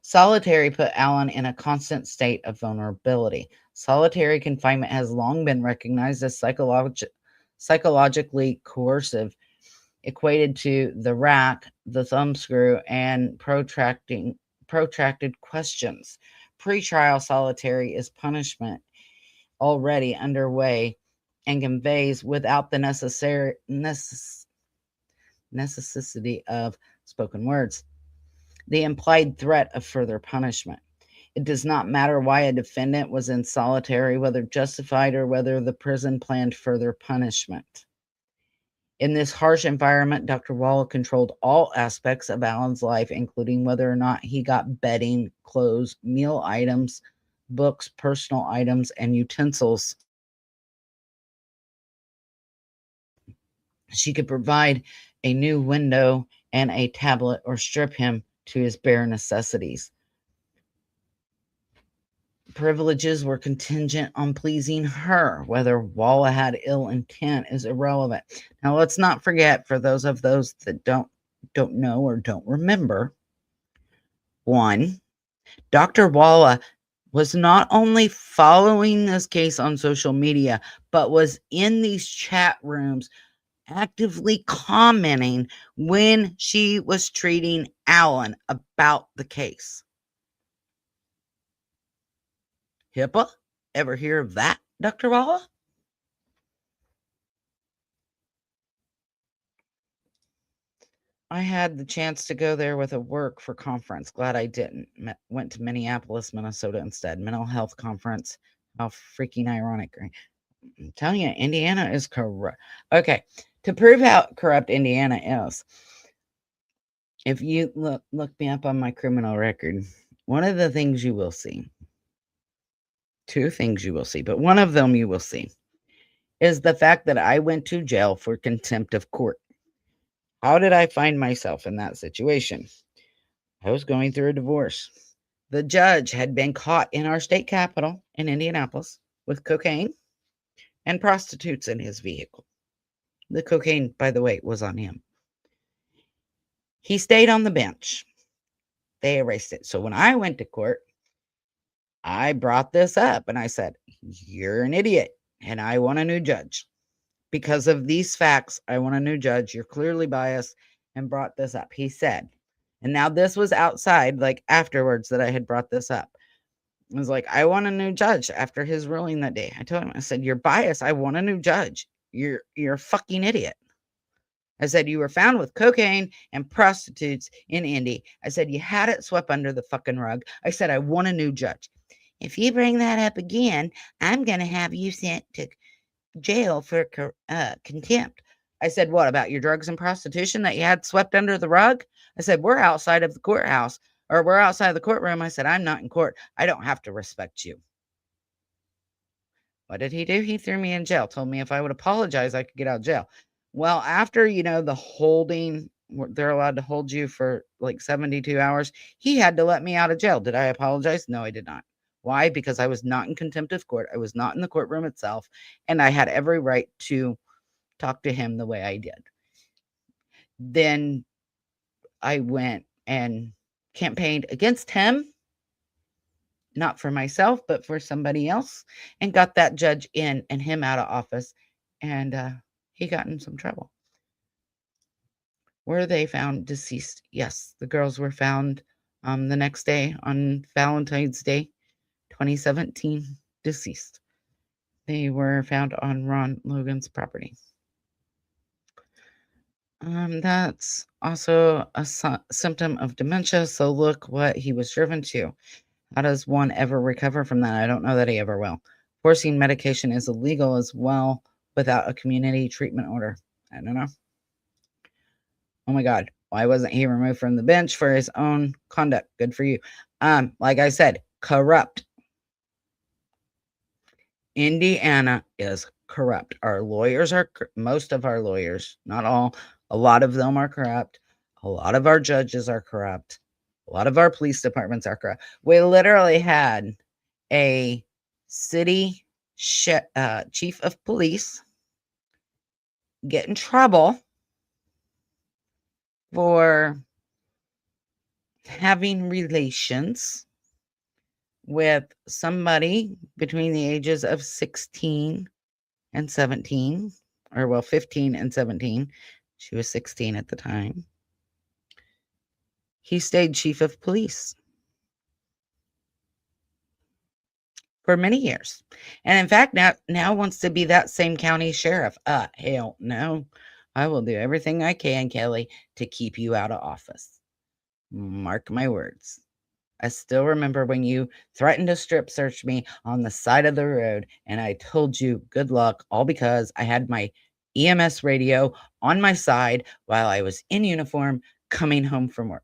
Solitary put Alan in a constant state of vulnerability. Solitary confinement has long been recognized as psychologically coercive, equated to the rack, the thumbscrew, and protracted questions. Pretrial solitary is punishment already underway and conveys without the necessity of spoken words the implied threat of further punishment. It does not matter why a defendant was in solitary, whether justified or whether the prison planned further punishment. In this harsh environment, Dr. Walla controlled all aspects of Alan's life, including whether or not he got bedding, clothes, meal items, books, personal items, and utensils. She could provide a new window and a tablet or strip him to his bare necessities. Privileges were contingent on pleasing her. Whether Walla had ill intent is irrelevant. Now, let's not forget, for those that don't know or don't remember, one, Dr. Walla was not only following this case on social media, but was in these chat rooms actively commenting when she was treating Alan about the case. HIPAA? Ever hear of that, Dr. Walla? I had the chance to go there with a work for conference. Glad I didn't. Went to Minneapolis, Minnesota instead. Mental health conference. How freaking ironic. I'm telling you, Indiana is corrupt. Okay, to prove how corrupt Indiana is, if you look me up on my criminal record, one of the things you will see, two things you will see, but one of them you will see, is the fact that I went to jail for contempt of court. How did I find myself in that situation? I was going through a divorce. The judge had been caught in our state capital in Indianapolis with cocaine and prostitutes in his vehicle. The cocaine, by the way, was on him. He stayed on the bench. They erased it. So when I went to court, I brought this up and I said, you're an idiot and I want a new judge. Because of these facts, I want a new judge. You're clearly biased, and brought this up. He said, and now this was outside, like afterwards that I had brought this up. I was like, I want a new judge after his ruling that day. I told him, I said, you're biased. I want a new judge. You're a fucking idiot. I said, you were found with cocaine and prostitutes in Indy. I said, you had it swept under the fucking rug. I said, I want a new judge. If you bring that up again, I'm going to have you sent to jail for contempt. I said, what about your drugs and prostitution that you had swept under the rug? I said, we're outside of the courthouse, or we're outside of the courtroom. I said, I'm not in court. I don't have to respect you. What did he do? He threw me in jail, told me if I would apologize, I could get out of jail. Well, after, the holding, they're allowed to hold you for like 72 hours. He had to let me out of jail. Did I apologize? No, I did not. Why? Because I was not in contempt of court. I was not in the courtroom itself, and I had every right to talk to him the way I did. Then I went and campaigned against him, not for myself, but for somebody else, and got that judge in and him out of office. And he got in some trouble. Were they found deceased? Yes, the girls were found the next day on Valentine's Day, 2017, deceased. They were found on Ron Logan's property. That's also a symptom of dementia. So look what he was driven to. How does one ever recover from that? I don't know that he ever will. Forcing medication is illegal as well without a community treatment order. I don't know. Oh my God. Why wasn't he removed from the bench for his own conduct? Good for you. Like I said, corrupt. Indiana is corrupt. Our lawyers are, most of our lawyers, not all, a lot of them are corrupt. A lot of our judges are corrupt. A lot of our police departments are corrupt. We literally had a city chief of police get in trouble for having relations with somebody between the ages of 16 and 17, or well, 15 and 17. She was 16 at the time. He stayed chief of police for many years. And in fact, now wants to be that same county sheriff. Hell no. I will do everything I can, Kelly, to keep you out of office. Mark my words. I still remember when you threatened to strip search me on the side of the road, and I told you good luck, all because I had my EMS radio on my side while I was in uniform coming home from work.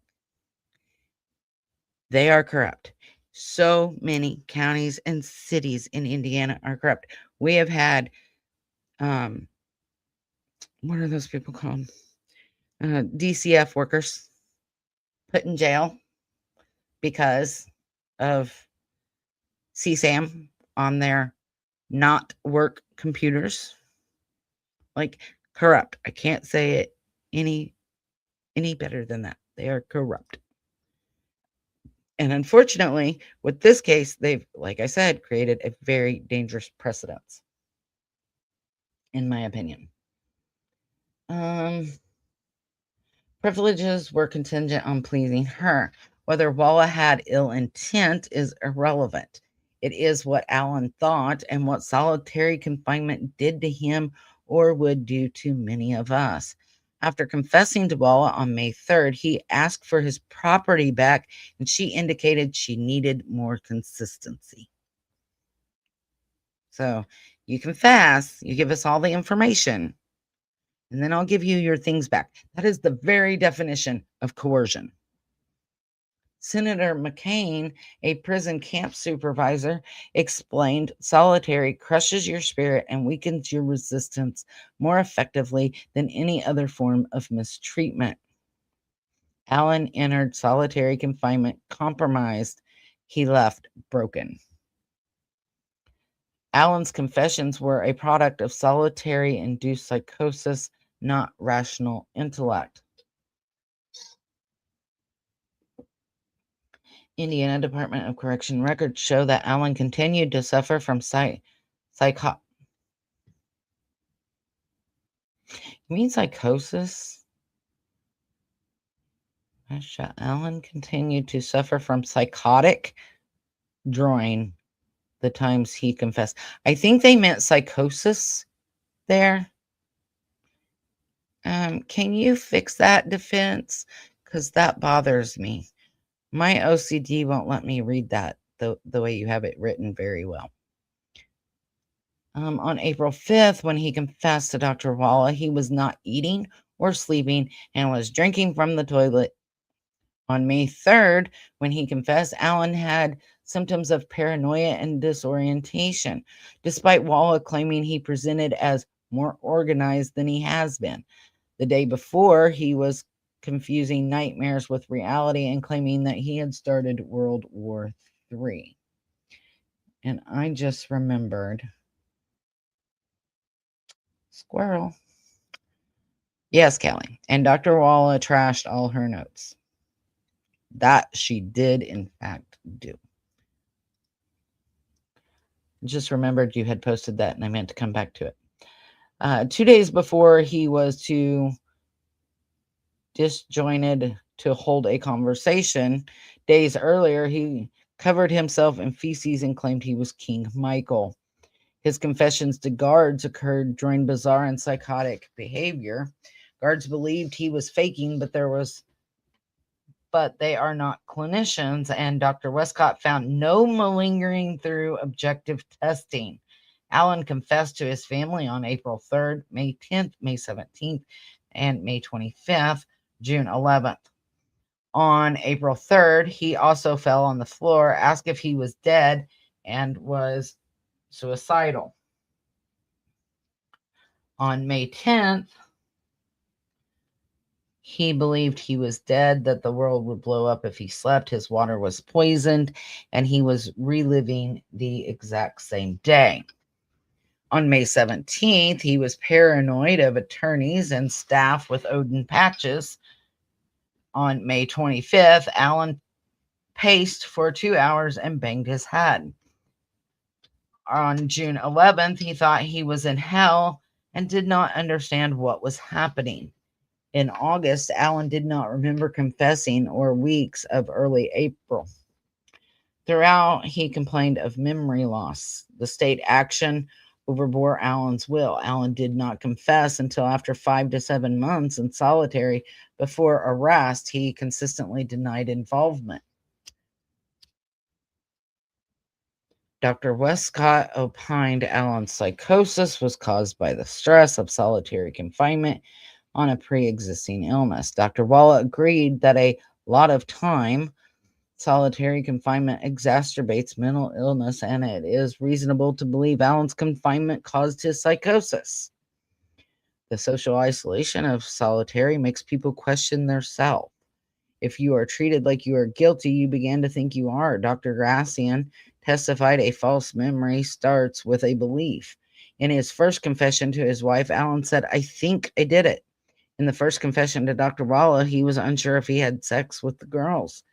They are corrupt. So many counties and cities in Indiana are corrupt. We have had, what are those people called? DCF workers put in jail because of CSAM on their not work computers. Like, corrupt. I can't say it any better than that. They are corrupt. And unfortunately, with this case, they've, like I said, created a very dangerous precedent, in my opinion. Privileges were contingent on pleasing her. Whether Walla had ill intent is irrelevant. It is what Alan thought and what solitary confinement did to him or would do to many of us. After confessing to Walla on May 3rd, he asked for his property back, and she indicated she needed more consistency. So you confess, you give us all the information, and then I'll give you your things back. That is the very definition of coercion. Senator McCain, a prison camp supervisor, explained solitary crushes your spirit and weakens your resistance more effectively than any other form of mistreatment. Allen entered solitary confinement compromised. He left broken. Allen's confessions were a product of solitary-induced psychosis, not rational intellect. Indiana Department of Correction records show that Allen continued to suffer from psychosis. You mean psychosis? Allen continued to suffer from psychotic during the times he confessed. I think they meant psychosis there. Can you fix that, defense? Because that bothers me. My OCD won't let me read that the way you have it written very well. On April 5th, when he confessed to Dr. Walla, he was not eating or sleeping and was drinking from the toilet. On May 3rd, when he confessed, Allen had symptoms of paranoia and disorientation, despite Walla claiming he presented as more organized than he has been. The day before, he was confusing nightmares with reality and claiming that he had started World War III. And I just remembered squirrel. Yes, Kelly. And Dr. Walla trashed all her notes. That she did, in fact, do. Just remembered you had posted that, and I meant to come back to it. 2 days before he was too disjointed to hold a conversation, days earlier, he covered himself in feces and claimed he was King Michael. His confessions to guards occurred during bizarre and psychotic behavior. Guards believed he was faking, but they are not clinicians, and Dr. Westcott found no malingering through objective testing. Allen confessed to his family on April 3rd, May 10th, May 17th, and May 25th, June 11th. On April 3rd, he also fell on the floor, asked if he was dead, and was suicidal. On May 10th, he believed he was dead, that the world would blow up if he slept, his water was poisoned, and he was reliving the exact same day. On May 17th, he was paranoid of attorneys and staff with Odin patches. On May 25th, Allen paced for 2 hours and banged his head. On June 11th, he thought he was in hell and did not understand what was happening. In August, Allen did not remember confessing or weeks of early April. Throughout, he complained of memory loss. The state action overbore Allen's will. Allen did not confess until after 5 to 7 months in solitary. Before arrest, he consistently denied involvement. Dr. Westcott opined Allen's psychosis was caused by the stress of solitary confinement on a pre-existing illness. Dr. Walla agreed that a lot of time solitary confinement exacerbates mental illness, and it is reasonable to believe Allen's confinement caused his psychosis. The social isolation of solitary makes people question their self. If you are treated like you are guilty, you begin to think you are. Dr. Grassian testified a false memory starts with a belief. In his first confession to his wife, Allen said, "I think I did it." In the first confession to Dr. Walla, he was unsure if he had sex with the girls.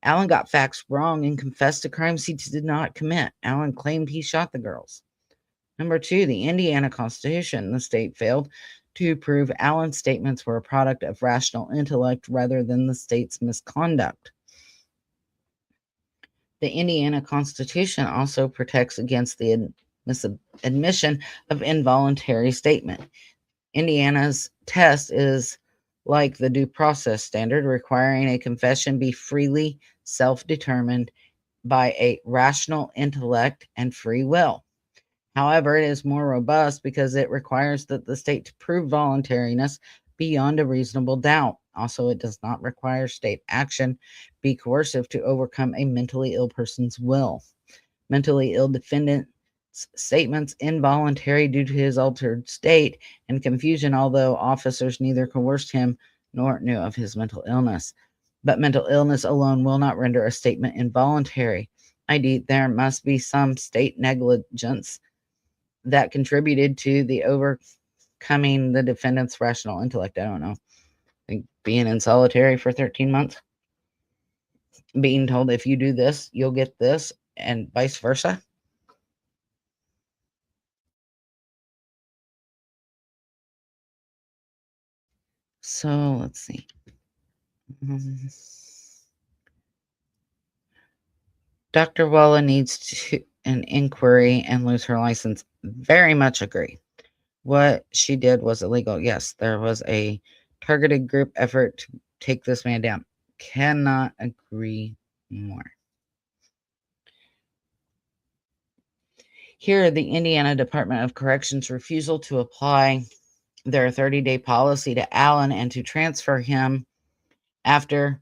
Allen got facts wrong and confessed to crimes he did not commit. Allen claimed he shot the girls. Number 2, the Indiana Constitution. The state failed to prove Allen's statements were a product of rational intellect rather than the state's misconduct. The Indiana Constitution also protects against the admission of involuntary statement. Indiana's test is like the due process standard, requiring a confession be freely self-determined by a rational intellect and free will. However, it is more robust because it requires that the state to prove voluntariness beyond a reasonable doubt. Also, it does not require state action be coercive to overcome a mentally ill person's will. Mentally ill defendant's statements involuntary due to his altered state and confusion, although officers neither coerced him nor knew of his mental illness. But mental illness alone will not render a statement involuntary. Indeed, there must be some state negligence that contributed to the overcoming the defendant's rational intellect. I don't know. Like being in solitary for 13 months, being told if you do this, you'll get this, and vice versa. So let's see. Dr. Walla needs an inquiry and lose her license. Very much agree. What she did was illegal. Yes, there was a targeted group effort to take this man down. Cannot agree more. Here, the Indiana Department of Corrections refusal to apply their 30-day policy to Allen and to transfer him after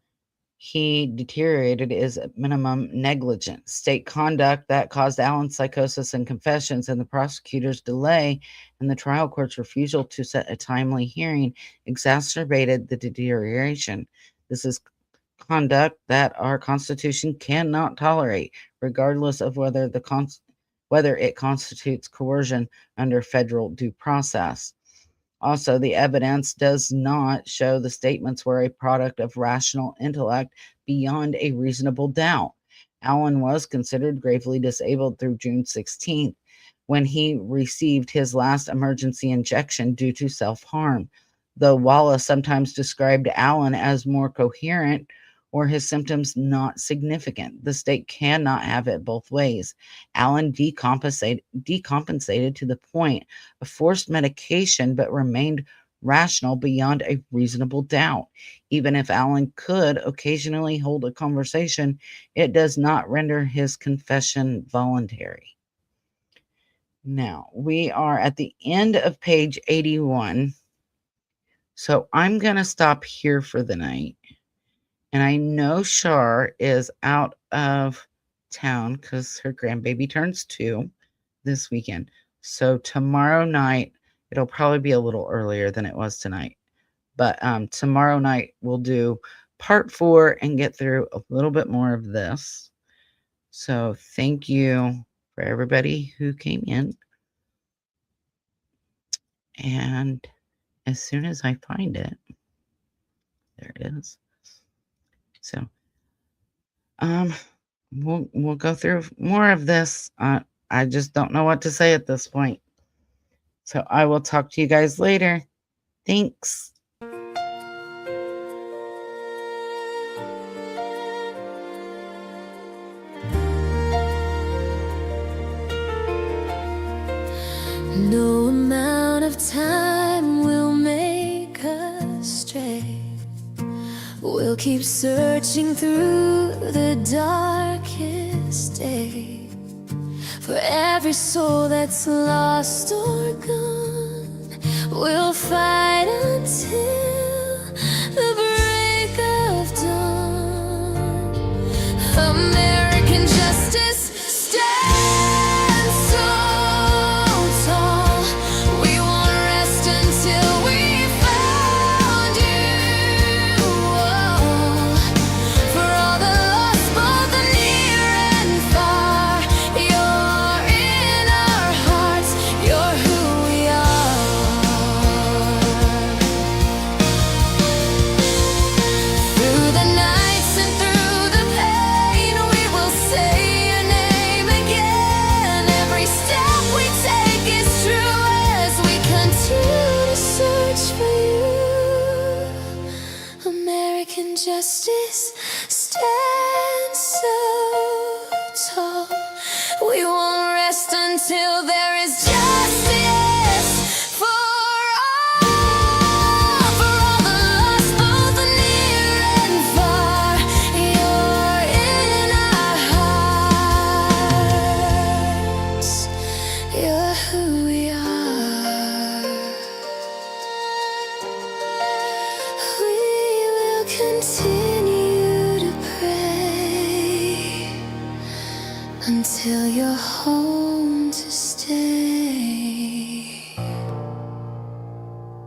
he deteriorated is at minimum negligent. State conduct that caused Allen's psychosis and confessions, and the prosecutor's delay and the trial court's refusal to set a timely hearing exacerbated the deterioration. This is conduct that our Constitution cannot tolerate, regardless of whether the whether it constitutes coercion under federal due process. Also, the evidence does not show the statements were a product of rational intellect beyond a reasonable doubt. Allen was considered gravely disabled through June 16th, when he received his last emergency injection due to self-harm. Though Wallace sometimes described Allen as more coherent or his symptoms not significant, the state cannot have it both ways. Allen decompensated to the point of forced medication but remained rational beyond a reasonable doubt. Even if Allen could occasionally hold a conversation, it does not render his confession voluntary. Now, we are at the end of page 81. So I'm going to stop here for the night. And I know Shar is out of town because her grandbaby turns 2 this weekend. So tomorrow night, it'll probably be a little earlier than it was tonight. But tomorrow night, we'll do part 4 and get through a little bit more of this. So thank you for everybody who came in. And as soon as I find it, there it is. So we'll go through more of this. I just don't know what to say at this point. So I will talk to you guys later. Thanks. No amount of time will make us stray. We'll keep searching through the darkest day for every soul that's lost or gone. We'll fight until the break of dawn. American justice stands so tall. We won't rest until we found you. For all the lost, both the near and far, you're in our hearts, you're who we are. Through the nights and through the pain, we will say your name again. Every step we take is true as we continue to search for you. American justice stands so tall. We won't rest until there is justice for all. For all the lost, both the near and far, you're in our hearts, you're who we are. We will continue to pray until you're home